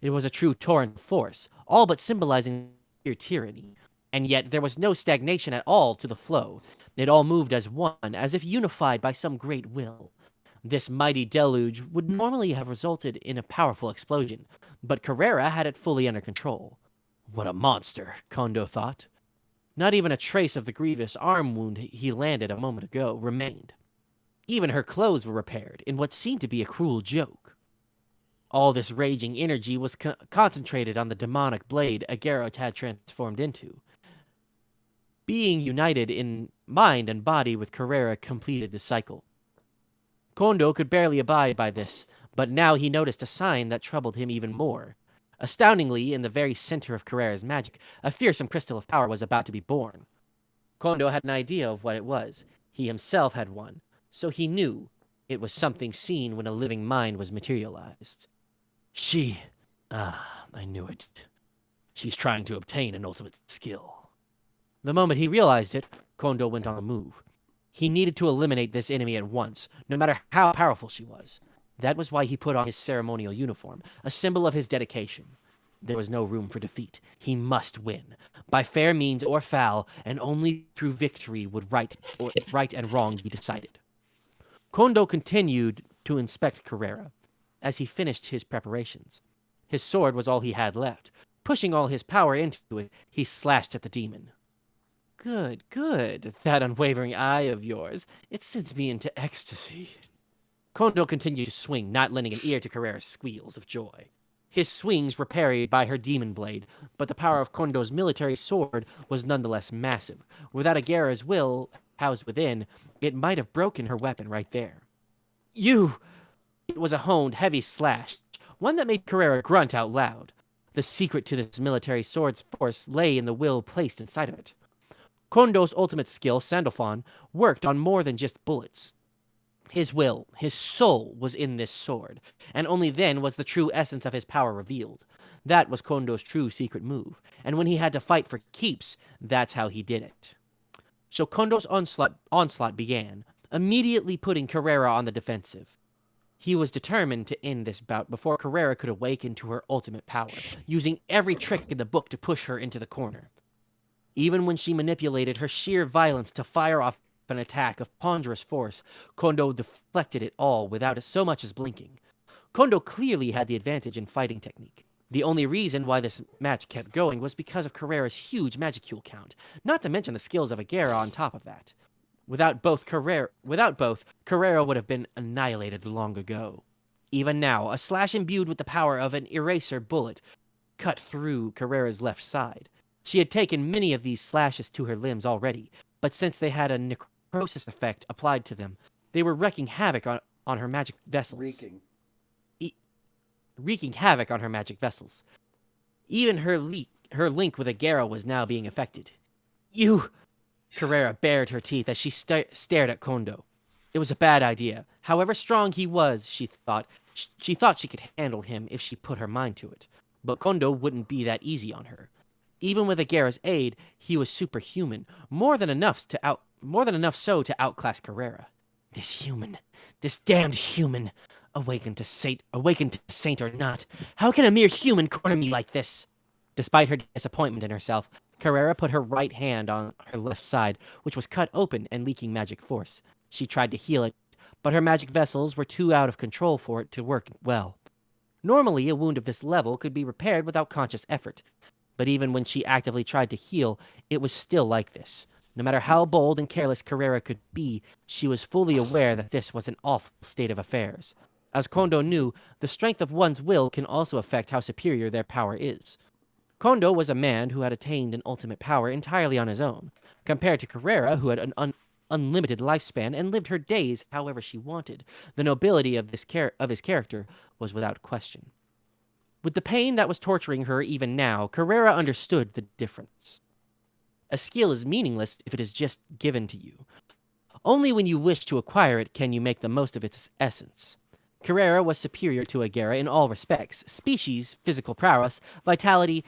It was a true torrent of force, all but symbolizing sheer tyranny. And yet there was no stagnation at all to the flow. It all moved as one, as if unified by some great will. This mighty deluge would normally have resulted in a powerful explosion, but Carrera had it fully under control. What a monster, Kondo thought. Not even a trace of the grievous arm wound he landed a moment ago remained. Even her clothes were repaired, in what seemed to be a cruel joke. All this raging energy was concentrated on the demonic blade Agero had transformed into. Being united in mind and body with Carrera completed the cycle. Kondo could barely abide by this, but now he noticed a sign that troubled him even more. Astoundingly, in the very center of Carrera's magic, a fearsome crystal of power was about to be born. Kondo had an idea of what it was. He himself had one, so he knew it was something seen when a living mind was materialized. I knew it. She's trying to obtain an ultimate skill. The moment he realized it, Kondo went on the move. He needed to eliminate this enemy at once, no matter how powerful she was. That was why he put on his ceremonial uniform, a symbol of his dedication. There was no room for defeat. He must win, by fair means or foul, and only through victory would right and wrong be decided. Kondo continued to inspect Carrera as he finished his preparations. His sword was all he had left. Pushing all his power into it, he slashed at the demon. Good. That unwavering eye of yours, it sends me into ecstasy. Kondo continued to swing, not lending an ear to Carrera's squeals of joy. His swings were parried by her demon blade, but the power of Kondo's military sword was nonetheless massive. Without Agera's will housed within, it might have broken her weapon right there. It was a honed, heavy slash, one that made Carrera grunt out loud. The secret to this military sword's force lay in the will placed inside of it. Kondo's ultimate skill, Sandalphon, worked on more than just bullets. His will, his soul was in this sword, and only then was the true essence of his power revealed. That was Kondo's true secret move, and when he had to fight for keeps, that's how he did it. So Kondo's onslaught began, immediately putting Carrera on the defensive. He was determined to end this bout before Carrera could awaken to her ultimate power, using every trick in the book to push her into the corner. Even when she manipulated her sheer violence to fire off an attack of ponderous force, Kondo deflected it all without so much as blinking. Kondo clearly had the advantage in fighting technique. The only reason why this match kept going was because of Carrera's huge magicule count, not to mention the skills of Agera on top of that. Without both, Carrera would have been annihilated long ago. Even now, a slash imbued with the power of an eraser bullet cut through Carrera's left side. She had taken many of these slashes to her limbs already, but since they had a necrosis effect applied to them, they were wreaking havoc on her magic vessels. Wreaking havoc on her magic vessels. Even her link with Agera was now being affected. Carrera bared her teeth as she stared at Kondo. It was a bad idea. However strong he was, she thought she could handle him if she put her mind to it. But Kondo wouldn't be that easy on her. Even with Agera's aid, he was superhuman, more than enough to more than enough so to outclass Carrera. This damned human, awakened to saint or not, how can a mere human corner me like this? Despite her disappointment in herself, Carrera put her right hand on her left side, which was cut open and leaking magic force. She tried to heal it, but her magic vessels were too out of control for it to work well. Normally, a wound of this level could be repaired without conscious effort, but even when she actively tried to heal, it was still like this. No matter how bold and careless Carrera could be, she was fully aware that this was an awful state of affairs. As Kondo knew, the strength of one's will can also affect how superior their power is. Kondo was a man who had attained an ultimate power entirely on his own, compared to Carrera, who had an unlimited lifespan and lived her days however she wanted. The nobility of his character was without question. With the pain that was torturing her even now, Carrera understood the difference. A skill is meaningless if it is just given to you. Only when you wish to acquire it can you make the most of its essence. Carrera was superior to Agera in all respects: species, physical prowess, vitality,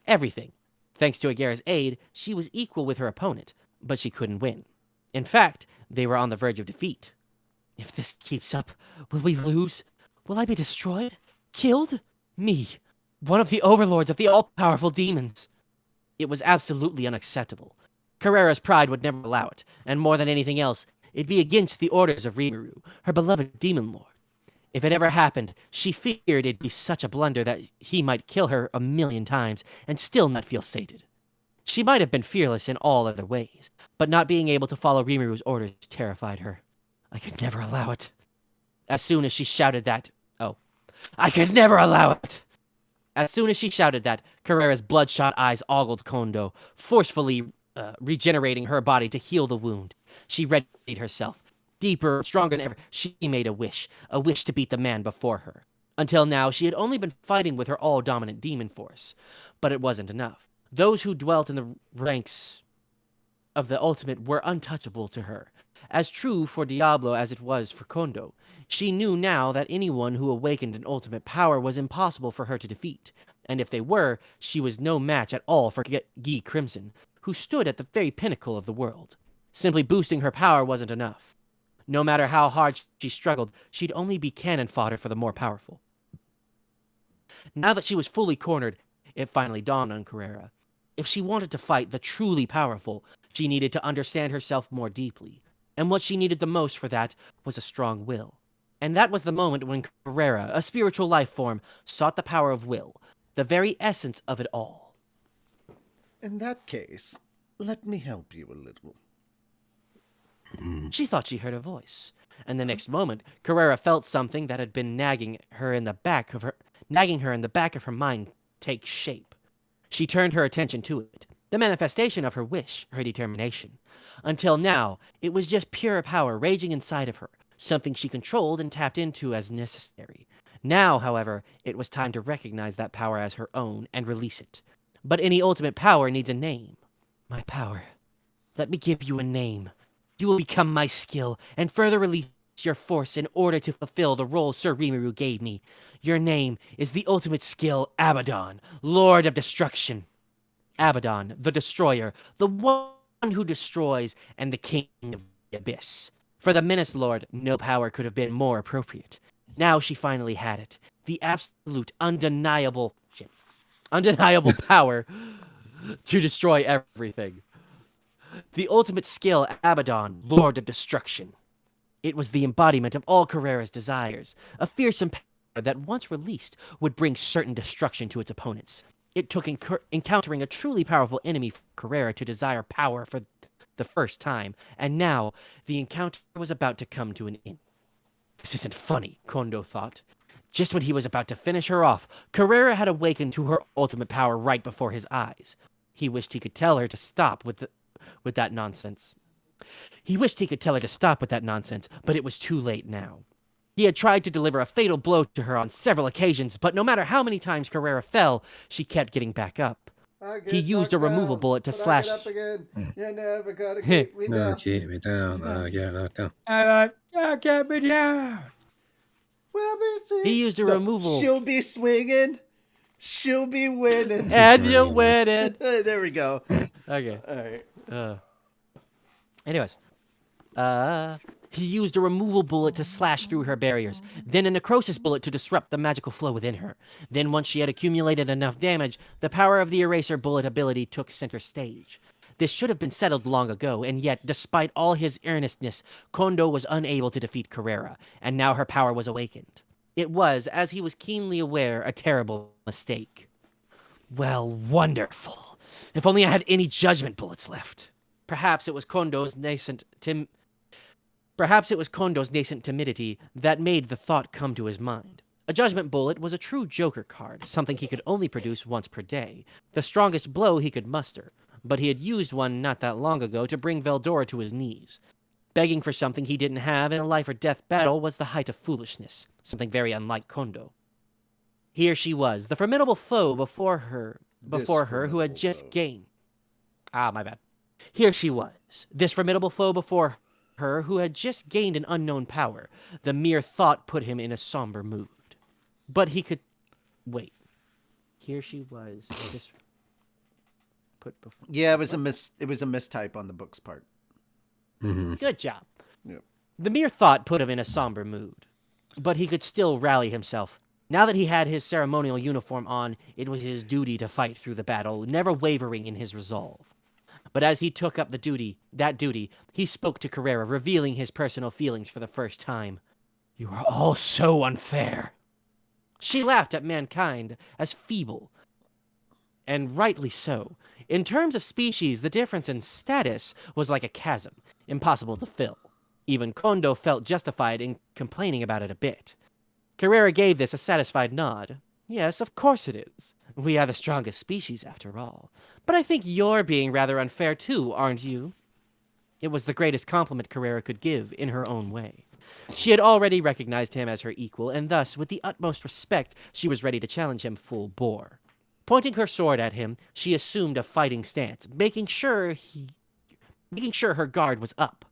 everything. Thanks to Agera's aid, she was equal with her opponent, but she couldn't win. In fact, they were on the verge of defeat. If this keeps up, will we lose? Will I be destroyed? Killed? Me, one of the overlords of the all-powerful demons. It was absolutely unacceptable. Carrera's pride would never allow it, and more than anything else, it'd be against the orders of Rimuru, her beloved demon lord. If it ever happened, she feared it'd be such a blunder that he might kill her 1,000,000 times and still not feel sated. She might have been fearless in all other ways, but not being able to follow Rimuru's orders terrified her. I could never allow it. As soon as she shouted that, I could never allow it! As soon as she shouted that, Carrera's bloodshot eyes ogled Kondo, forcefully regenerating her body to heal the wound. She readied herself. Deeper, stronger than ever, she made a wish to beat the man before her. Until now, she had only been fighting with her all-dominant demon force. But it wasn't enough. Those who dwelt in the ranks of the ultimate were untouchable to her. As true for Diablo as it was for Kondo. She knew now that anyone who awakened an ultimate power was impossible for her to defeat. And if they were, she was no match at all for Guy Crimson, who stood at the very pinnacle of the world. Simply boosting her power wasn't enough. No matter how hard she struggled, she'd only be cannon fodder for the more powerful. Now that she was fully cornered, it finally dawned on Carrera. If she wanted to fight the truly powerful, she needed to understand herself more deeply. And what she needed the most for that was a strong will. And that was the moment when Carrera, a spiritual life form, sought the power of will, the very essence of it all. In that case, let me help you a little. She thought she heard a voice, and the next moment, Carrera felt something that had been nagging her in the back of her mind take shape. She turned her attention to it, the manifestation of her wish, her determination. Until now, it was just pure power raging inside of her, something she controlled and tapped into as necessary. Now, however, it was time to recognize that power as her own and release it. But any ultimate power needs a name. My power. Let me give you a name. You will become my skill and further release your force in order to fulfill the role Sir Rimuru gave me. Your name is the ultimate skill, Abaddon, Lord of Destruction. Abaddon, the Destroyer, the one who destroys, and the King of the Abyss. For the Menace Lord, no power could have been more appropriate. Now she finally had it. The absolute, undeniable power to destroy everything. The ultimate skill, Abaddon, Lord of Destruction. It was the embodiment of all Carrera's desires, a fearsome power that, once released, would bring certain destruction to its opponents. It took encountering a truly powerful enemy for Carrera to desire power for the first time, and now the encounter was about to come to an end. This isn't funny, Kondo thought. Just when he was about to finish her off, Carrera had awakened to her ultimate power right before his eyes. He wished he could tell her to stop with that nonsense. But it was too late now. He had tried to deliver a fatal blow to her on several occasions, but no matter how many times Carrera fell, she kept getting back up. He used a removal bullet to slash. I get up again. You never gotta keep me down. Keep me down. Get knocked down. Get me down. We'll be seeing. He used a removal. She'll be swinging. She'll be winning. And you win it. There we go. Okay. All right. Anyways, He used a removal bullet to slash through her barriers, then a necrosis bullet to disrupt the magical flow within her. Then once she had accumulated enough damage, the power of the eraser bullet ability took center stage. This should have been settled long ago, and yet, despite all his earnestness, Kondo was unable to defeat Carrera, and now her power was awakened. It was, as he was keenly aware, a terrible mistake. Well, wonderful. If only I had any judgment bullets left. Perhaps it was Kondo's nascent timidity that made the thought come to his mind. A judgment bullet was a true Joker card, something he could only produce once per day, the strongest blow he could muster, but he had used one not that long ago to bring Veldora to his knees. Begging for something he didn't have in a life-or-death battle was the height of foolishness, something very unlike Kondo. Here she was, the formidable foe before her who had just gained... my bad. Here she was, this formidable foe before her who had just gained an unknown power. The mere thought put him in a somber mood. But he could... Wait. Here she was, this... Put before... Yeah, it was a mistype on the book's part. Mm-hmm. Good job. Yep. The mere thought put him in a somber mood. But he could still rally himself. Now that he had his ceremonial uniform on, it was his duty to fight through the battle, never wavering in his resolve. But as he took up that duty, he spoke to Carrera, revealing his personal feelings for the first time. You are all so unfair. She laughed at mankind as feeble, and rightly so. In terms of species, the difference in status was like a chasm, impossible to fill. Even Kondo felt justified in complaining about it a bit. Carrera gave this a satisfied nod. Yes, of course it is. We are the strongest species, after all. But I think you're being rather unfair too, aren't you? It was the greatest compliment Carrera could give, in her own way. She had already recognized him as her equal, and thus, with the utmost respect, she was ready to challenge him full bore. Pointing her sword at him, she assumed a fighting stance, making sure her guard was up.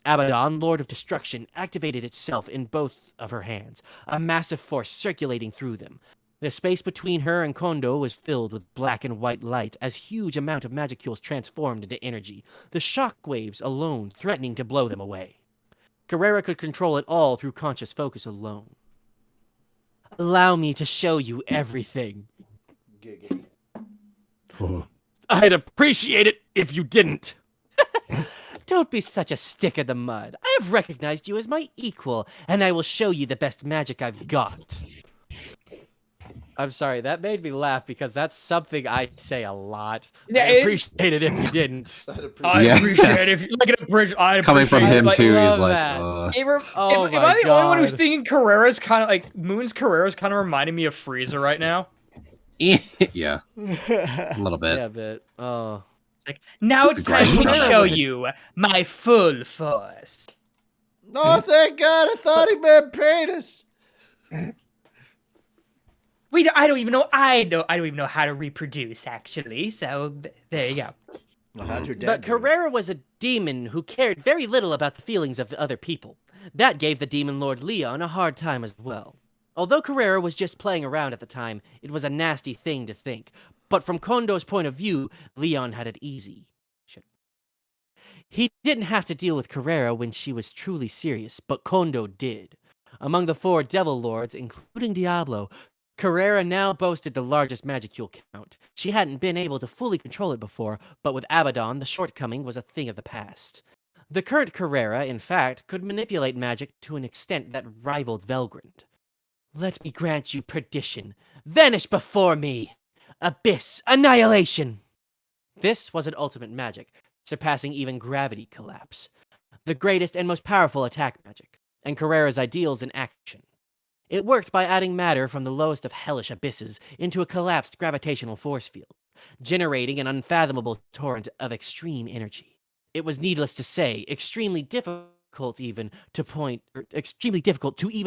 Abaddon, Lord of Destruction, activated itself in both of her hands, a massive force circulating through them. The space between her and Kondo was filled with black and white light as huge amount of magicules transformed into energy, the shock waves alone threatening to blow them away. Carrera could control it all through conscious focus alone. Allow me to show you everything. Giggity. I'd appreciate it if you didn't. Don't be such a stick in the mud. I have recognized you as my equal, and I will show you the best magic I've got. I'm sorry, that made me laugh because that's something I say a lot. Yeah, I'd appreciate it if you didn't. I appreciate it. If you like an abridged, I Coming from appreciate him it. too, love he's like, that. Am Oh am my I the only one who's God. thinking Carrera's kind of like Moon's Carrera's kind of reminding me of Frieza right now? yeah, a little bit. Yeah, but It's like, now it's time for me to Carrera show was a- you my full force. Oh, thank God! I thought he meant penis. I don't even know. I don't even know how to reproduce actually. So there you go. Well, how'd your dad But do it? Carrera was a demon who cared very little about the feelings of other people. That gave the demon lord Leon a hard time as well. Although Carrera was just playing around at the time, it was a nasty thing to think. But from Kondo's point of view, Leon had it easy. He didn't have to deal with Carrera when she was truly serious, but Kondo did. Among the 4 Devil Lords, including Diablo, Carrera now boasted the largest magicule count. She hadn't been able to fully control it before, but with Abaddon, the shortcoming was a thing of the past. The current Carrera, in fact, could manipulate magic to an extent that rivaled Velgrund. Let me grant you perdition. Vanish before me! Abyss! Annihilation! This was an ultimate magic, surpassing even gravity collapse. The greatest and most powerful attack magic, and Carrera's ideals in action. It worked by adding matter from the lowest of hellish abysses into a collapsed gravitational force field, generating an unfathomable torrent of extreme energy. It was needless to say, extremely difficult to even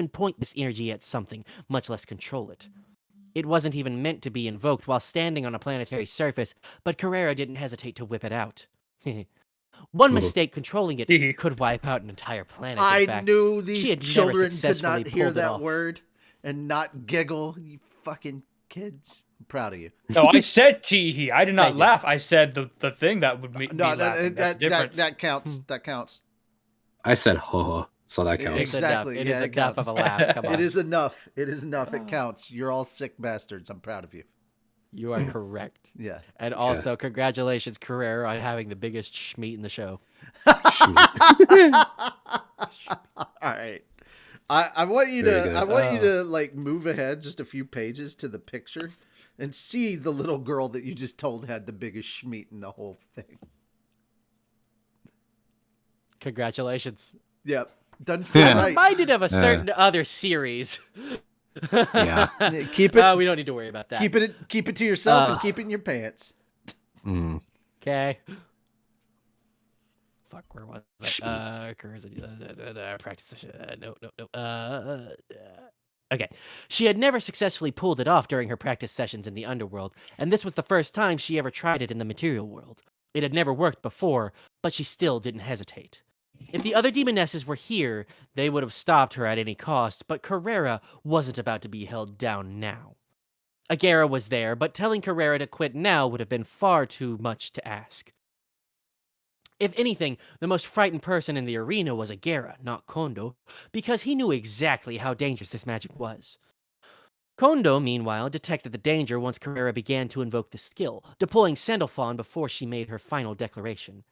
point this energy at something, much less control it. It wasn't even meant to be invoked while standing on a planetary surface, but Carrera didn't hesitate to whip it out. One mistake controlling it could wipe out an entire planet. I fact. knew She these had never children could successfully not hear pulled it that off. word and not giggle. You fucking kids. I'm proud of you. No, I said teehee. I did not Thank you. laugh. I said the thing that would make me No, laugh. That's different. that counts. That counts. I said ho, so that counts. It's Exactly, enough. It yeah, is it enough counts. of a laugh. Come on. It is enough. It is enough. It counts. You're all sick bastards. I'm proud of you. You are correct. Yeah. And also, congratulations, Carrera, on having the biggest schmeat in the show. All right. I want you Very to good. I want you to like move ahead just a few pages to the picture and see the little girl that you just told had the biggest schmeat in the whole thing. Congratulations. Yep. Doesn't feel Yeah. right. Reminded of a certain other series. Yeah. Keep it we don't need to worry about that. keep it to yourself and keep it in your pants. Mm. Okay. Fuck, where was I? Practice session. No. Okay. She had never successfully pulled it off during her practice sessions in the underworld, and this was the first time she ever tried it in the material world. It had never worked before, but she still didn't hesitate. If the other demonesses were here, they would have stopped her at any cost, but Carrera wasn't about to be held down now. Agera was there, but telling Carrera to quit now would have been far too much to ask. If anything, the most frightened person in the arena was Agera, not Kondo, because he knew exactly how dangerous this magic was. Kondo, meanwhile, detected the danger once Carrera began to invoke the skill, deploying Sandalphon before she made her final declaration.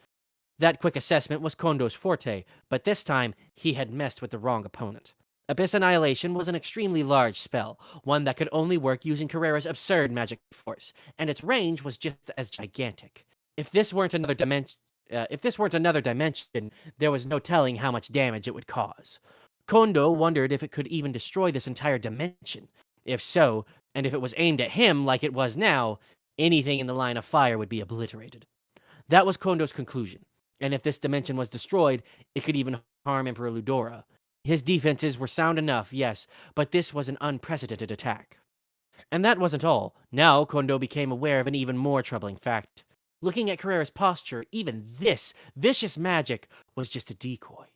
That quick assessment was Kondo's forte, but this time he had messed with the wrong opponent. Abyss Annihilation was an extremely large spell, one that could only work using Carrera's absurd magic force, and its range was just as gigantic. If this weren't another dimension, there was no telling how much damage it would cause. Kondo wondered if it could even destroy this entire dimension. If so, and if it was aimed at him like it was now, anything in the line of fire would be obliterated. That was Kondo's conclusion. And if this dimension was destroyed, it could even harm Emperor Ludora. His defenses were sound enough, yes, but this was an unprecedented attack. And that wasn't all. Now Kondo became aware of an even more troubling fact. Looking at Carrera's posture, even this vicious magic was just a decoy.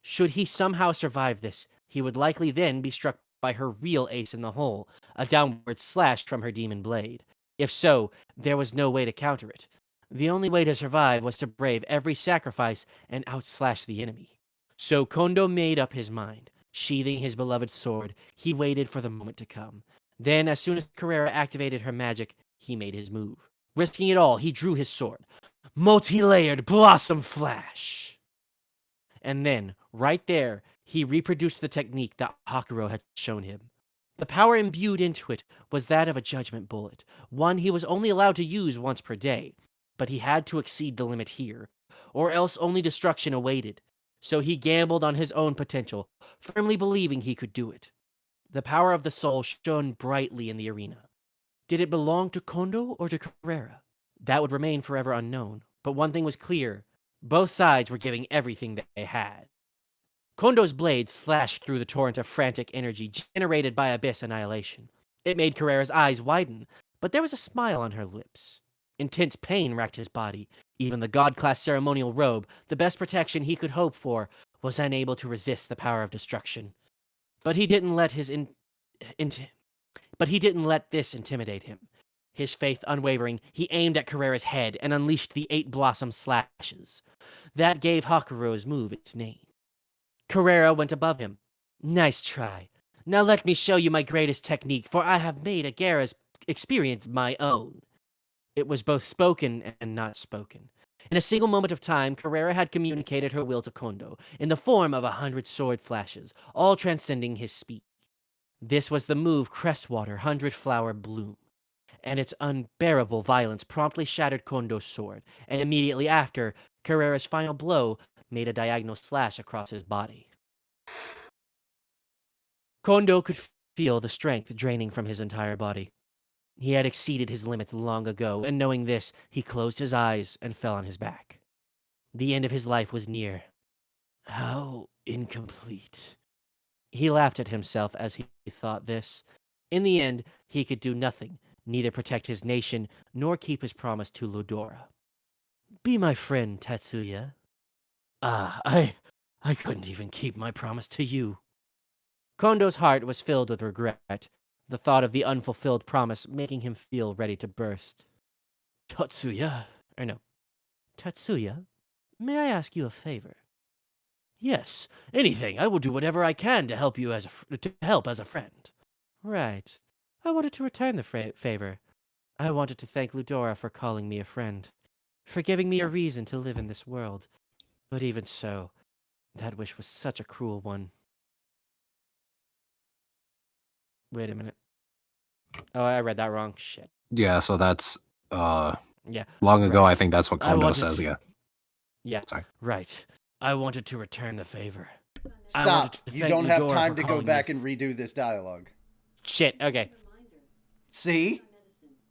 Should he somehow survive this, he would likely then be struck by her real ace in the hole, a downward slash from her demon blade. If so, there was no way to counter it. The only way to survive was to brave every sacrifice and outslash the enemy. So Kondo made up his mind. Sheathing his beloved sword, he waited for the moment to come. Then, as soon as Carrera activated her magic, he made his move. Risking it all, he drew his sword. Multi-layered Blossom Flash! And then, right there, he reproduced the technique that Hakuro had shown him. The power imbued into it was that of a judgment bullet, one he was only allowed to use once per day. But he had to exceed the limit here, or else only destruction awaited. So he gambled on his own potential, firmly believing he could do it. The power of the soul shone brightly in the arena. Did it belong to Kondo or to Carrera? That would remain forever unknown, but one thing was clear. Both sides were giving everything that they had. Kondo's blade slashed through the torrent of frantic energy generated by Abyss Annihilation. It made Carrera's eyes widen, but there was a smile on her lips. Intense pain racked his body. Even the god-class ceremonial robe, the best protection he could hope for, was unable to resist the power of destruction. But he didn't let this intimidate him. His faith unwavering, he aimed at Carrera's head and unleashed the 8 blossom slashes. That gave Hakuro's move its name. Carrera went above him. Nice try. Now let me show you my greatest technique, for I have made Agera's experience my own. It was both spoken and not spoken. In a single moment of time, Carrera had communicated her will to Kondo, in the form of 100 sword flashes, all transcending his speech. This was the move Crestwater 100-Flower Bloom, and its unbearable violence promptly shattered Kondo's sword, and immediately after, Carrera's final blow made a diagonal slash across his body. Kondo could feel the strength draining from his entire body. He had exceeded his limits long ago, and knowing this, he closed his eyes and fell on his back. The end of his life was near. How incomplete. He laughed at himself as he thought this. In the end, he could do nothing, neither protect his nation, nor keep his promise to Ludora. Be my friend, Tetsuya. I couldn't even keep my promise to you. Kondo's heart was filled with regret, the thought of the unfulfilled promise making him feel ready to burst. Tetsuya, may I ask you a favor? Yes, anything. I will do whatever I can to help you to help as a friend. Right. I wanted to return the favor. I wanted to thank Ludora for calling me a friend, for giving me a reason to live in this world. But even so, that wish was such a cruel one. Wait a minute. Oh, I read that wrong. Shit. Yeah, so that's Yeah. long ago. Right. I think that's what I Kondo wanted says. to- Yeah. Yeah. Sorry. Right. I wanted to return the favor. I Stop. wanted to You thank don't have Ludora time for to go calling me back and redo this dialogue. Shit. Okay. See?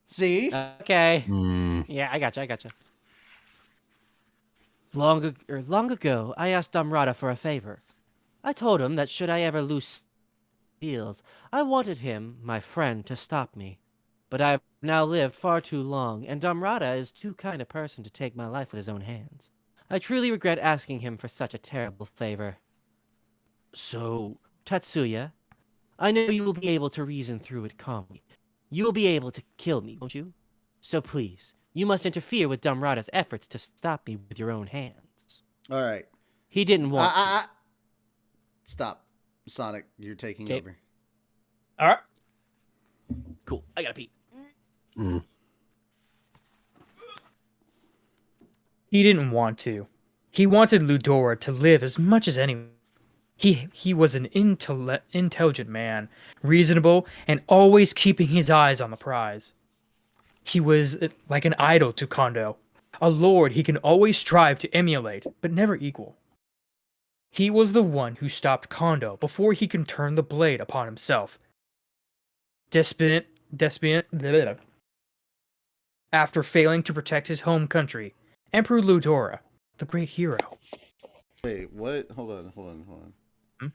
See? Okay. Hmm. Yeah, I gotcha. Long ago, I asked Damrata for a favor. I told him that should I ever lose deals, I wanted him, my friend, to stop me. But I've now lived far too long, and Damrata is too kind a person to take my life with his own hands. I truly regret asking him for such a terrible favor. So, Tatsuya, I know you will be able to reason through it calmly. You will be able to kill me, won't you? So please, you must interfere with Damrata's efforts to stop me with your own hands. All right. He didn't want to. Stop. Sonic, you're taking Okay. over. All right. Cool, I gotta pee. Mm. He didn't want to. He wanted Ludora to live as much as anyone. He was an intelligent man, reasonable, and always keeping his eyes on the prize. He was like an idol to Kondo, a lord he can always strive to emulate, but never equal. He was the one who stopped Kondo before he can turn the blade upon himself. Despot, after failing to protect his home country, Emperor Ludora, the great hero. Wait, what? Hold on. Hmm?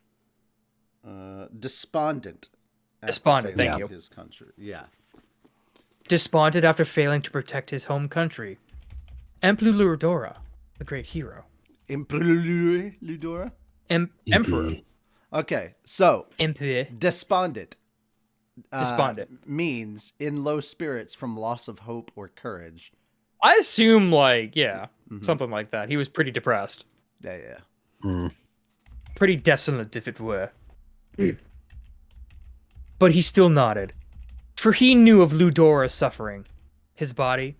Despondent. after Despondent, failing thank you. His country. Yeah. Despondent after failing to protect his home country, Emperor Ludora, the great hero. Emperor Ludora? Emperor. Okay, so Emperor. despondent. Despondent. Means in low spirits from loss of hope or courage. I assume, like, yeah, Mhm. something like that. He was pretty depressed. Yeah. Mm. Pretty desolate, if it were. But he still nodded, for he knew of Ludora's suffering. His body,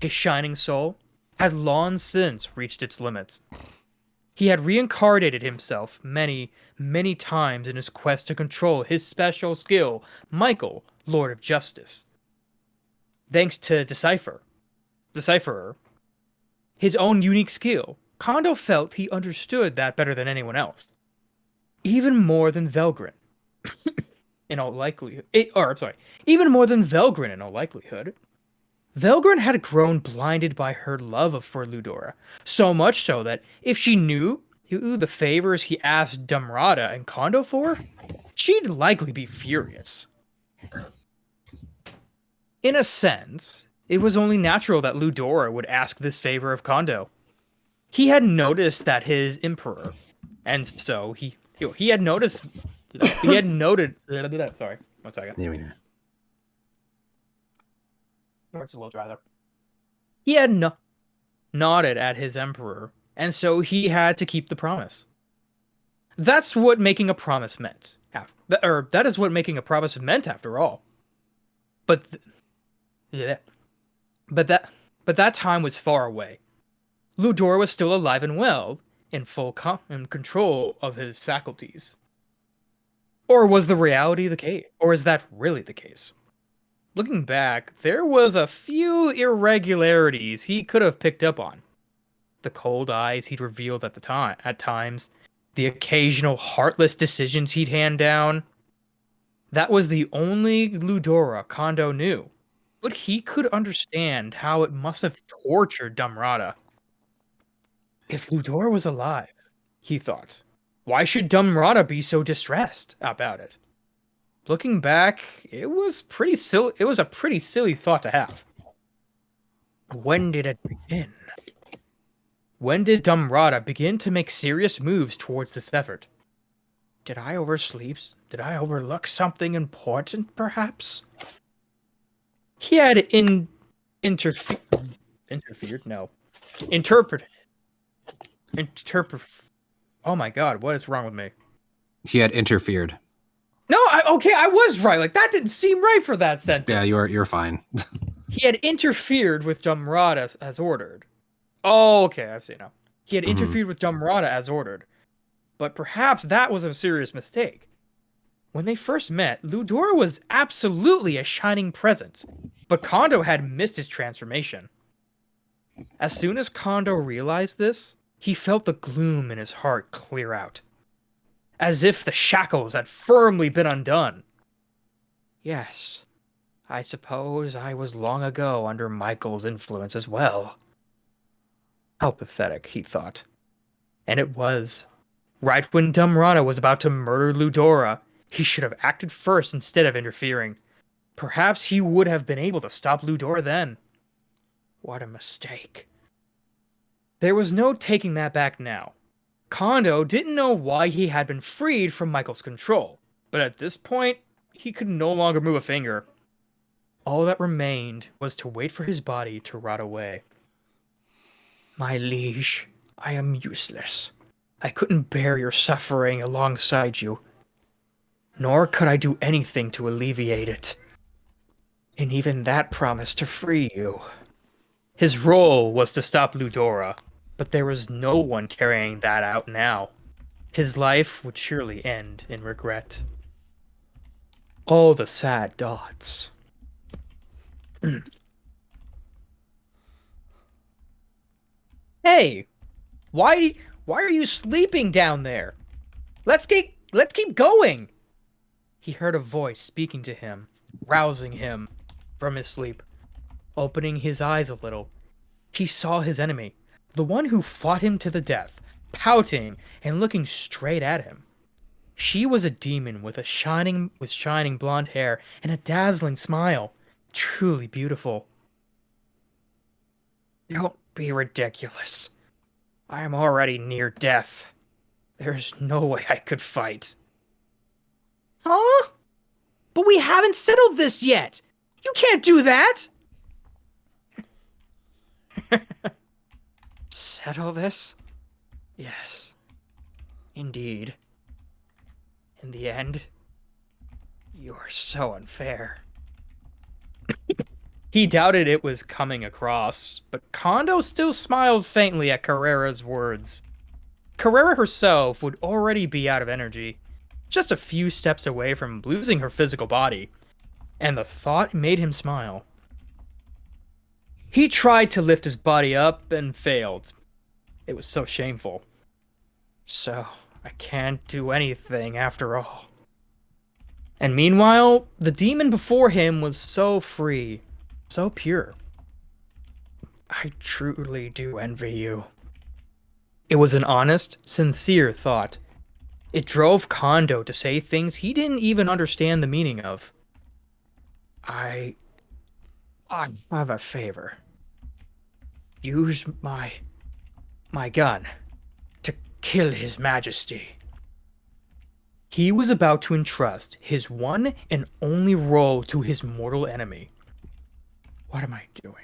his shining soul, had long since reached its limits. He had reincarnated himself many, many times in his quest to control his special skill, Michael, Lord of Justice. Thanks to Decipherer, his own unique skill, Kondo felt he understood that better than anyone else. Even more than Velgrin. In all likelihood. Even more than Velgrin in all likelihood. Velgrin had grown blinded by her love for Ludora, so much so that if she knew the favors he asked Damrata and Kondo for, she'd likely be furious. In a sense, it was only natural that Ludora would ask this favor of Kondo. He had noticed that his emperor, and so he had noticed, he had noted, sorry, 1 second. Yeah, we- It's a little dry there. He had nodded at his emperor, and so he had to keep the promise. That's what making a promise meant. That is what making a promise meant after all. But that time was far away. Ludor was still alive and well, in full in control of his faculties. Or was the reality the case? Or is that really the case? Looking back, there was a few irregularities he could have picked up on. The cold eyes he'd revealed at times, the occasional heartless decisions he'd hand down. That was the only Ludora Kondo knew, but he could understand how it must have tortured Damrata. If Ludora was alive, he thought, why should Damrata be so distressed about it? Looking back, it was pretty silly. It was a pretty silly thought to have. When did it begin? When did Damrata begin to make serious moves towards this effort? Did I oversleep? Did I overlook something important, perhaps? He had interfered? No. Interpret. Oh my god, what is wrong with me? He had interfered. No, I was right. Like that didn't seem right for that sentence. Yeah, you're fine. He had interfered with Dumrata as ordered. Oh, okay, I've seen now. He had interfered with Dumrata as ordered. But perhaps that was a serious mistake. When they first met, Ludora was absolutely a shining presence, but Kondo had missed his transformation. As soon as Kondo realized this, he felt the gloom in his heart clear out, as if the shackles had firmly been undone. Yes, I suppose I was long ago under Michael's influence as well. How pathetic, he thought. And it was. Right when Dumrata was about to murder Ludora, he should have acted first instead of interfering. Perhaps he would have been able to stop Ludora then. What a mistake. There was no taking that back now. Kondo didn't know why he had been freed from Michael's control, but at this point, he could no longer move a finger. All that remained was to wait for his body to rot away. My liege, I am useless. I couldn't bear your suffering alongside you, nor could I do anything to alleviate it. And even that promised to free you. His role was to stop Ludora, but there was no one carrying that out now. His life would surely end in regret. Oh, the sad dots. Hey, why are you sleeping down there? Let's keep going. He heard a voice speaking to him, rousing him from his sleep. Opening his eyes a little, he saw his enemy, the one who fought him to the death, pouting and looking straight at him. She was a demon with shining blonde hair and a dazzling smile, truly beautiful. Don't be ridiculous. I am already near death. There's no way I could fight. Huh? But we haven't settled this yet. You can't do that. Settle this? Yes. Indeed. In the end, you are so unfair. He doubted it was coming across, but Kondo still smiled faintly at Carrera's words. Carrera herself would already be out of energy, just a few steps away from losing her physical body, and the thought made him smile. He tried to lift his body up and failed. It was so shameful. So, I can't do anything after all. And meanwhile, the demon before him was so free, so pure. I truly do envy you. It was an honest, sincere thought. It drove Kondo to say things he didn't even understand the meaning of. I have a favor. Use my gun to kill His Majesty. He was about to entrust his one and only role to his mortal enemy. What am I doing?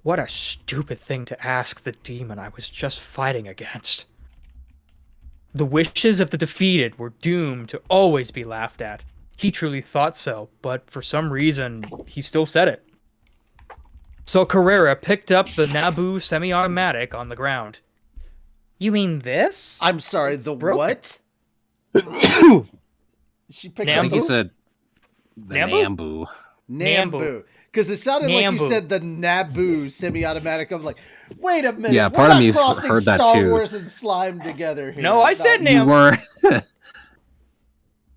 What a stupid thing to ask the demon I was just fighting against. The wishes of the defeated were doomed to always be laughed at. He truly thought so, but for some reason, he still said it. So Carrera picked up the Naboo semi-automatic on the ground. You mean this? I'm sorry, the broken. what? She picked I think Nambu? he said the Nambu? Nambu. Nambu. Because it sounded like you Nambu. said the Naboo semi-automatic. I'm like, wait a minute. Yeah, we're part of not me crossing heard that Star too. Wars and slime together here. No, I said You Nambu. were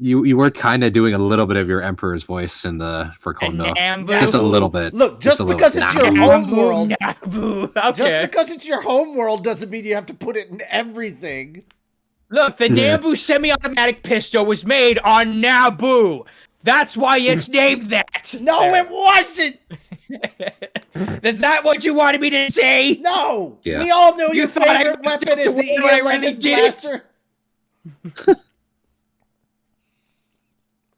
you were kind of doing a little bit of your Emperor's voice in the for Kondo. Nambu. Just a little bit. Look, just a little because bit. it's your Nambu. home world, Naboo. Okay. just because it's your home world doesn't mean you have to put it in everything. Look, the Yeah. Naboo semi-automatic pistol was made on Naboo. That's why it's named that. No, it wasn't. Is that what you wanted me to say? No, Yeah. we all know You your thought I favorite understood weapon is the the word I E11 really did? blaster.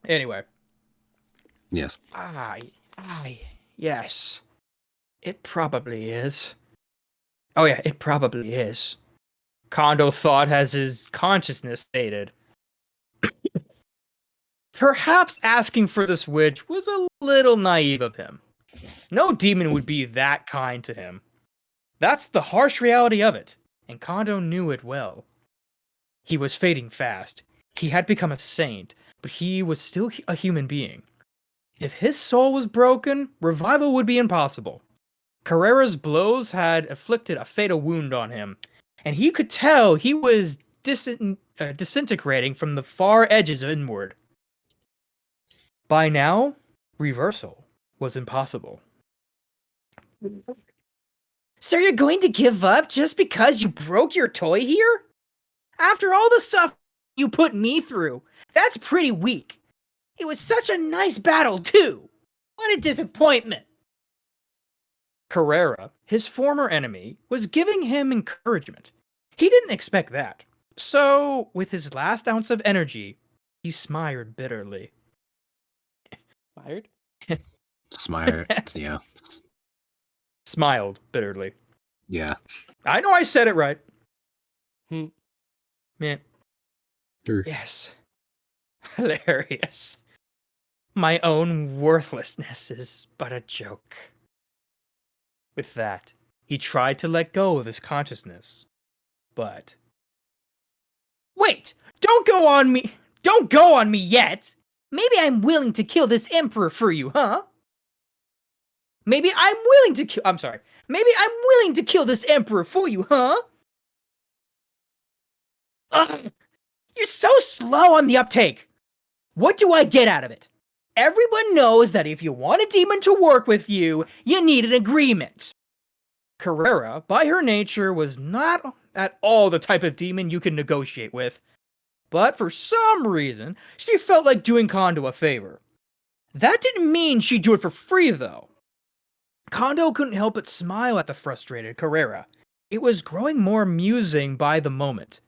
Anyway. Yes. Yes. It probably is. Oh yeah, it probably is. Kondo thought as his consciousness stated. Perhaps asking for this witch was a little naive of him. No demon would be that kind to him. That's the harsh reality of it, and Kondo knew it well. He was fading fast. He had become a saint, but he was still a human being. If his soul was broken, revival would be impossible. Carrera's blows had inflicted a fatal wound on him, and he could tell he was disintegrating from the far edges inward. By now, reversal was impossible. So you're going to give up just because you broke your toy here? After all the stuff you put me through, that's pretty weak. It was such a nice battle, too. What a disappointment. Carrera, his former enemy, was giving him encouragement. He didn't expect that. So, with his last ounce of energy, he smiled bitterly. Fired? Smire. Yeah. Smiled bitterly. Yeah. I know I said it right. Man. Sure. Yes. Hilarious. My own worthlessness is but a joke. With that, he tried to let go of his consciousness. But... Wait! Don't go on me! Don't go on me yet! Maybe I'm willing to kill this emperor for you, huh? Maybe I'm willing to kill this emperor for you, huh? Ugh! You're so slow on the uptake! What do I get out of it? Everyone knows that if you want a demon to work with you, you need an agreement. Carrera, by her nature, was not at all the type of demon you can negotiate with. But for some reason, she felt like doing Kondo a favor. That didn't mean she'd do it for free, though. Kondo couldn't help but smile at the frustrated Carrera. It was growing more amusing by the moment.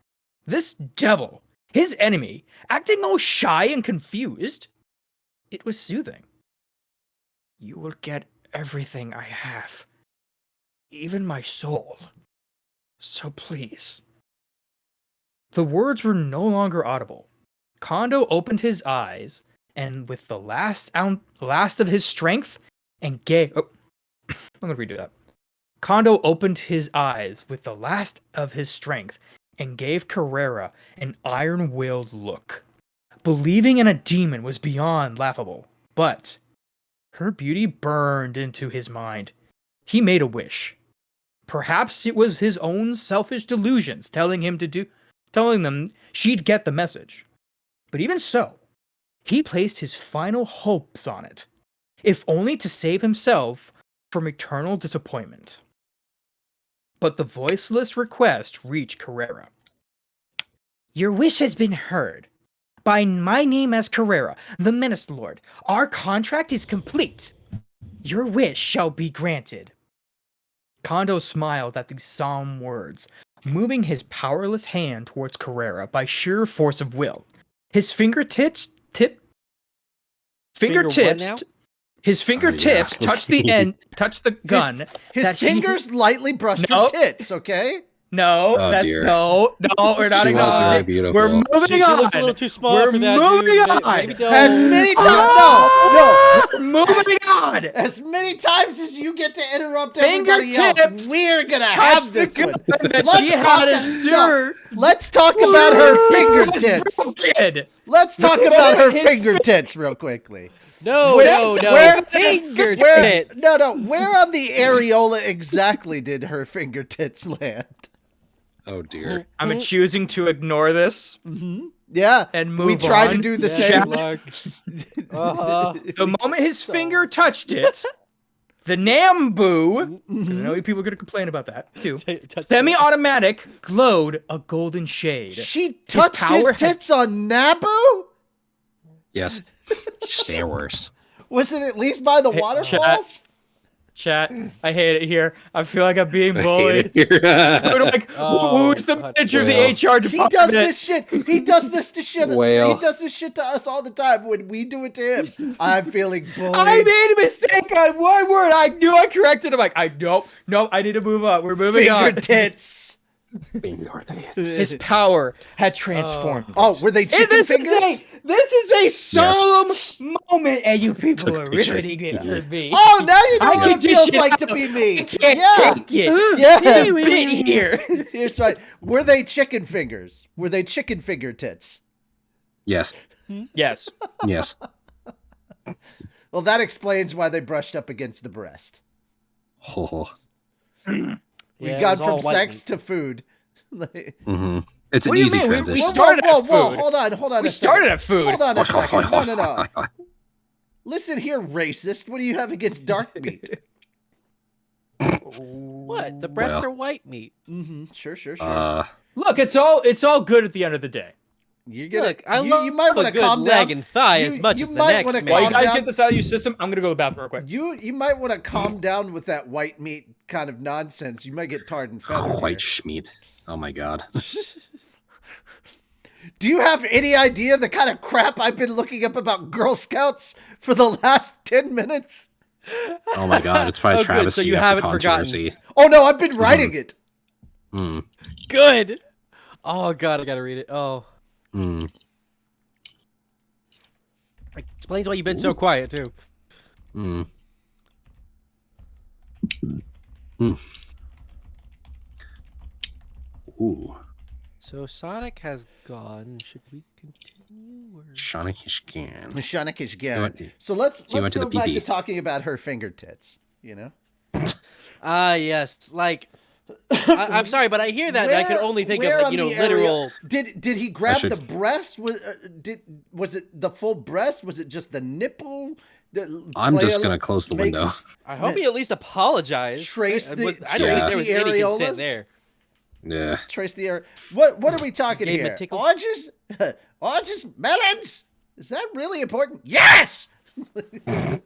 This devil, his enemy, acting all shy and confused. It was soothing. You will get everything I have. Even my soul. So please. The words were no longer audible. Kondo opened his eyes, and with the last of his strength, and gave... Oh, I'm gonna redo that. Kondo opened his eyes with the last of his strength, and gave Carrera an iron-willed look. Believing in a demon was beyond laughable, but her beauty burned into his mind. He made a wish. Perhaps it was his own selfish delusions telling them she'd get the message. But even so, he placed his final hopes on it, if only to save himself from eternal disappointment. But the voiceless request reached Carrera. Your wish has been heard. By my name as Carrera, the Menace Lord, our contract is complete. Your wish shall be granted. Kondo smiled at these solemn words, moving his powerless hand towards Carrera by sheer force of will. His fingertips touched the gun. His fingers lightly brushed her tits, okay? No, Oh, that's dear. no, we're not She was very acknowledging. beautiful. We're moving She on. looks a little too small We're for that, moving dude. on. Maybe don't. As many times, Moving on. as many times as you get to interrupt everybody else, Fingertips we're gonna touch have this the one. gun that Let's she talk had a- as no, sure. Let's talk about her fingertips. Broken. Let's talk about her fingertips real quickly. No, Where- fingertips. Where on the areola exactly did her fingertips land? Oh dear. I'm choosing to ignore this Yeah, and move we tried to on. do the Yeah. same. The moment his finger touched it, the Nambu, 'cause I know people are going to complain about that too, semi-automatic glowed a golden shade. She touched power his had- tits on Naboo? Yes. They're worse. Was it at least by the waterfalls? Chat, I hate it here. I feel like I'm being I hate bullied. it here. I'm like, Oh, who's the God. manager of the Well. HR He department? does this shit. He does this to shit. Whale. He does this shit to us all the time when we do it to him. I'm feeling bullied. I made a mistake on one word. I knew I corrected him. Like, nope, I need to move on. We're moving Finger on. tits. His power had transformed. Oh, were they And chicken fingers? this is a solemn moment, and you people Took a are picture. really getting for me. Oh, now you know I what can it feels dish it like to out. be me. I can't Yeah. take it. Yeah. There's a bit here. Here's right. Were they chicken fingers? Were they chicken finger tits? Yes. Yes. Yes. Well, that explains why they brushed up against the breast. Oh. We've Yeah, it gone was from all white sex meat. to food. Mm-hmm. It's an What do you easy mean? We transition. started at food. Hold on We a second. started at food. Hold on a second. No. Listen here, racist. What do you have against dark meat? What? The breasts Well. are white meat. Mm-hmm. Sure. Look, it's all good at the end of the day. You're gonna. Look, I you love might a want to good calm leg down. and thigh You- as much you as the might next wanna man. While you Calm guys down. get this out of your system, I'm gonna go to the bathroom real quick. You might want to calm down with that white meat kind of nonsense. You might get tarred and feathered. White here. schmeat. Oh my god. Do you have any idea the kind of crap I've been looking up about Girl Scouts for the last 10 minutes? Oh my god. It's probably Oh, good, so travesty you after haven't forgotten. controversy. Oh no, I've been writing it. Mm. Good. Oh god, I gotta read it. Oh, Mm. explains why you've been so quiet too. Mm. Mm. Ooh. So Sonic has gone. Should we continue? Or... Shanikish-gan. Shanikish You Garen. went- So let's went to go the back PP. to talking about her finger tits. You know, Ah, yes. Like, I'm sorry, but I hear that and I can only think of where like, on you know, the area- literal. Did he grab should- the breast? Was it the full breast? Was it just the nipple? I'm just gonna close the window. I hope he at least apologized. Trace I the- I don't trace think there was the any areolas? consent there. Yeah. Trace the air. What are we talking gave him a here? tickle. Oranges? Oranges? Melons? Is that really important? Yes!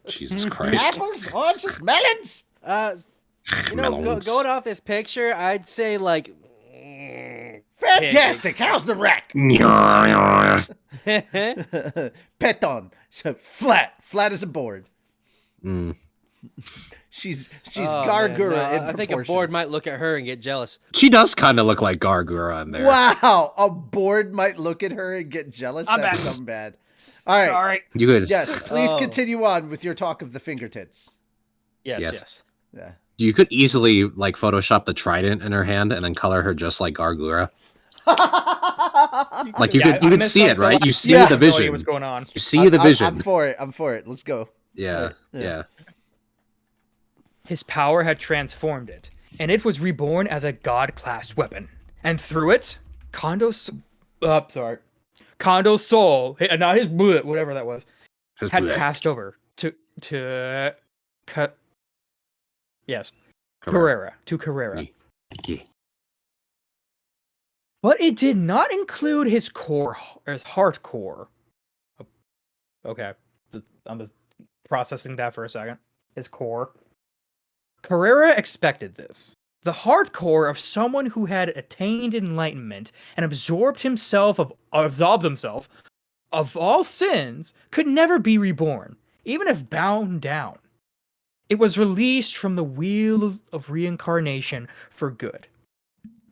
Jesus Christ. Apples? Oranges? Melons? You know, Melons. going off this picture, I'd say like. Fantastic. How's the rack? Oh, Peton. Flat as a board. Mm. She's Oh, Gargura man, no, in I think a board proportions. might look at her and get jealous. She does kind of look like Gargura in there. Wow, a board might look at her and get jealous. I'm That's back. something bad. All right. Sorry. You could. Yes, please Oh. continue on with your talk of the finger tits. Yes. Yes. Yes. Yeah. You could easily like Photoshop the trident in her hand and then color her just like Gargura. Like you Yeah, could I you could missed, see like, it, right? the You last- see Yeah. the no idea vision. What's going on? You see the vision. I'm for it. I'm for it. Let's go. Yeah. Yeah. Yeah. His power had transformed it, and it was reborn as a god-class weapon. And through it, Kondo's soul, not his bullet, whatever that was, His had bleh. passed over to yes, Come on. Carrera, to Carrera. Yeah. But it did not include his core, his heart core. Okay, I'm just processing that for a second. His core. Carrera expected this. The heart core of someone who had attained enlightenment and absolved himself of all sins could never be reborn, even if bound down. It was released from the wheels of reincarnation for good,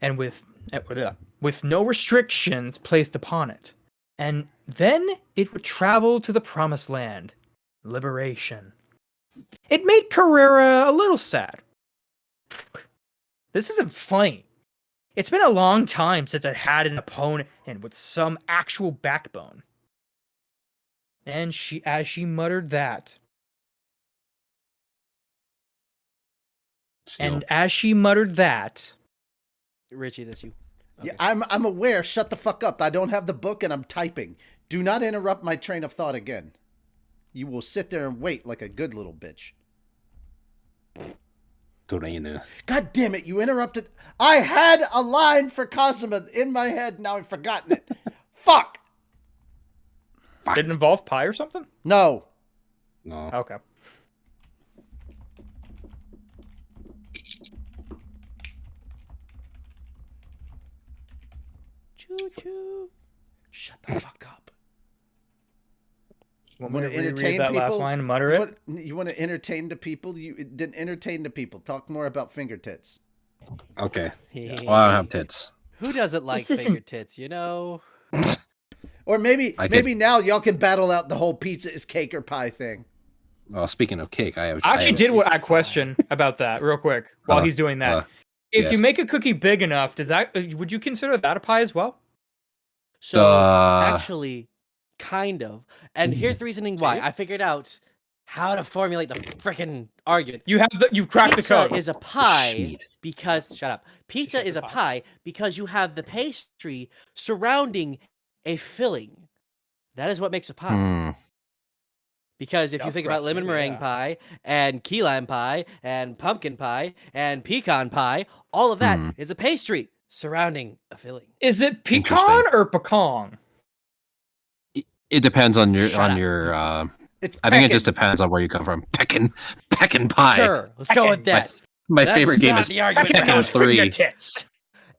and with no restrictions placed upon it. And then it would travel to the promised land, liberation. It made Carrera a little sad. This isn't funny. It's been a long time since I had an opponent with some actual backbone. And as she muttered that, Richie, that's you. Yeah, I'm aware. Shut the fuck up. I don't have the book and I'm typing. Do not interrupt my train of thought again. You will sit there and wait like a good little bitch. God damn it, you interrupted. I had a line for Cosima in my head, now I've forgotten it. Fuck! did it involve pie or something? No. No. Okay. Choo-choo. Shut the fuck up. Want Wanna me to reread entertain that last people? line and mutter it? You want to entertain the people? You didn't entertain the people. Talk more about finger tits. Okay. Well, I don't have tits. Who doesn't like This finger isn't- tits, you know? Or maybe I could- maybe now y'all can battle out the whole pizza is cake or pie thing. Well, speaking of cake, I I actually did want a question about that real quick while he's doing that. If you yes. make a cookie big enough, does that would you consider that a pie as well? So Duh. actually, kind of. And here's the reasoning why. See? I figured out how to formulate the freaking argument. You've cracked the Pizza code. is a pie Sheet. because shut up. Pizza shut is the a pie. pie because you have the pastry surrounding a filling. That is what makes a pie. Hmm. Because if you Stuffed think about crust, lemon maybe, meringue yeah. pie and key lime pie and pumpkin pie and pecan pie, all of that is a pastry surrounding a filling. Is it pecan Interesting. or pecan? It depends on your Shut up. It's I think it peckin'. just depends on where you come from. Peckin' pie. Sure, let's go with that. My That's favorite game not is the argument. Peckin' Peccan those 3. fingertips.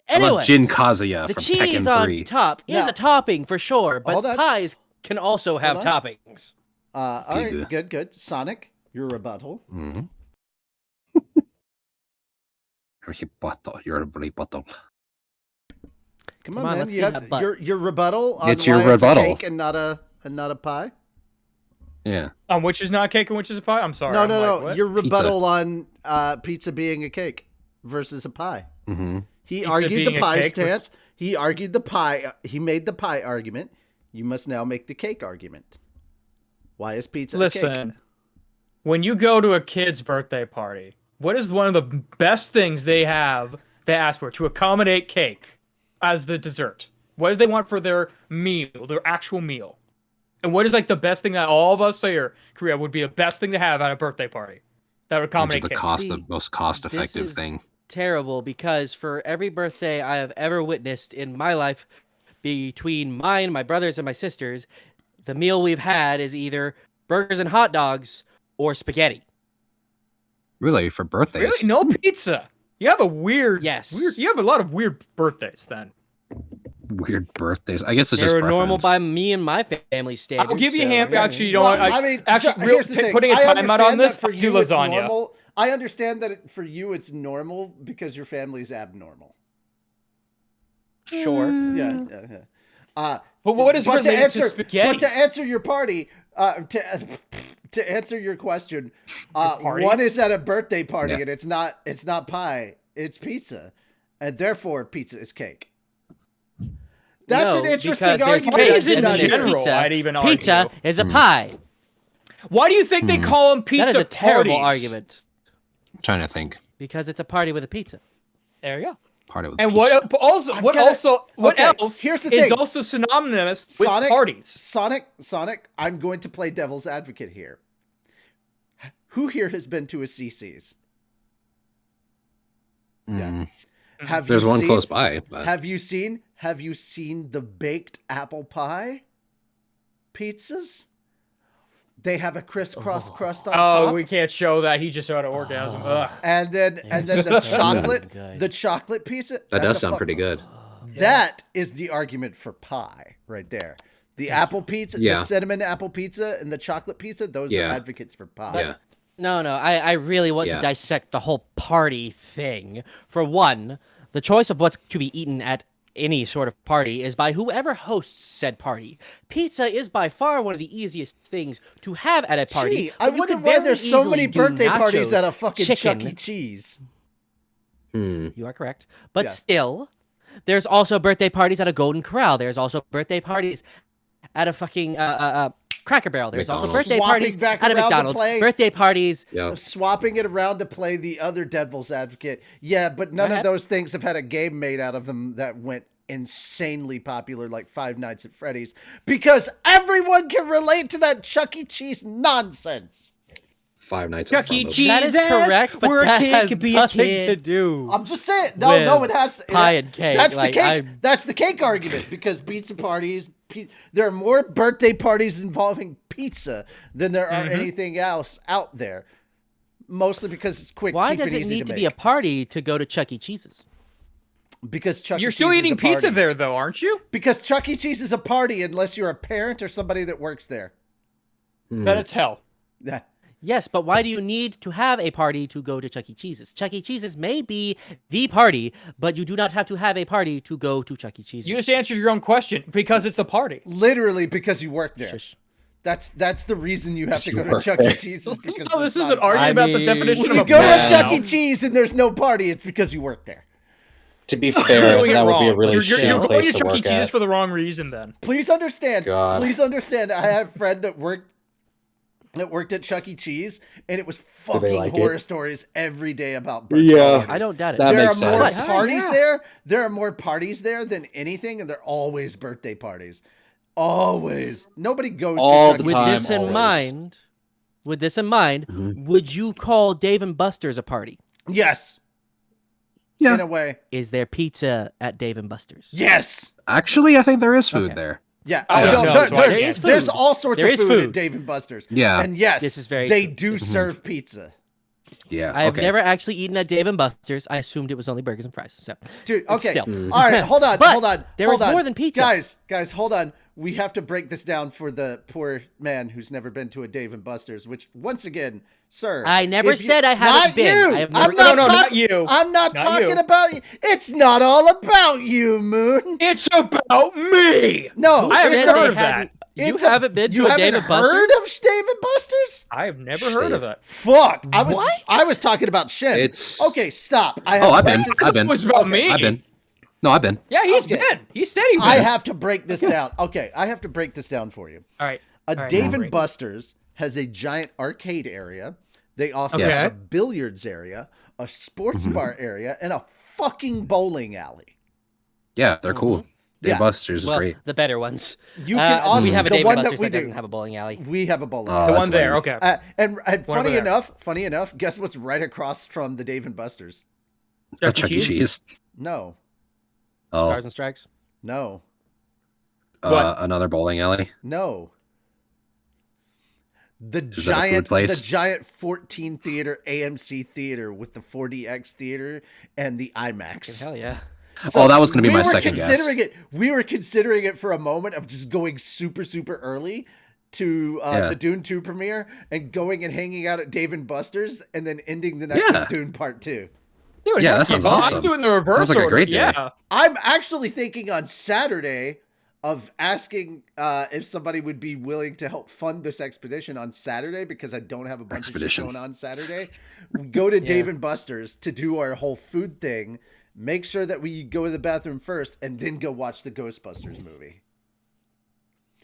I love Anyway, Jin Kazuya the from cheese Tekken on 3. top is Now- a topping for sure, Hold but on. pies can also have Hold on. toppings. All right, Good. good. Sonic, your rebuttal. Mm-hmm. You're a rebuttal. Come Come on, on, man. let's You see have that butt. your rebuttal on It's your why it's a rebuttal. cake and not a pie. Yeah. Which is not cake and which is a pie? I'm sorry. No, I'm no, like, no. what? Your rebuttal on pizza being a cake versus a pie. Mm-hmm. He Pizza argued the being a pie cake stance. He argued the pie. He made the pie argument. You must now make the cake argument. Why is pizza a cake? Listen, when you go to a kid's birthday party, what is one of the best things they ask for to accommodate cake as the dessert? What do they want for their meal, their actual meal? And what is like the best thing that all of us here, Korea, would be the best thing to have at a birthday party that would Which is accommodate the cake? See, most cost-effective This is thing. terrible because for every birthday I have ever witnessed in my life, between mine, my brothers, and my sisters, the meal we've had is either burgers and hot dogs or spaghetti. Really, for birthdays. Really? No pizza. You have a weird, Yes. You have a lot of weird birthdays then. Weird birthdays. I guess it's They just were normal preference. by me and my family standards. I'll give you so, ham. yeah. Actually, you know Well, what? I mean, actually, here's the thing. putting a I timeout on understand this, that for I'll do you it's lasagna. normal. I understand that for you it's normal because your family's abnormal. Sure. Yeah. But what is But related to spaghetti? But to answer your party, to answer your question, party? one is at a birthday party Yeah. and it's not pie, it's pizza, and therefore pizza is cake. That's No, an interesting because there's argument. Why cake is it and then there's general? pizza. I'd even Pizza argue. is a pie. Why do you think they call them pizza That is a terrible parties? argument I'm trying to think. because it's a party with a pizza. There you go. Part of it. And what also I've what gotta- also what okay, else here's the is thing. also synonymous with Sonic, parties? Sonic, I'm going to play devil's advocate here. Who here has been to a CC's? Mm, Have There's you one seen, close by. But Have you seen the baked apple pie pizzas? They have a crisscross crust on Oh, top. we can't show that. He just had an orgasm. Ugh. And then the Good. the chocolate pizza. that that's does a sound fuck- pretty good. That is the argument for pie right there. The apple pizza, Yeah. the cinnamon apple pizza, and the chocolate pizza, those Yeah. are advocates for pie. Yeah. No, I really want Yeah. to dissect the whole party thing. For one, the choice of what's to be eaten at any sort of party is by whoever hosts said party. Pizza is by far one of the easiest things to have at a party. Gee, I but you wonder could why very there's so easily many do birthday parties nachos, at a fucking chicken. Chuck E. Cheese. You are correct. But Yeah. still, there's also birthday parties at a Golden Corral. There's also birthday parties at a fucking Cracker Barrel. There's also McDonald's. birthday Swapping parties back at a around to McDonald's. play. Birthday parties. Yeah. Swapping it around to play the other devil's advocate. Yeah, but none of ahead. those things have had a game made out of them that went insanely popular like Five Nights at Freddy's because everyone can relate to that Chuck E. Cheese nonsense. Five Nights Chuck at E. Freddy's. Cheese. That is Jesus, correct, but where a that kid has could be a nothing kid. to do. I'm just saying. No, it has pie and cake. That's Like, the cake. I'm- That's the cake argument because pizza parties. There are more birthday parties involving pizza than there are anything else out there. Mostly because it's quick, Why cheap, does and it easy need to make. be a party to go to Chuck E. Cheese's? Because Chuck You're E. still Cheese eating is a pizza party. there, though, aren't you? Because Chuck E. Cheese is a party unless you're a parent or somebody that works there. Then it's hell. Yeah. Yes, but why do you need to have a party to go to Chuck E. Cheese's? Chuck E. Cheese's may be the party, but you do not have to have a party to go to Chuck E. Cheese's. You just answered your own question because it's a party. Literally because you work there. Shush. That's the reason you have to You go to work Chuck there. E. Cheese's because No, this it's is not an a party. argument about the mean, definition When of you a go party. to Chuck E. Cheese and there's no party, it's because you work there. To be You're fair, doing it that would wrong. be a really You're shitty going place to to Chuck E. work Cheese's at. for the wrong reason then. Please understand. God. Please understand. I had a friend that worked at Chuck E. Cheese, and it was fucking like horror it? stories every day about birthday Yeah. parties. I don't doubt it. That There makes are more sense. parties Yeah. there. There are more parties there than anything, and they're always birthday parties. Always. Nobody goes All to the Chuck E. With time, Cheese. this in mind, Mhm. would you call Dave and Buster's a party? Yes. Yeah. In a way. Is there pizza at Dave and Buster's? Yes. Actually, I think there is food Okay. there. Yeah. I Oh, don't no, know, so I there's, can't- there's food. all sorts There of is food at food. Dave and Buster's. Yeah. And yes, This is very they true. do This is serve pizza. Yeah. I have okay. never actually eaten at Dave and Buster's. I assumed it was only burgers and fries. So, Dude, okay. Still. All right, hold on, But hold on. there hold is on. more than pizza. Guys, hold on. We have to break this down for the poor man who's never been to a Dave and Buster's, which, once again, sir. I never if you- said I haven't not been. You. I have never- I'm not No, talk- not you. I'm not Not talking you. about you. It's not all about you, Moon. It's about me. No, I haven't it's said heard they of that. hadn't- You it's a- haven't been you to a haven't Dave and Buster's? heard of Dave and Buster's? I have never heard of it. Fuck. What? I was talking about Shin. It's- Okay, stop. I Oh, have I've been. breakfast- I've been. It was about Okay, me. I've been. No, I've been. Yeah, he's Okay. been. He said he been. I have to break this down. Okay, I have to break this down for you. All right. A All right, Dave now and break. Buster's has a giant arcade area. They also Okay. have a billiards area, a sports bar area, and a fucking bowling alley. Yeah, they're cool. Dave Yeah. Buster's is Well, great. the better ones. You can also we have a the Dave one and that Buster's we that doesn't do. have a bowling alley. We have a bowling Oh, alley. The that's one there. lame. Okay. And One over funny enough, guess what's right across from the Dave and Buster's? A Chuck E. Cheese. No, Oh, Stars and Strikes. no, What? Another bowling alley. no. The that a food giant, place? the giant 14 theater AMC theater with the 4DX theater and the IMAX. Hell yeah. Oh, that was gonna be we my were second guess. considering it. We were considering it for a moment of just going super, super early to Yeah. the Dune 2 premiere and going and hanging out at Dave and Buster's and then ending the night Yeah. with Dune Part 2. Dude, Yeah, that that's sounds fine. awesome. I'm doing the reverse Sounds like a order. great day. Yeah. I'm actually thinking on Saturday of asking if somebody would be willing to help fund this expedition on Saturday because I don't have a bunch of Expedition. shit going on Saturday. We go to Dave and Buster's to do our whole food thing. Make sure that we go to the bathroom first and then go watch the Ghostbusters movie.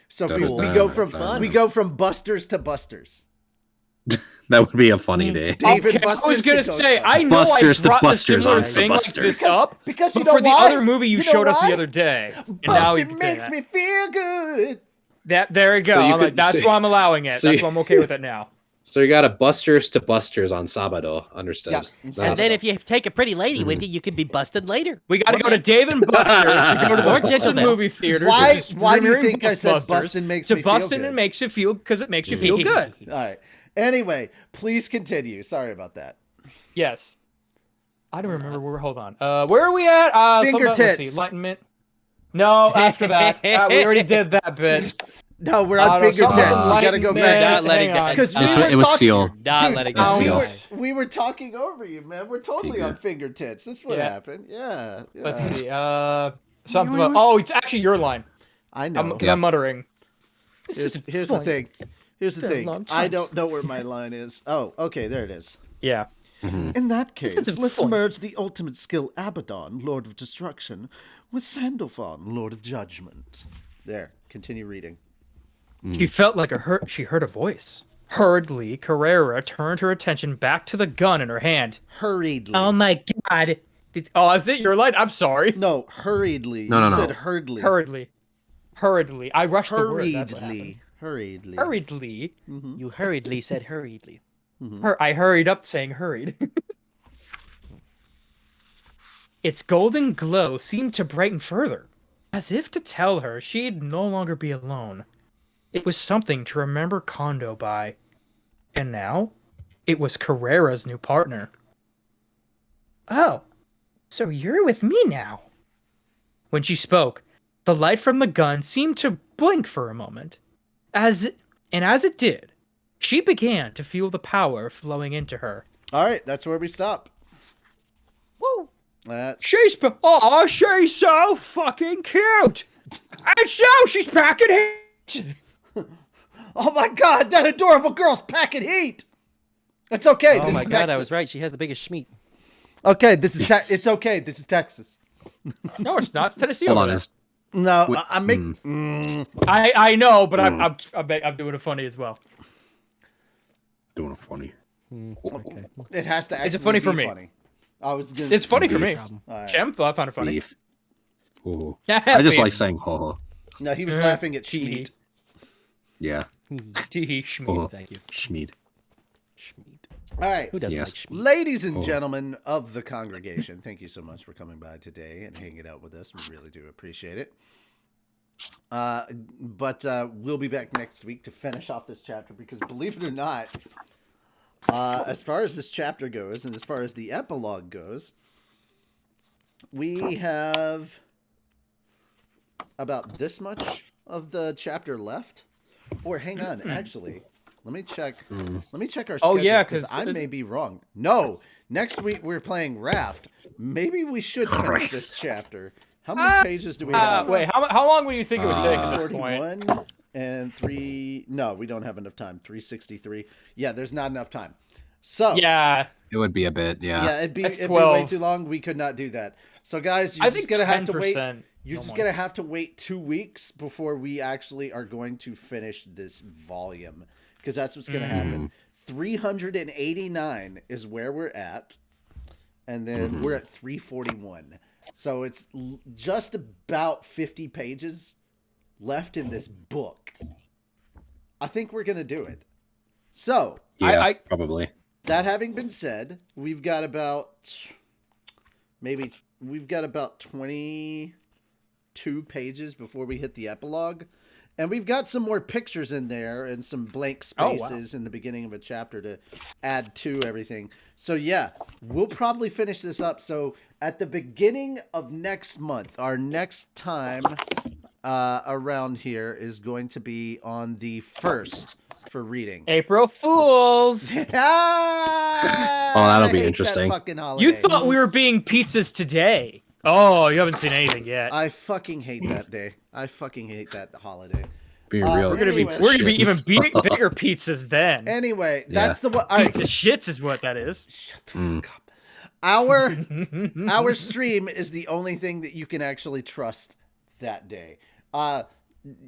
So we go from Fun. we go from Busters to Busters. That would be a funny day. Dave and Okay, I Buster's was gonna to say, Ghostbusters. I know Busters I to brought Busters a similar on thing like Busters. this up, because you but know for the why? other movie you know showed us why? the other day, and now Busted you makes me feel good. there you go. So you I'm like, could- that's so- why I'm allowing it. so That's you- why I'm okay with it now. So you got a Busters to Busters on Sabado. Understood. Yeah. Nice. And then if you take a pretty lady with you, you can be busted later. We got to go to Dave and Buster's to go to Or the Bustin' Jezebel. movie theater. Why- which is why do you premiering think I said Ghostbusters, Bustin' makes to me feel Bustin' good? and makes you feel because it makes you feel good. All right. Anyway, please continue. Sorry about that. Yes. I don't remember where. Hold on. Where are we at? Finger let's see, tits. Enlightenment. No, after that, we already did that bit. No, we're on no, finger something tits. You gotta go enlightenment. back. Not letting Hang on. that. Because we It's- were it was talking, Seal. Not Dude, letting It's that. we Seal. were, we were talking over you, man. We're totally on finger tits. This is what Yeah. happened. Yeah. Let's see. Something about. Oh, it's actually your line. I know. I'm muttering. Here's the thing. Here's the Been a thing. long I time. don't know where my line is. Oh, okay, there it is. Yeah. In that case, isn't let's fun. merge the ultimate skill Abaddon, Lord of Destruction, with Sandalphon, Lord of Judgment. There. Continue reading. She felt like she heard a voice. Hurriedly, Carrera turned her attention back to the gun in her hand. Hurriedly. Oh my god. Oh, is it your line? I'm sorry. No, hurriedly. No, You no, no. said hurriedly. Hurriedly. I rushed the word. That's what Hurriedly. happened. Hurriedly. Hurriedly. You hurriedly said hurriedly. I hurried up saying hurried. Its golden glow seemed to brighten further, as if to tell her she'd no longer be alone. It was something to remember Kondo by. And now, it was Carrera's new partner. Oh, so you're with me now. When she spoke, the light from the gun seemed to blink for a moment. As it did, she began to feel the power flowing into her. All right, that's where we stop. Woo! That's She's so fucking cute. And so she's packing heat. oh my god, that adorable girl's packing heat. It's okay. Oh This my is god, Texas. I was right. She has the biggest schmeat. Okay, it's okay. This is Texas. No, it's not. It's Tennessee. Hold over on, there. is No, Wait, I'm making. I know, but I'm doing it funny as well. doing it funny. Okay. It has to actually It's funny be for me. funny. I was gonna. It's funny for me. Problem. All right. Chem, I found it funny. Beef. Ooh. I just like saying ho ho. No, he was laughing at Tee. Schmeat. Yeah. Tee Schmeat. Oh, Thank you. Schmeed. Schmeat. All right, Who doesn't Yes. like schmeat? ladies and gentlemen of the congregation, thank you so much for coming by today and hanging out with us. We really do appreciate it. But we'll be back next week to finish off this chapter because, believe it or not, as far as this chapter goes and as far as the epilogue goes, we have about this much of the chapter left. Or hang on, actually, let me check. Let me check our schedule. Oh, yeah, because 'cause I there's- may be wrong. No, next week we're playing Raft. Maybe we should finish this chapter. How many pages do we have? Wait, how long would you think it would take at this point? 41 and 3. No, we don't have enough time. 363. Yeah, there's not enough time. So Yeah, It would be a bit, yeah. yeah, it'd be That's way 12. too long. We could not do that. So guys, you're I just think gonna have to wait. 10%. You're No just more. gonna have to wait 2 weeks before we actually are going to finish this volume, because that's what's gonna happen. 389 is where we're at, and then we're at 341. So it's just about 50 pages left in this book. I think we're gonna do it. So Yeah, I- probably. that having been said, we've got about 22 pages before we hit the epilogue. And we've got some more pictures in there and some blank Oh, wow. spaces in the beginning of a chapter to add to everything. So yeah, we'll probably finish this up. So at the beginning of next month, our next time around here is going to be on the 1st for reading. April Fools. Oh, that'll be interesting. Fucking holiday. You thought we were being pizzas today. Oh, you haven't seen anything yet. I fucking hate that day. I fucking hate that holiday. Be real. we're gonna be- pizza We're gonna be shit. even bigger pizzas then. Anyway, that's the one. All right, Pizza shits is what that is. shut the fuck up. Our stream is the only thing that you can actually trust that day.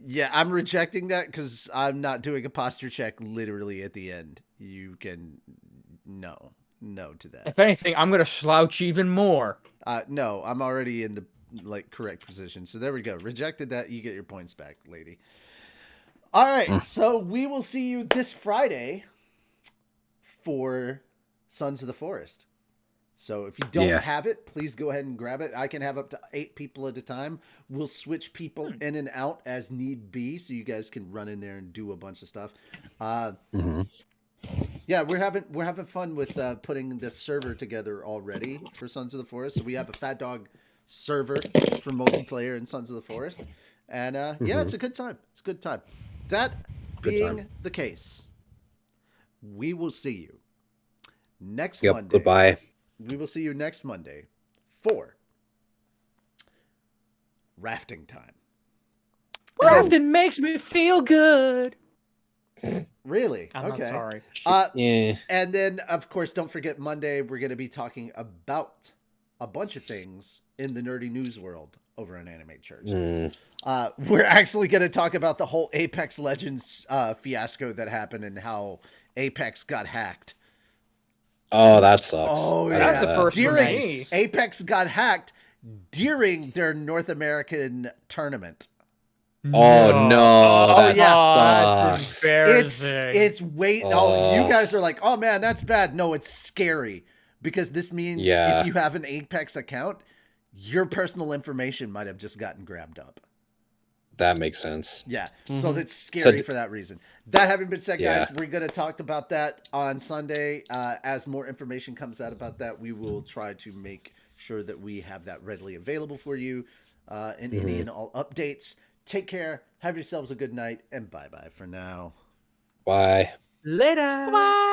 Yeah, I'm rejecting that because I'm not doing a posture check literally at the end. You can no to that. If anything, I'm gonna slouch even more. No, I'm already in the correct position. So there we go. Rejected that. You get your points back, lady. All right. So we will see you this Friday for Sons of the Forest. So if you don't have it, please go ahead and grab it. I can have up to 8 people at a time. We'll switch people in and out as need be, so you guys can run in there and do a bunch of stuff. Yeah, we're having fun with putting the server together already for Sons of the Forest. So we have a Fat Dog server for multiplayer in Sons of the Forest, and yeah, it's a good time. It's a good time. That being the case, we will see you next Monday. Goodbye. We will see you next Monday for rafting time. Rafting makes me feel good. Really? I'm okay. not sorry. Yeah. And then, of course, don't forget Monday, we're going to be talking about a bunch of things in the nerdy news world over on Animate Church. We're actually going to talk about the whole Apex Legends fiasco that happened and how Apex got hacked. Oh, that sucks. Oh, That's yeah. the first for During me. Apex got hacked during their North American tournament. Oh no, that that's sucks. embarrassing. It's wait. Oh, you guys are like, oh man, that's bad. No, it's scary because this means Yeah. if you have an Apex account, your personal information might have just gotten grabbed up. That makes sense. Yeah, so that's scary for that reason. That having been said, guys, Yeah. we're going to talk about that on Sunday. As more information comes out about that, we will try to make sure that we have that readily available for you in any and all updates. Take care, have yourselves a good night, and bye-bye for now. Bye. Later. Bye.